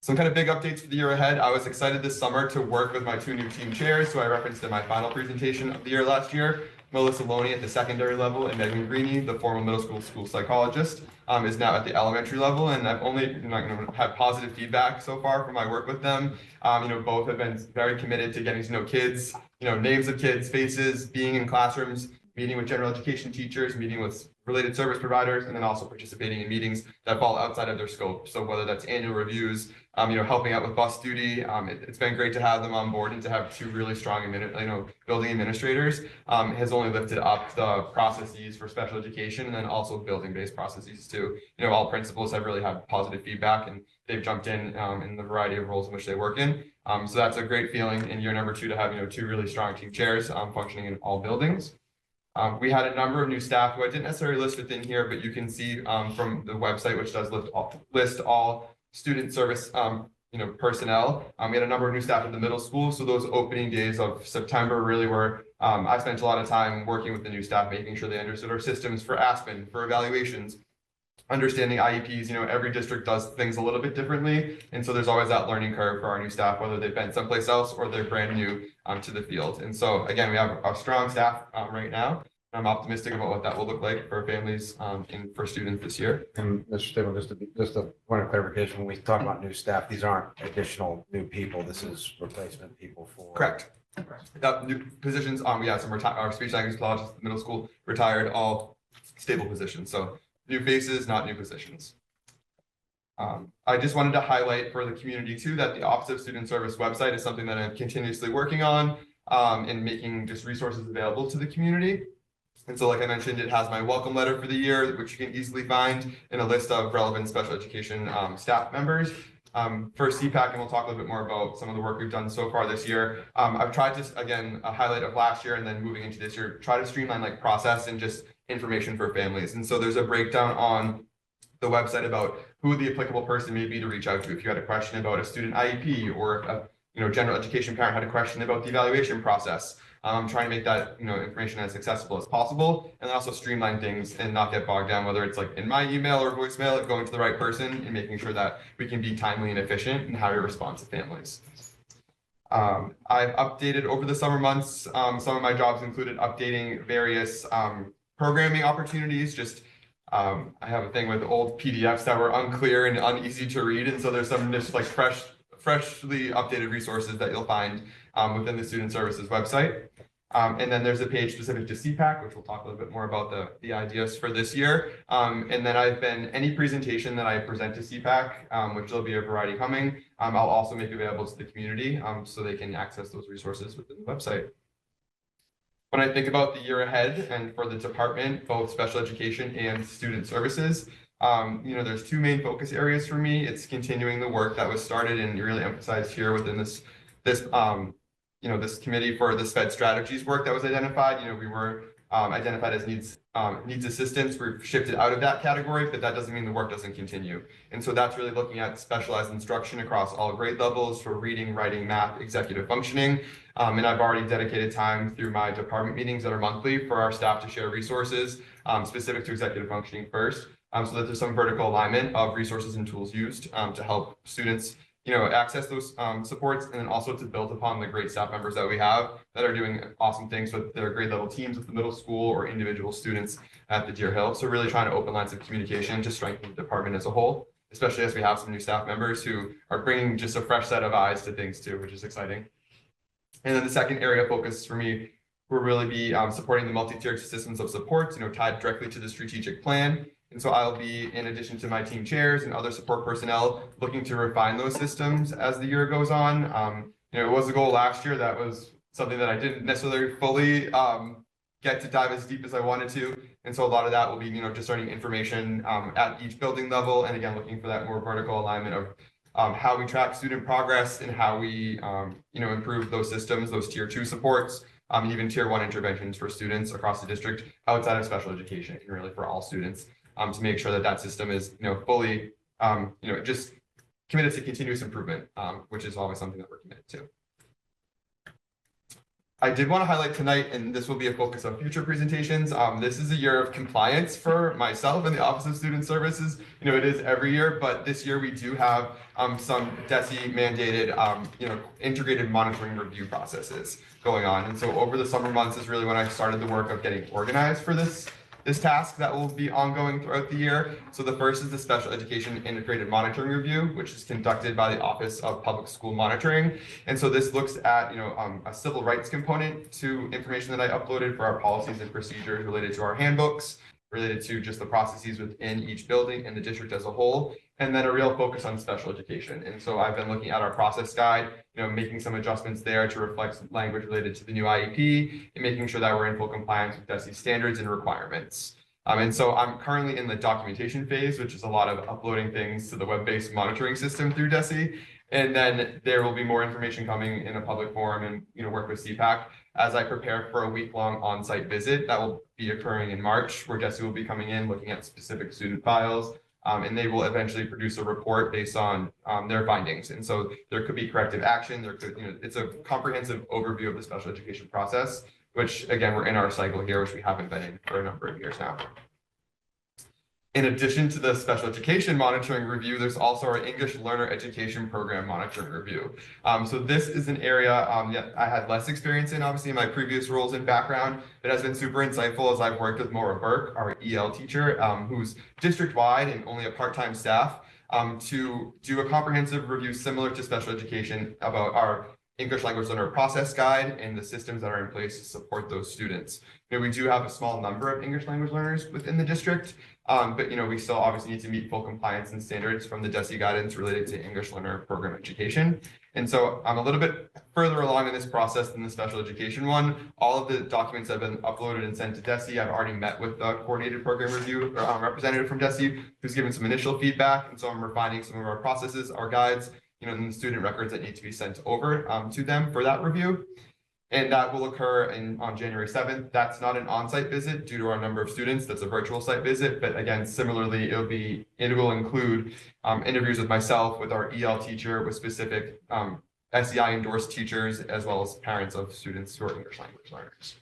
Some kind of big updates for the year ahead. I was excited this summer to work with my 2 new team chairs, who I referenced in my final presentation of the year last year. Melissa Loney at the secondary level and Megan Greeny, the former middle school psychologist, is now at the elementary level. And I've only had positive feedback so far from my work with them. Both have been very committed to getting to know kids, names of kids, faces, being in classrooms, meeting with general education teachers, meeting with related service providers, and then also participating in meetings that fall outside of their scope. So whether that's annual reviews, helping out with bus duty, it's been great to have them on board and to have 2 really strong, building administrators has only lifted up the processes for special education and then also building-based processes too. All principals have really had positive feedback and they've jumped in the variety of roles in which they work in. So that's a great feeling in year number 2 to have, 2 really strong team chairs functioning in all buildings. We had a number of new staff who I didn't necessarily list within here, but you can see from the website, which does list all student service, personnel. We had a number of new staff at the middle school, so those opening days of September really were, I spent a lot of time working with the new staff, making sure they understood our systems for Aspen, for evaluations, understanding IEPs. Every district does things a little bit differently, and so there's always that learning curve for our new staff, whether they've been someplace else or they're brand new to the field. And so again, we have a strong staff right now. I'm optimistic about what that will look like for families and for students this year. And Mr. Stable, just a point of clarification, when we talk about new staff, these aren't additional new people. This is replacement people for. Correct. New positions, we have some our speech language pathologists at the middle school retired, all stable positions. So new faces, not new positions. I just wanted to highlight for the community too, that the Office of Student Service website is something that I'm continuously working on and making just resources available to the community. And so, like I mentioned, it has my welcome letter for the year, which you can easily find in a list of relevant special education staff members. For CPAC, and we'll talk a little bit more about some of the work we've done so far this year. I've tried to, again, a highlight of last year and then moving into this year, try to streamline like process and just information for families. And so there's a breakdown on the website about who the applicable person may be to reach out to. If you had a question about a student IEP, or if a general education parent had a question about the evaluation process. I'm trying to make that information as accessible as possible, and then also streamline things and not get bogged down, whether it's like in my email or voicemail, going to the right person and making sure that we can be timely and efficient in how we respond to families. I've updated over the summer months. Some of my jobs included updating various programming opportunities. I have a thing with old PDFs that were unclear and uneasy to read, and so there's some just like freshly updated resources that you'll find within the Student Services website. And then there's a page specific to CPAC, which we'll talk a little bit more about the ideas for this year. And then any presentation that I present to CPAC, which there'll be a variety coming, I'll also make available to the community so they can access those resources within the website. When I think about the year ahead and for the department, both special education and student services, there's two main focus areas for me. It's continuing the work that was started and really emphasized here within this committee for the SPED strategies work that was identified. We were identified as needs assistance. We've shifted out of that category, but that doesn't mean the work doesn't continue. And so that's really looking at specialized instruction across all grade levels for reading, writing, math, executive functioning. And I've already dedicated time through my department meetings that are monthly for our staff to share resources specific to executive functioning first, so that there's some vertical alignment of resources and tools used to help students access those supports, and then also to build upon the great staff members that we have that are doing awesome things with their grade level teams at the middle school or individual students at the Deer Hill. So really trying to open lines of communication to strengthen the department as a whole, especially as we have some new staff members who are bringing just a fresh set of eyes to things too, which is exciting. And then the second area of focus for me will really be supporting the multi-tiered systems of support, tied directly to the strategic plan. And so I'll be, in addition to my team chairs and other support personnel, looking to refine those systems as the year goes on. It was a goal last year. That was something that I didn't necessarily fully get to dive as deep as I wanted to. And so a lot of that will be, discerning information at each building level. And again, looking for that more vertical alignment of how we track student progress and how we, improve those systems, those tier 2 supports, and even tier 1 interventions for students across the district outside of special education and really for all students. To make sure that that system is, fully, just committed to continuous improvement, which is always something that we're committed to. I did want to highlight tonight, and this will be a focus of future presentations. This is a year of compliance for myself and the Office of Student Services. It is every year, but this year we do have some DESE mandated, integrated monitoring review processes going on. And so over the summer months is really when I started the work of getting organized for this task that will be ongoing throughout the year. So the first is the Special Education Integrated Monitoring Review, which is conducted by the Office of Public School Monitoring. And so this looks at, a civil rights component to information that I uploaded for our policies and procedures related to our handbooks, related to just the processes within each building and the district as a whole, and then a real focus on special education. And so I've been looking at our process guide, making some adjustments there to reflect language related to the new IEP and making sure that we're in full compliance with DESE standards and requirements. And so I'm currently in the documentation phase, which is a lot of uploading things to the web-based monitoring system through DESE. And then there will be more information coming in a public forum and work with CPAC as I prepare for a week-long on-site visit that will be occurring in March, where DESE will be coming in, looking at specific student files, And they will eventually produce a report based on their findings. And so there could be corrective action. There could, it's a comprehensive overview of the special education process, which again, we're in our cycle here, which we haven't been in for a number of years now. In addition to the special education monitoring review, there's also our English learner education program monitoring review. So this is an area that I had less experience in, obviously, in my previous roles and background. It has been super insightful as I've worked with Maura Burke, our EL teacher, who's district-wide and only a part-time staff, to do a comprehensive review similar to special education about our English language learner process guide and the systems that are in place to support those students. We do have a small number of English language learners within the district, but we still obviously need to meet full compliance and standards from the DESE guidance related to English learner program education. And so I'm a little bit further along in this process than the special education one. All of the documents have been uploaded and sent to DESE. I've already met with the coordinated program review representative from DESE, who's given some initial feedback. And so I'm refining some of our processes, our guides, and the student records that need to be sent over to them for that review. And that will occur on January 7th. That's not an on-site visit due to our number of students. That's a virtual site visit. But again, similarly, it will include interviews with myself, with our EL teacher, with specific SEI endorsed teachers, as well as parents of students who are English language learners.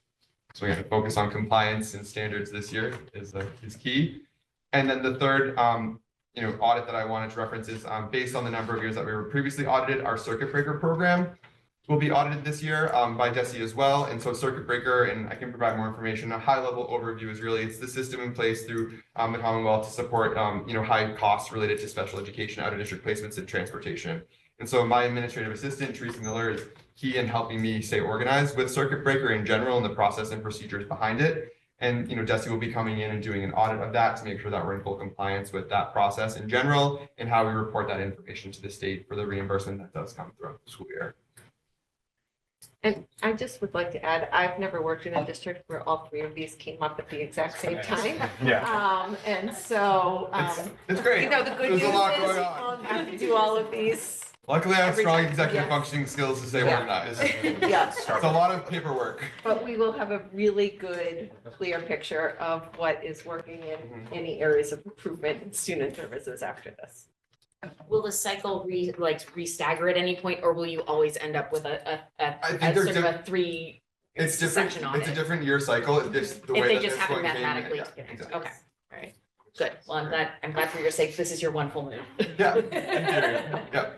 So we have to focus on compliance and standards this year is key. And then the third audit that I wanted to reference is based on the number of years that we were previously audited, our circuit breaker program will be audited this year by DESE as well. And so circuit breaker, and I can provide more information, a high level overview is really, it's the system in place through the Commonwealth to support, high costs related to special education, out of district placements and transportation. And so my administrative assistant, Teresa Miller, is key in helping me stay organized with circuit breaker in general and the process and procedures behind it. And, DESE will be coming in and doing an audit of that to make sure that we're in full compliance with that process in general and how we report that information to the state for the reimbursement that does come throughout the school year. And I just would like to add, I've never worked in a district where all three of these came up at the exact same time. Yeah. And so, It's great. the good There's news a lot is going you on. don't have to do all of these. Luckily, I have Every strong time, executive yes. functioning skills to stay Yeah. organized. Yeah, It's a lot of paperwork. but we will have a really good, clear picture of what is working in any areas of improvement in student services after this. Will the cycle re-stagger at any point, or will you always end up with a think sort of a three It's different. section on It's a it? different year cycle. It's just the If way they that just this happen one came in. mathematically Yeah, together. exactly. Okay, all right, good. Well, I'm glad for your sake, this is your one full moon. Yeah. in theory. Yeah.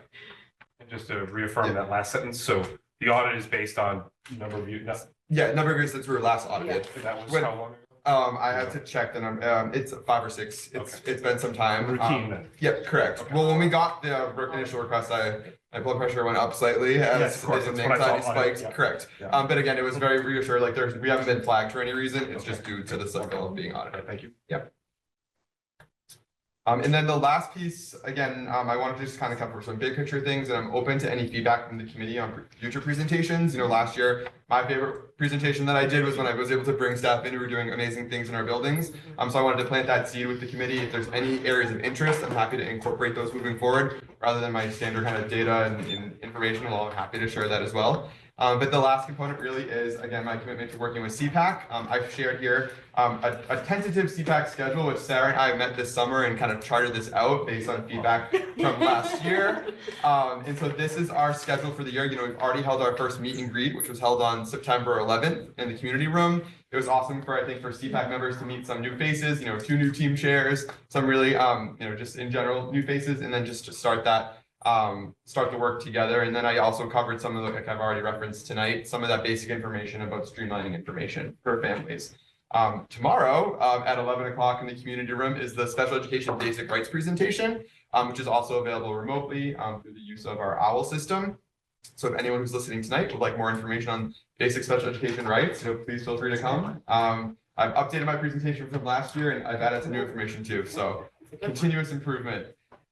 And just to reaffirm that last sentence, so the audit is based on number of you, Yeah. Number of years since we were last audited. that was When- how long ago? I have to check the number. It's 5 or 6. It's been some time. Routine then. Yep, correct. Okay. Well, when we got the initial request, my blood pressure went up slightly Yes, as of course, and that's what I anxiety thought on it, spiked. yeah. Correct. Yeah. But again, it was very reassured. Like we haven't been flagged for any reason. It's just due to the cycle of being audited. Thank you. And then the last piece, again, I wanted to just kind of cover some big picture things, and I'm open to any feedback from the committee on future presentations. Last year, my favorite presentation that I did was when I was able to bring staff in who were doing amazing things in our buildings. So I wanted to plant that seed with the committee. If there's any areas of interest, I'm happy to incorporate those moving forward, rather than my standard kind of data and information. Well, I'm happy to share that as well. But the last component really is, again, my commitment to working with CPAC. I've shared here a tentative CPAC schedule, which Sarah and I met this summer and kind of charted this out based on feedback from last year. And so this is our schedule for the year. We've already held our first meet and greet, which was held on September 11th in the community room. It was awesome for CPAC members to meet some new faces, 2 new team chairs, some really, just in general new faces, and then just to start the work together. And then I also covered some of like I've already referenced tonight, some of that basic information about streamlining information for families. Tomorrow at 11 o'clock in the community room is the special education basic rights presentation, which is also available remotely through the use of our OWL system. So if anyone who's listening tonight would like more information on basic special education rights, please feel free to come. I've updated my presentation from last year and I've added some new information too. So continuous improvement.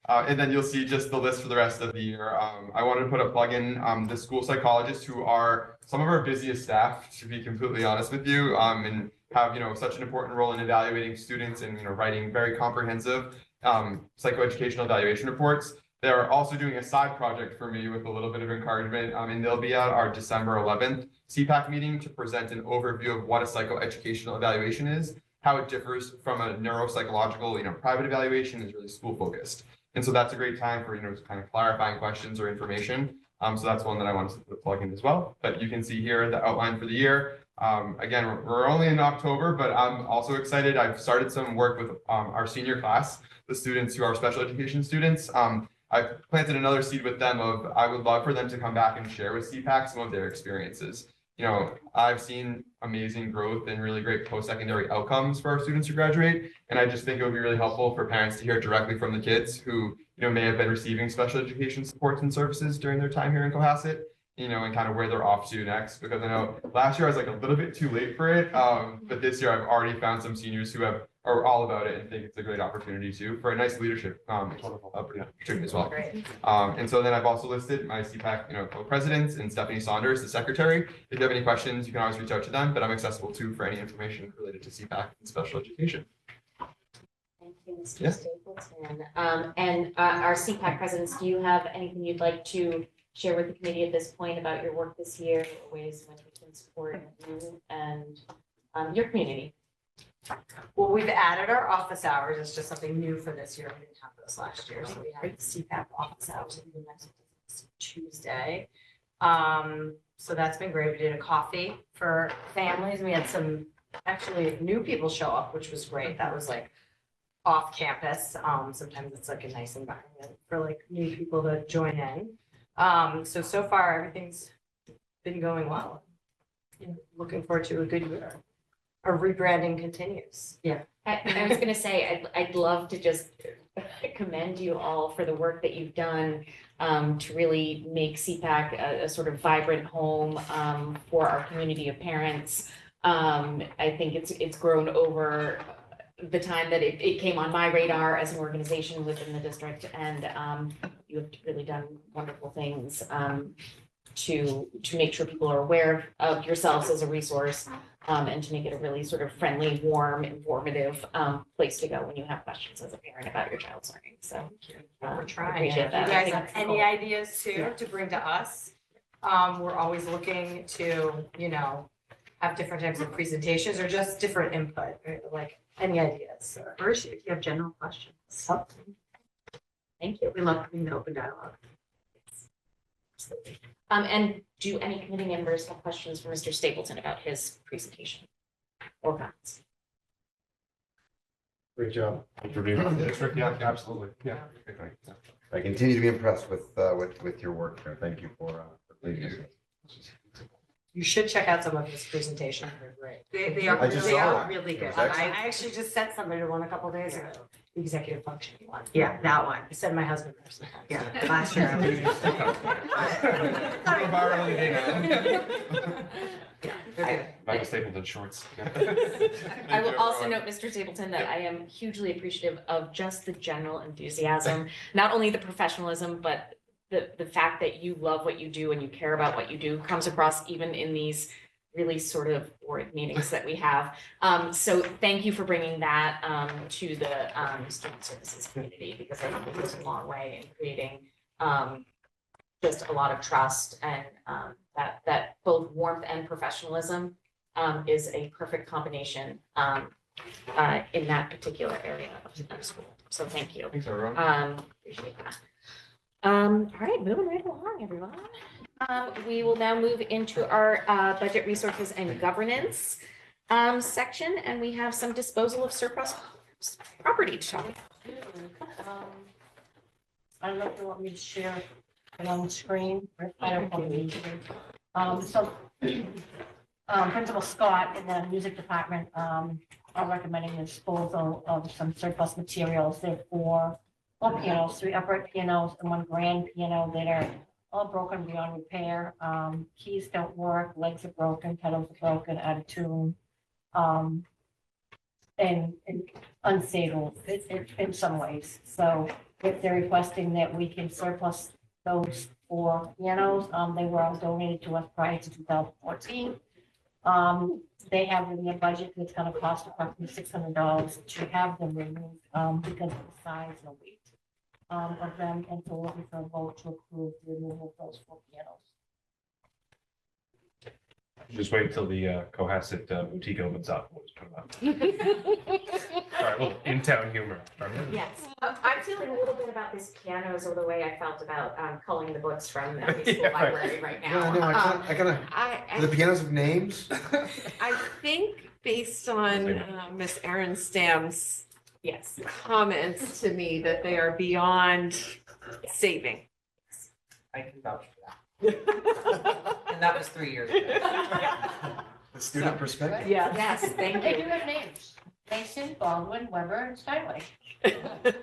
And then you'll see just the list for the rest of the year. I wanted to put a plug in the school psychologists who are some of our busiest staff, to be completely honest with you, and have such an important role in evaluating students and writing very comprehensive psychoeducational evaluation reports. They're also doing a side project for me with a little bit of encouragement, and they'll be at our December 11th CPAC meeting to present an overview of what a psychoeducational evaluation is how it differs from a neuropsychological, private evaluation is really school focused. And so that's a great time for, kind of clarifying questions or information. So that's one that I wanted to put a plug in as well. But you can see here the outline for the year. Again, we're only in October, but I'm also excited. I've started some work with our senior class, the students who are special education students. I've planted another seed with them of I would love for them to come back and share with CPAC some of their experiences. I've seen amazing growth and really great post-secondary outcomes for our students who graduate. And I just think it would be really helpful for parents to hear directly from the kids who, may have been receiving special education supports and services during their time here in Cohasset, and kind of where they're off to next. Because I know last year I was like a little bit too late for it. But this year I've already found some seniors who are all about it and think it's a great opportunity too for a nice leadership opportunity as well. And so then I've also listed my CPAC, co-presidents and Stephanie Saunders, the secretary. If you have any questions, you can always reach out to them, but I'm accessible too for any information related to CPAC and special education. Thank you, Mr. Yeah. Stapleton. And our CPAC presidents, do you have anything you'd like to share with the committee at this point about your work this year, or ways in which we can support you and your community? Well, we've added our office hours. It's just something new for this year. We didn't have those last year. So we have the CPAC office hours on the next Tuesday. So that's been great. We did a coffee for families. We had some actually new people show up, which was great. That was like off campus. Sometimes it's like a nice environment for like new people to join in. So far everything's been going well. Looking forward to a good year. Our rebranding continues. Yeah. I was gonna say, I'd love to just commend you all for the work that you've done to really make CPAC a sort of vibrant home for our community of parents. I think it's grown over the time that it came on my radar as an organization within the district, and you have really done wonderful things to make sure people are aware of yourselves as a resource, and to make it a really sort of friendly, warm, informative place to go when you have questions as a parent about your child's learning. So We're trying. appreciate If that. you I guys think have it's any cool. ideas too to bring to us? We're always looking to, have different types of presentations or just different input, right? Like any ideas. First, if you have general questions. Thank you. We love the open dialogue. And do any committee members have questions for Mr. Stapleton about his presentation or comments? Great job. Interviewing the district, yeah, absolutely, yeah. I continue to be impressed with your work there. Thank you for leading us. You should check out some of his presentations. They're great. They are, I just they saw are it. really It good. was I excellent. actually just sent somebody to one a couple of days ago. The executive functioning one. Yeah, that one. I sent my husband first. Yeah, last year. Go viral any day now. Michael Stapleton shorts. I will also note, Mr. Stapleton, that I am hugely appreciative of just the general enthusiasm, not only the professionalism, but the fact that you love what you do and you care about what you do comes across even in these really sort of boring meetings that we have. So thank you for bringing that to the student services community, because I think it goes a long way in creating just a lot of trust, and that both warmth and professionalism is a perfect combination in that particular area of our school. So thank you. Thanks, everyone. Appreciate that. All right, moving right along, everyone. We will now move into our budget resources and governance section, and we have some disposal of surplus property to talk about. I don't know if you want me to share it on the screen. I don't want me to. Principal Scott in the music department are recommending the disposal of some surplus materials. They're for 4 pianos, 3 upright pianos and 1 grand piano that are all broken beyond repair. Keys don't work, legs are broken, pedals are broken, out of tune. And unstable in some ways. So if they're requesting that we can surplus those 4 pianos, they were all donated to us prior to 2014. They have in their budget, it's gonna cost approximately $600 to have them removed, because of the size and weight of them, and so we're looking for a vote to approve the removal of those 4 pianos. Just wait till the Cohasset boutique opens up. We'll just put it up. All right, well, in-town humor. All right. Yes, I'm feeling a little bit about this pianos or the way I felt about culling the books from the high school Yeah, right. library right Yeah, now. I know, I gotta, do the pianos have names? I think based on Miss Erin Stam's Yes. comments to me that they are beyond saving. I can vouch for that. And that was 3 years ago. The student perspective. Yeah. Yes, thank They you. do have names. Mason, Baldwin, Weber, and Steinway.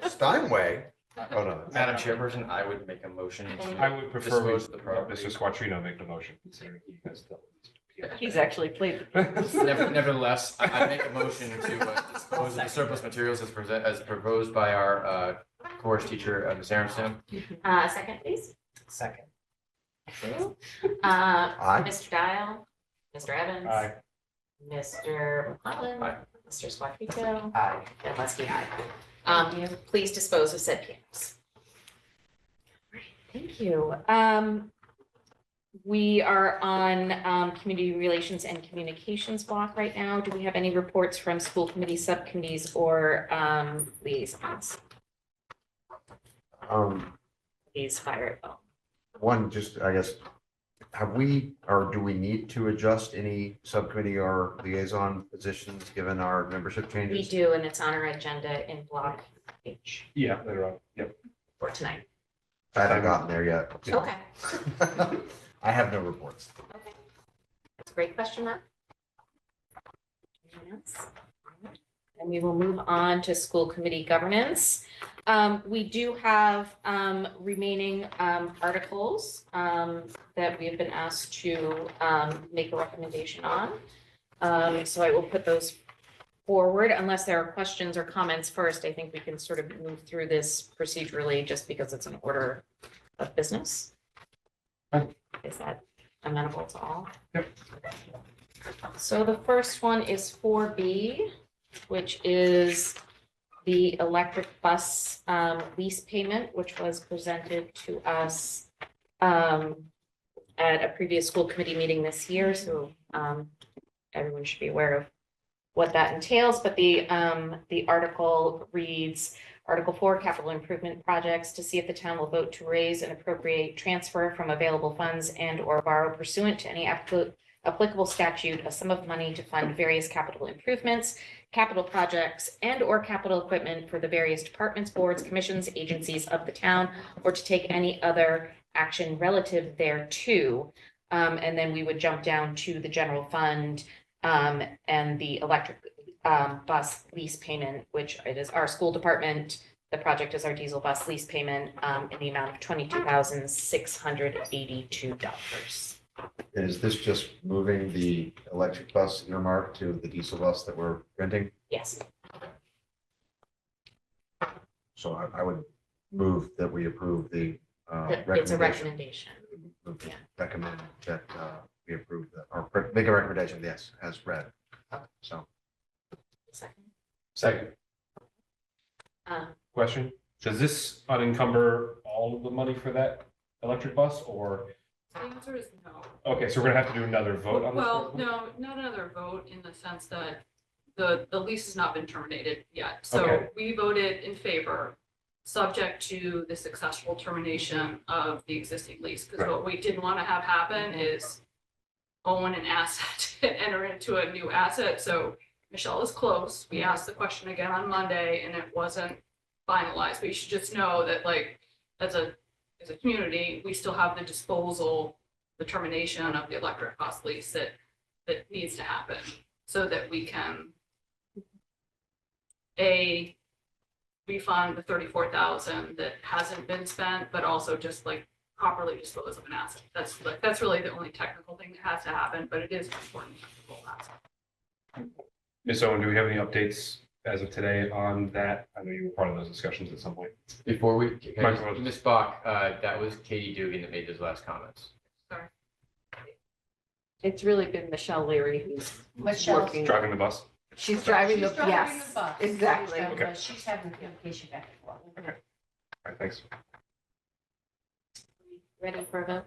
Steinway? Oh, no. Madam Chairperson, I would make a motion to. I would prefer dispose of the property. Mr. Squattrino make the motion, considering he has the. He's actually played. Nevertheless, I make a motion to dispose of the surplus materials as proposed by our chorus teacher, Ms. Aronstam. Second, please. Second. Aye. Mr. Dial, Mr. Evans. Aye. Mr. McClellan. Aye. Mr. Squattrito. Aye. And Leslie, aye. Please dispose of said pianos. Thank you. We are on community relations and communications block right now. Do we have any reports from school committee, subcommittees, or liaisons? Please fire it well. One, just, I guess, have we, or do we need to adjust any subcommittee or liaison positions given our membership We changes? do, and it's on our agenda in block H Yeah, later on. Yep. for tonight. I haven't gotten there yet. Okay, I have no reports. okay. That's a great question, Matt. Anyone else? And we will move on to school committee governance. We do have remaining articles that we have been asked to make a recommendation on. So I will put those forward unless there are questions or comments first. I think we can sort of move through this procedurally just because it's an order of business. Fine. Is that amenable to all? Yep. So the first one is 4B, which is the electric bus lease payment, which was presented to us at a previous school committee meeting this year. So everyone should be aware of what that entails. But the article reads, Article 4, capital improvement projects, to see if the town will vote to raise and appropriate transfer from available funds and or borrow pursuant to any applicable statute a sum of money to fund various capital improvements, capital projects, and or capital equipment for the various departments, boards, commissions, agencies of the town, or to take any other action relative thereto. And then we would jump down to the general fund and the electric bus lease payment, which it is our school department. The project is our diesel bus lease payment in the amount of $22,682. Is this just moving the electric bus earmark to the diesel bus that we're renting? Yes. So I would move that we approve the It's a recommendation. recommendation. Recommend that we approve that, or make a recommendation, yes, as read. So. Second. Second. Question, does this unencumber all of the money for that electric bus or? The answer is no. Okay, so we're gonna have to do another vote on this? Well, no, not another vote in the sense that the lease has not been terminated yet. So Okay. we voted in favor, subject to the successful termination of the existing lease. Because Right. what we didn't want to have happen is own an asset and enter into a new asset. So Michelle is close. We asked the question again on Monday and it wasn't finalized. But you should just know that like, as a community, we still have the disposal, the termination of the electric bus lease that needs to happen so that we can refund the 34,000 that hasn't been spent, but also just like properly dispose of an asset. That's really the only technical thing that has to happen, but it is an important technical asset. Ms. Owen, do we have any updates as of today on that? I know you were part of those discussions at some point. Before we, Microphone. Ms. Bach, that was Katie Dugan that made those last comments. Sorry. It's really been Michelle Leary who's Michelle's- working. Driving the bus? She's driving the, She's driving yes, the bus. exactly. Okay. She's having communication back and forth. All right, thanks. Ready for a vote?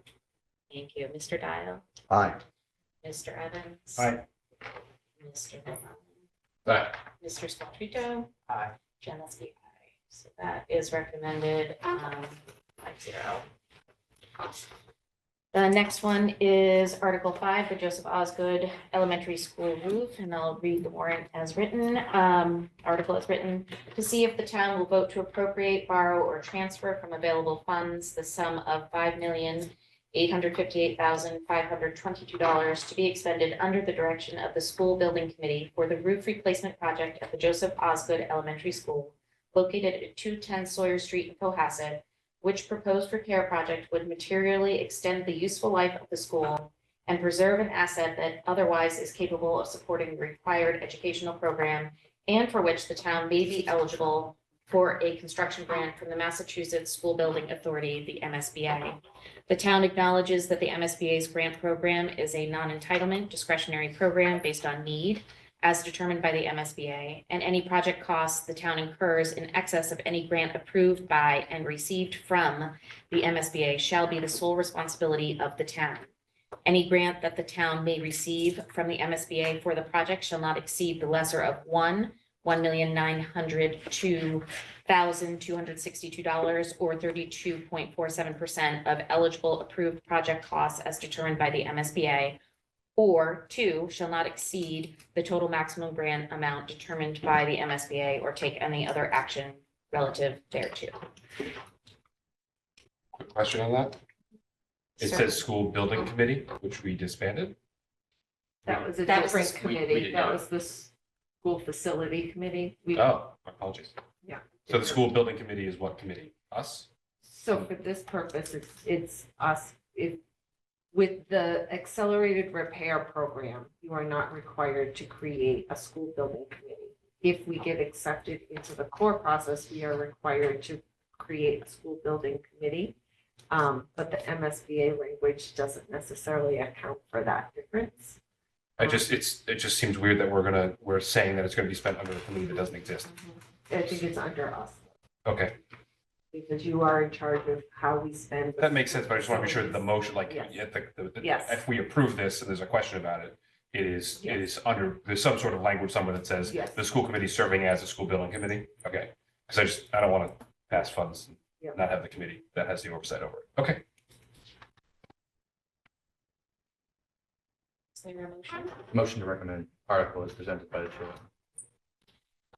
Thank you. Mr. Dial, Aye. Mr. Evans. Aye. Mr. McCollum. Aye. Mr. Squattrito. Aye. Jen Leske, aye. So that is recommended, 5-0. The next one is Article 5, the Joseph Osgood Elementary School roof, and I'll read the warrant as written. Article as written, to see if the town will vote to appropriate, borrow, or transfer from available funds the sum of $5,858,522 to be expended under the direction of the School Building Committee for the roof replacement project at the Joseph Osgood Elementary School located at 210 Sawyer Street in Cohasset, which proposed repair project would materially extend the useful life of the school and preserve an asset that otherwise is capable of supporting the required educational program, and for which the town may be eligible for a construction grant from the Massachusetts School Building Authority, the MSBA. The town acknowledges that the MSBA's grant program is a non-entitlement discretionary program based on need, as determined by the MSBA, and any project costs the town incurs in excess of any grant approved by and received from the MSBA shall be the sole responsibility of the town. Any grant that the town may receive from the MSBA for the project shall not exceed the lesser of $1,902,262 or 32.47% of eligible approved project costs as determined by the MSBA, or 2, shall not exceed the total maximum grant amount determined by the MSBA or take any other action relative thereto. Quick question on that. It Sir. says school building committee, which we disbanded. That was a That was different we committee. did That not. was the school facility committee. We, Oh, my apologies. yeah. So the school building committee is what committee? Us? So for this purpose, it's us, with the accelerated repair program, you are not required to create a school building committee. If we get accepted into the core process, we are required to create a school building committee. But the MSBA language doesn't necessarily account for that difference. It just seems weird that we're saying that it's gonna be spent under a committee that doesn't exist. I think it's under us, Okay, because you are in charge of how we spend. that makes sense, but I just want to be sure that the motion, like, Yes. Yes. if we approve this and there's a question about it, it is there's some sort of language somewhere that says Yes. the school committee serving as a school building committee. Okay, because I don't want to pass funds, and Yep. not have the committee that has the oversight over it. Okay. Is there a motion? Motion to recommend article is presented by the chair.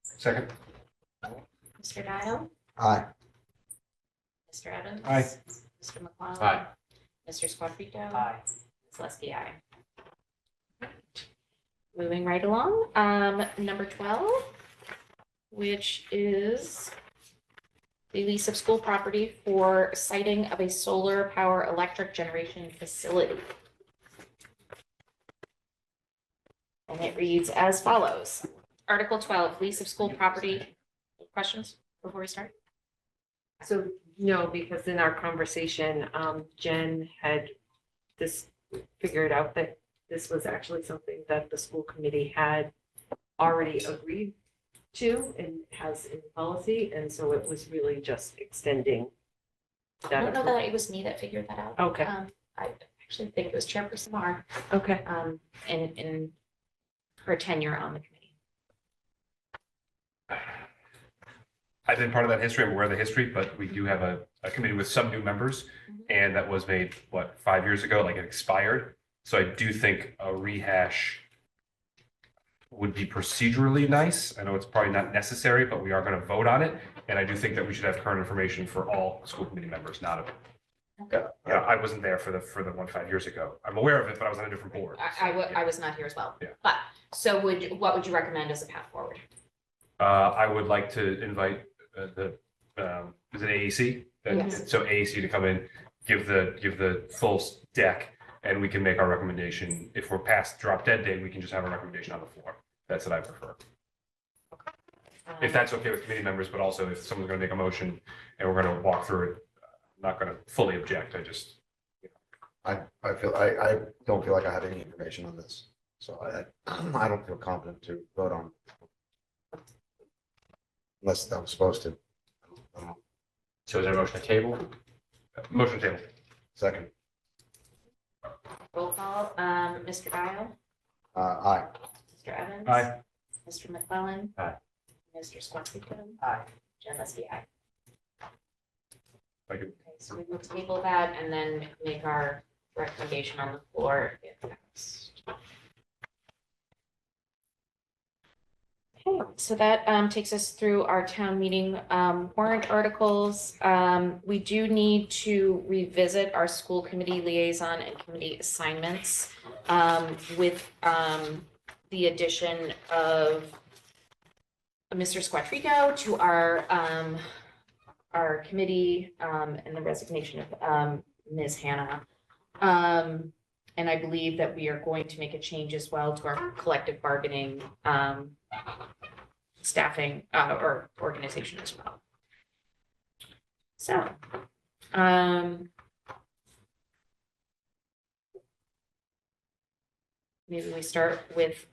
Second. Mr. Dial? Aye. Mr. Evans? Aye. Mr. McCollum? Aye. Mr. Squattrito? Aye. Ms. Leske, aye. Moving right along, number 12, which is the lease of school property for siting of a solar power electric generation facility. And it reads as follows. Article 12, lease of school property. Questions before we start? So, no, because in our conversation, Jen had figured out that this was actually something that the school committee had already agreed to and has in policy, and so it was really just extending I that. don't know that it was me that figured that out. Okay. I actually think it was Chairperson Mar, Okay. in her tenure on the committee. I've been part of that history. I'm aware of the history, but we do have a committee with some new members. And that was made, 5 years ago, like it expired. So I do think a rehash would be procedurally nice. I know it's probably not necessary, but we are going to vote on it. And I do think that we should have current information for all school committee members, not of. Yeah, I wasn't there for the one 5 years ago. I'm aware of it, but I was on a different board. I was not here as well. Yeah. But, so what would you recommend as a path forward? I would like to invite is it AEC? Yes. So AEC to come in, give the full deck, and we can make our recommendation. If we're past drop dead date, we can just have a recommendation on the floor. That's what I prefer. If that's okay with committee members, but also if someone's gonna make a motion and we're gonna walk through it, I'm not gonna fully object. I don't feel like I have any information on this, so I don't feel confident to vote on. Unless I'm supposed to. I don't know. So is there a motion to table? Motion table. Second. Roll call, Mr. Mr. Dial, Aye. Mr. Evans. Aye. Mr. McClellan. Aye. Mr. Squattrico. Aye. Jen Leske, aye. Thank you. Okay, so we will table that and then make our recommendation on the floor if passed. Okay, so that takes us through our town meeting warrant articles. We do need to revisit our school committee liaison and committee assignments with the addition of Mr. Squattrico to our committee and the resignation of Ms. Hannah. And I believe that we are going to make a change as well to our collective bargaining staffing or organization as well. So, maybe we start with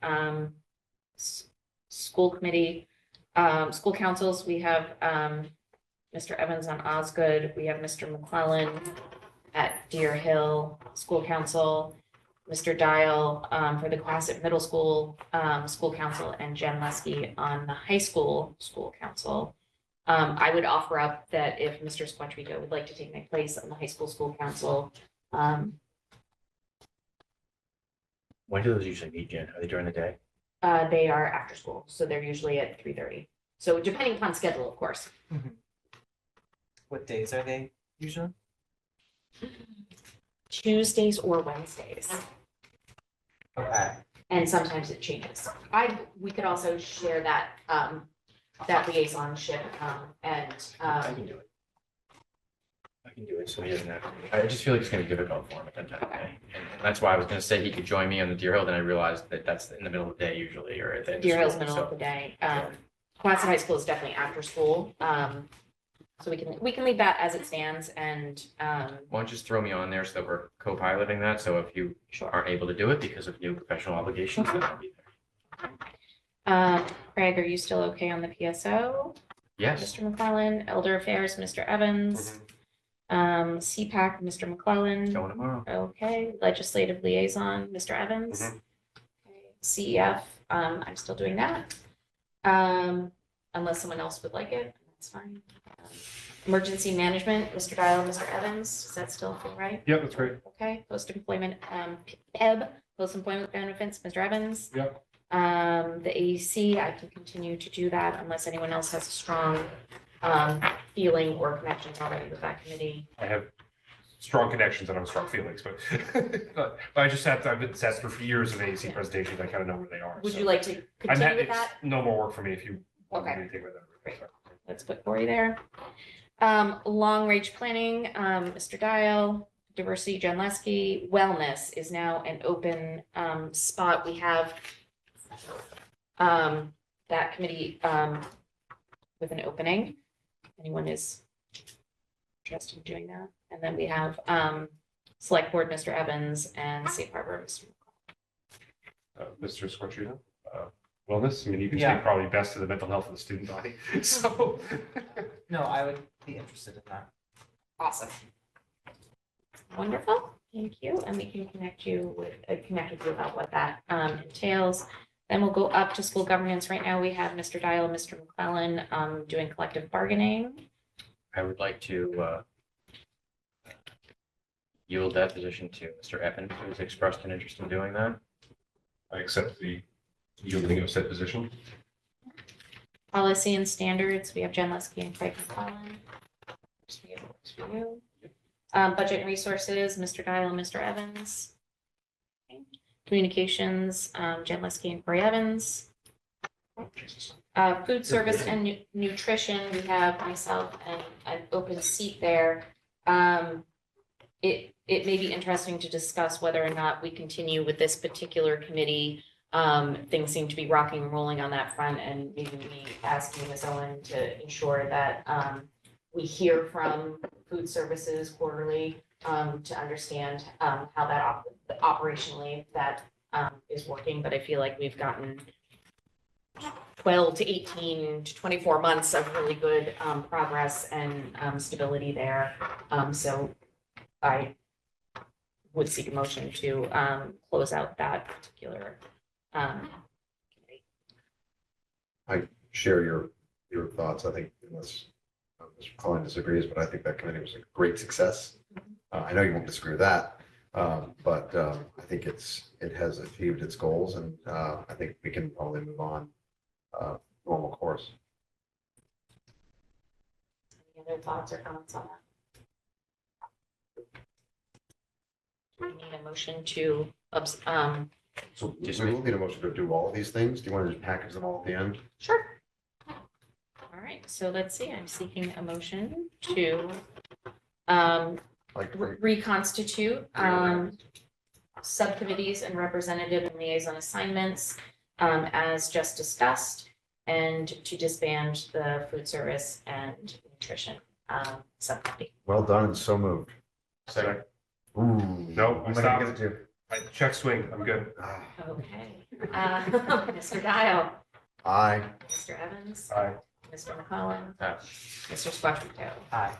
school committee, school councils. We have Mr. Evans on Osgood. We have Mr. McClellan at Deer Hill School Council, Mr. Dial for the Classic Middle School School Council, and Jen Leske on the high school school council. I would offer up that if Mr. Squattrico would like to take my place on the high school school council. When do those usually meet, Jen? Are they during the day? They are after school, so they're usually at 3:30. So depending upon schedule, of course. What days are they usually? Tuesdays or Wednesdays, Okay. and sometimes it changes. We could also share that, that liaisonship, and, I can do it. I can do it, so he doesn't have to. I just feel like it's gonna be difficult for him at that time of day. And that's why I was gonna say he could join me on the Deer Hill, then I realized that that's in the middle of the day usually, or at the end of Deer Hill's school, middle so- of the day. Cohasset High School is definitely after school. So we can leave that as it stands and, Why don't you just throw me on there so that we're co-piloting that, so if you aren't able to do it because of new professional obligations, then I'll be there. Craig, are you still okay on the PSO? Yes. Mr. McClellan, Elder Affairs, Mr. Evans, CPAC, Mr. McClellan. Going tomorrow. Okay, Legislative Liaison, Mr. Evans. Okay, CEF, I'm still doing that. Unless someone else would like it, that's fine. Emergency Management, Mr. Dial, Mr. Evans, is that still feel right? Yep, that's great. Okay, Post-Employment, PEB, Post-Employment Benefits, Mr. Evans. Yep. The AEC, I can continue to do that unless anyone else has a strong feeling or connection already with that committee. I have strong connections and I have strong feelings, but but I've been sat through years of AAC presentations. I kind of know where they are. Would so. you like to I'm continue happy, with it's that? no more work for me if you want me Okay. to take with them. Great. Let's put Cory there. Long range planning, Mr. Dial, diversity, Jen Leske, wellness is now an open spot. We have that committee with an opening. Anyone is interested in doing that? And then we have select board, Mr. Evans, and safe harbor, Mr. Mr. Squartrino, wellness, I mean, you can Yeah. speak probably best to the mental health of the student body, so. No, I would be interested in that. Awesome. Wonderful, thank you, and we can connect you with you about what that entails. Then we'll go up to school governance. Right now, we have Mr. Dial and Mr. McClellan doing collective bargaining. I would like to yield that position to Mr. Evans, who's expressed an interest in doing that. I accept the yielding of said position. Policy and standards, we have Jen Leske and Craig McClellan. Just be able to work for you. Budget and resources, Mr. Dial and Mr. Evans. Okay. Communications, Jen Leske and Corey Evans. Food service and nutrition, we have myself and an open seat there. It may be interesting to discuss whether or not we continue with this particular committee. Things seem to be rocking and rolling on that front, and maybe we asking Ms. Owen to ensure that we hear from food services quarterly to understand how that operationally that is working. But I feel like we've gotten 12 to 18 to 24 months of really good progress and stability there. So I would seek a motion to close out that particular committee. Share your thoughts. I think unless Mr. Cullen disagrees, but I think that committee was a great success. I know you won't disagree with that, but I think it has achieved its goals, and I think we can probably move on normal course. Any other thoughts or comments on that? Do we need a motion to, So we will need a motion to do all of these things. Do you want to just package them all at the end? sure. All right, so let's see, I'm seeking a motion to Like, reconstitute subcommittees and representative and liaison assignments as just discussed, and to disband the food service and nutrition subcommittee. well done and so moved. Second. Ooh. Nope, I I'm not gonna stopped. get it to. I check swing, I'm good. Ah, Okay. Mr. Dial, Aye. Mr. Evans, Aye. Mr. McCollum, Aye. Mr. Squattrito. Aye.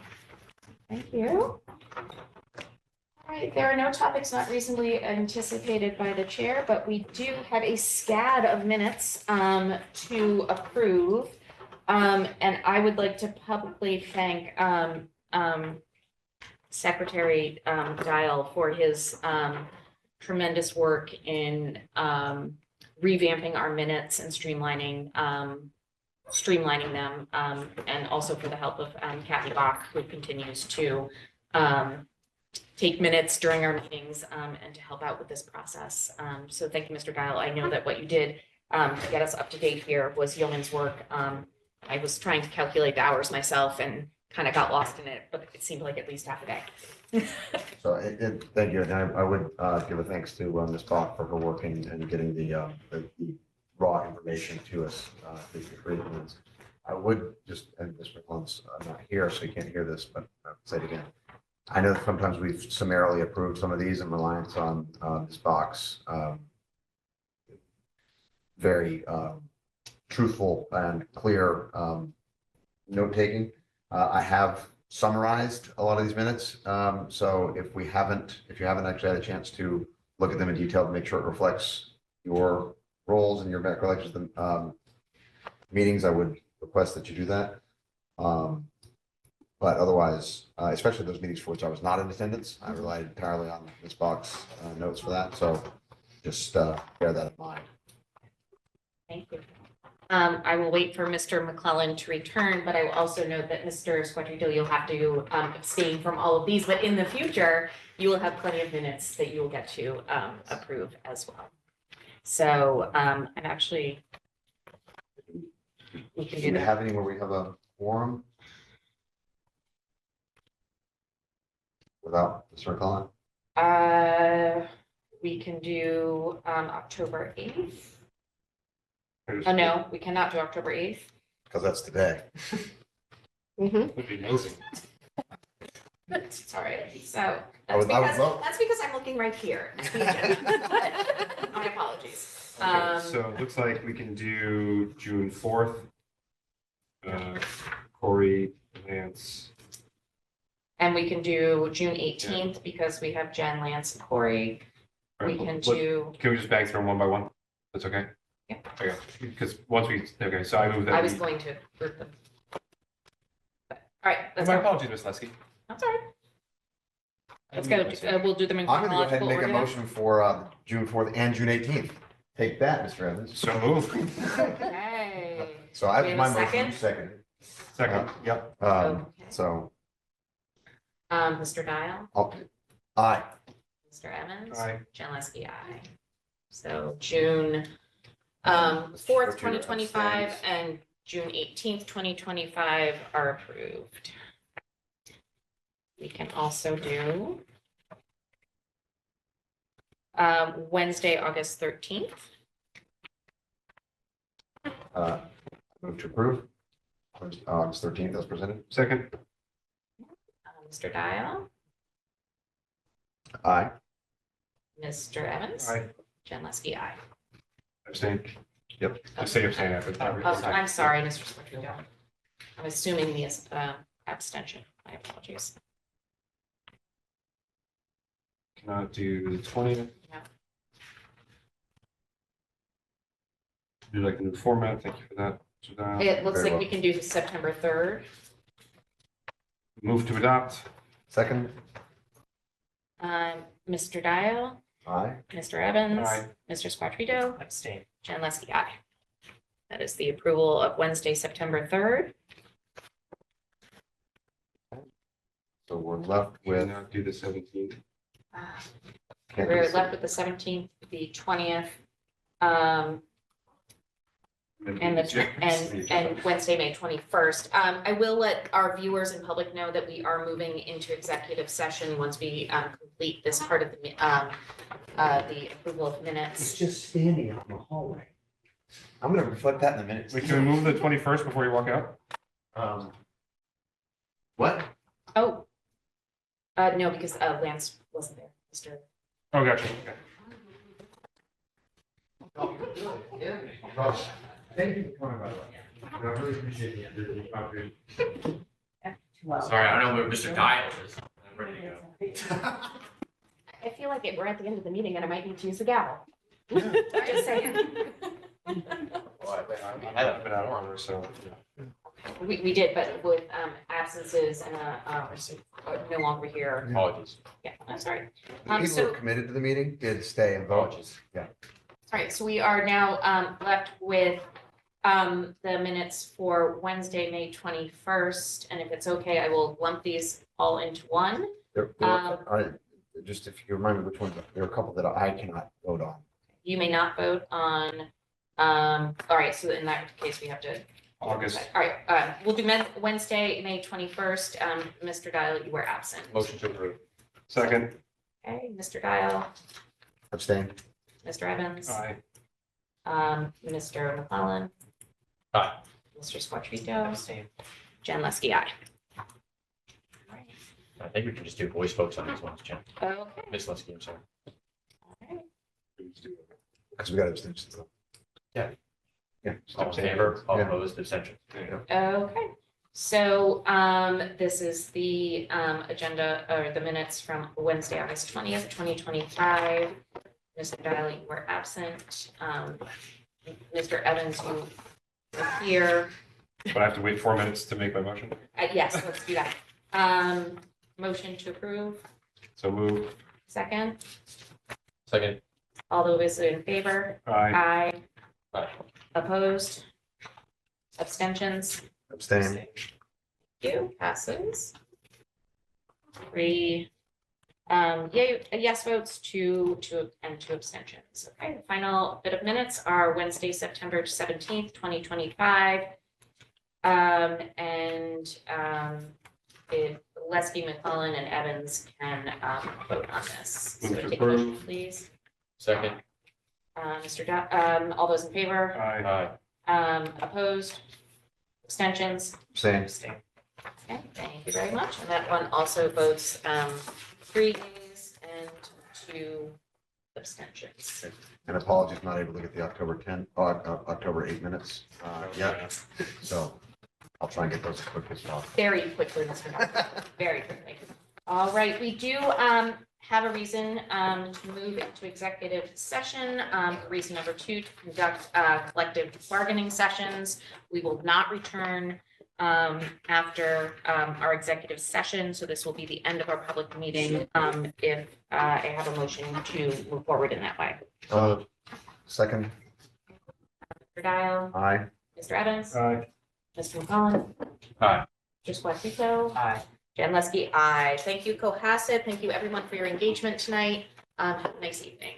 Thank you. All right, there are no topics not reasonably anticipated by the chair, but we do have a scad of minutes to approve. And I would like to publicly thank Secretary Dial for his tremendous work in revamping our minutes and streamlining them, and also for the help of Kathy Bach, who continues to take minutes during our meetings and to help out with this process. So thank you, Mr. Dial. I know that what you did to get us up to date here was yeoman's work. I was trying to calculate the hours myself and kind of got lost in it, but it seemed like at least half a day. So thank you. And I would give a thanks to Ms. Bach for her work and getting the raw information to us. These great ones. I would just, and Mr. McClellan's not here, so you can't hear this, but I'll say it again. I know that sometimes we've summarily approved some of these in reliance on Ms. Bach's very truthful and clear note-taking. I have summarized a lot of these minutes. So if you haven't actually had a chance to look at them in detail to make sure it reflects your roles and your recollections of the meetings, I would request that you do that. But otherwise, especially those meetings for which I was not in attendance, I relied entirely on Ms. Bach's notes for that. So just bear that in mind. Thank you. I will wait for Mr. McClellan to return, but I will also note that Mr. Squattrito, you'll have to abstain from all of these, but in the future, you will have plenty of minutes that you will get to approve as well. So I'm actually, we can Do do you that. have any where we have a quorum? Without Mr. McClellan? We can do October 8th. Oh, no, we cannot do October 8th. Because that's today. Would be amazing. Sorry, so I would vote. that's because I'm looking right here. at the agenda. My apologies. Okay, so it looks like we can do June 4th. Corey, Lance, And we can do June 18th because we have Jen, Lance, and Corey. We can do, Can we just bang through them one by one? That's okay? Yeah. Okay, because once we, okay, so I move that. I was we- going to group them. But, all right, let's My go. apologies, Ms. Leskey. That's all right. Let's go. We'll do them in I'm gonna go ahead chronological and make a order. motion for June 4th and June 18th. Take that, Mr. Evans. So move. Okay. So I We have have my a motion, you second? seconded. Second, yep. Okay. So, Mr. Dial, aye. Mr. Evans. Aye. Jen Leskey, aye. So June 4th, 2025 abstains. and June 18th, 2025 are approved. We can also do Wednesday, August 13th. Move to approve. August 13th as presented. Second, Mr. Dial, Aye. Mr. Evans. aye, Jen Leskey, aye. abstain. Yep. Just say abstain after. Oh, I'm sorry, Mr. Squattrito. I'm assuming the abstention. My apologies. Cannot do the 20th. No. Do you like the new format? Thank you for that. Mr. Dial. It looks Very like we well. can do September 3rd. Move to adopt. Second, Mr. Dial, aye. Mr. Evans, Aye. Mr. Squattrito, Abstain. Jen Leske, aye. That is the approval of Wednesday, September 3rd. So we're left We with. cannot do the 17th. can't do We're this- left with the 17th, the 20th, and and Wednesday, May 21st. I will let our viewers and public know that we are moving into executive session once we complete this part of the approval of minutes. just standing out in the hallway. I'm gonna reflect that in a minute. Wait, can we move the 21st before you walk out? What? Oh, no, because Lance wasn't there, Mr. Oh, gotcha. Okay. Thank you for coming, by the way. I really appreciate it. Well. Sorry, I don't know where Mr. Dial is. I'm ready to go. I feel like we're at the end of the meeting and I might need to use the gavel. Just saying. I've been out of order, so. We did, but with absences and no longer here. Apologies. Yeah, I'm sorry. The people who So, are committed to the meeting did stay and vote. Apologies. all right, so we are now left with the minutes for Wednesday, May 21st. And if it's okay, I will lump these all into one. Just if you remind me which ones, there are a couple that I cannot vote on. You may not vote on, all right, so in that case, we have to. August. All right, we'll do Wednesday, May 21st. Mr. Dial, you were absent. Motion to approve. Second. Okay, Mr. Dial, Abstain. Mr. Evans, Aye. Mr. McClellan. Aye. Mr. Squattrito, Abstain. Jen Leske, aye. All right. I think we can just do voice votes on these ones, Jen. Okay, Miss Linsky, I'm sorry. all right. Because we got abstentions. Yeah. Yeah. All in favor, all Yeah. opposed, abstention. Okay, so this is the agenda or the minutes from Wednesday, August 20th, 2025. Mr. Dial, you were absent. Mr. Evans, you were here. But I have to wait 4 minutes to make my motion. Yes, let's do that. Motion to approve, So move. second. Second. All those in favor? Aye. Aye. Aye. Opposed? Abstentions? Abstain. You, passes. 3, yes votes, 2 abstentions. Okay, the final bit of minutes are Wednesday, September 17th, 2025. If Leske, McClellan, and Evans can vote on this. So Move to take a motion, approve. please. Second. All those in favor? Aye. Opposed? Abstentions? Abstain. Okay, thank you very much. And that one also votes 3 days and 2 abstentions. And apologies, not able to get the October 8 minutes yet. So I'll try and get those as quick as possible. Very quickly, Mr. Dunn, very quickly. All right, we do have a reason to move into executive session. Reason number 2, to conduct collective bargaining sessions. We will not return after our executive session, so this will be the end of our public meeting if I have a motion to move forward in that way. Second, Mr. Dial, aye. Mr. Evans, Aye. Mr. McCollum. Aye. Mr. Squattrito. Aye. Jen Leske, aye. Thank you, Cohasset. Thank you, everyone, for your engagement tonight. Have a nice evening.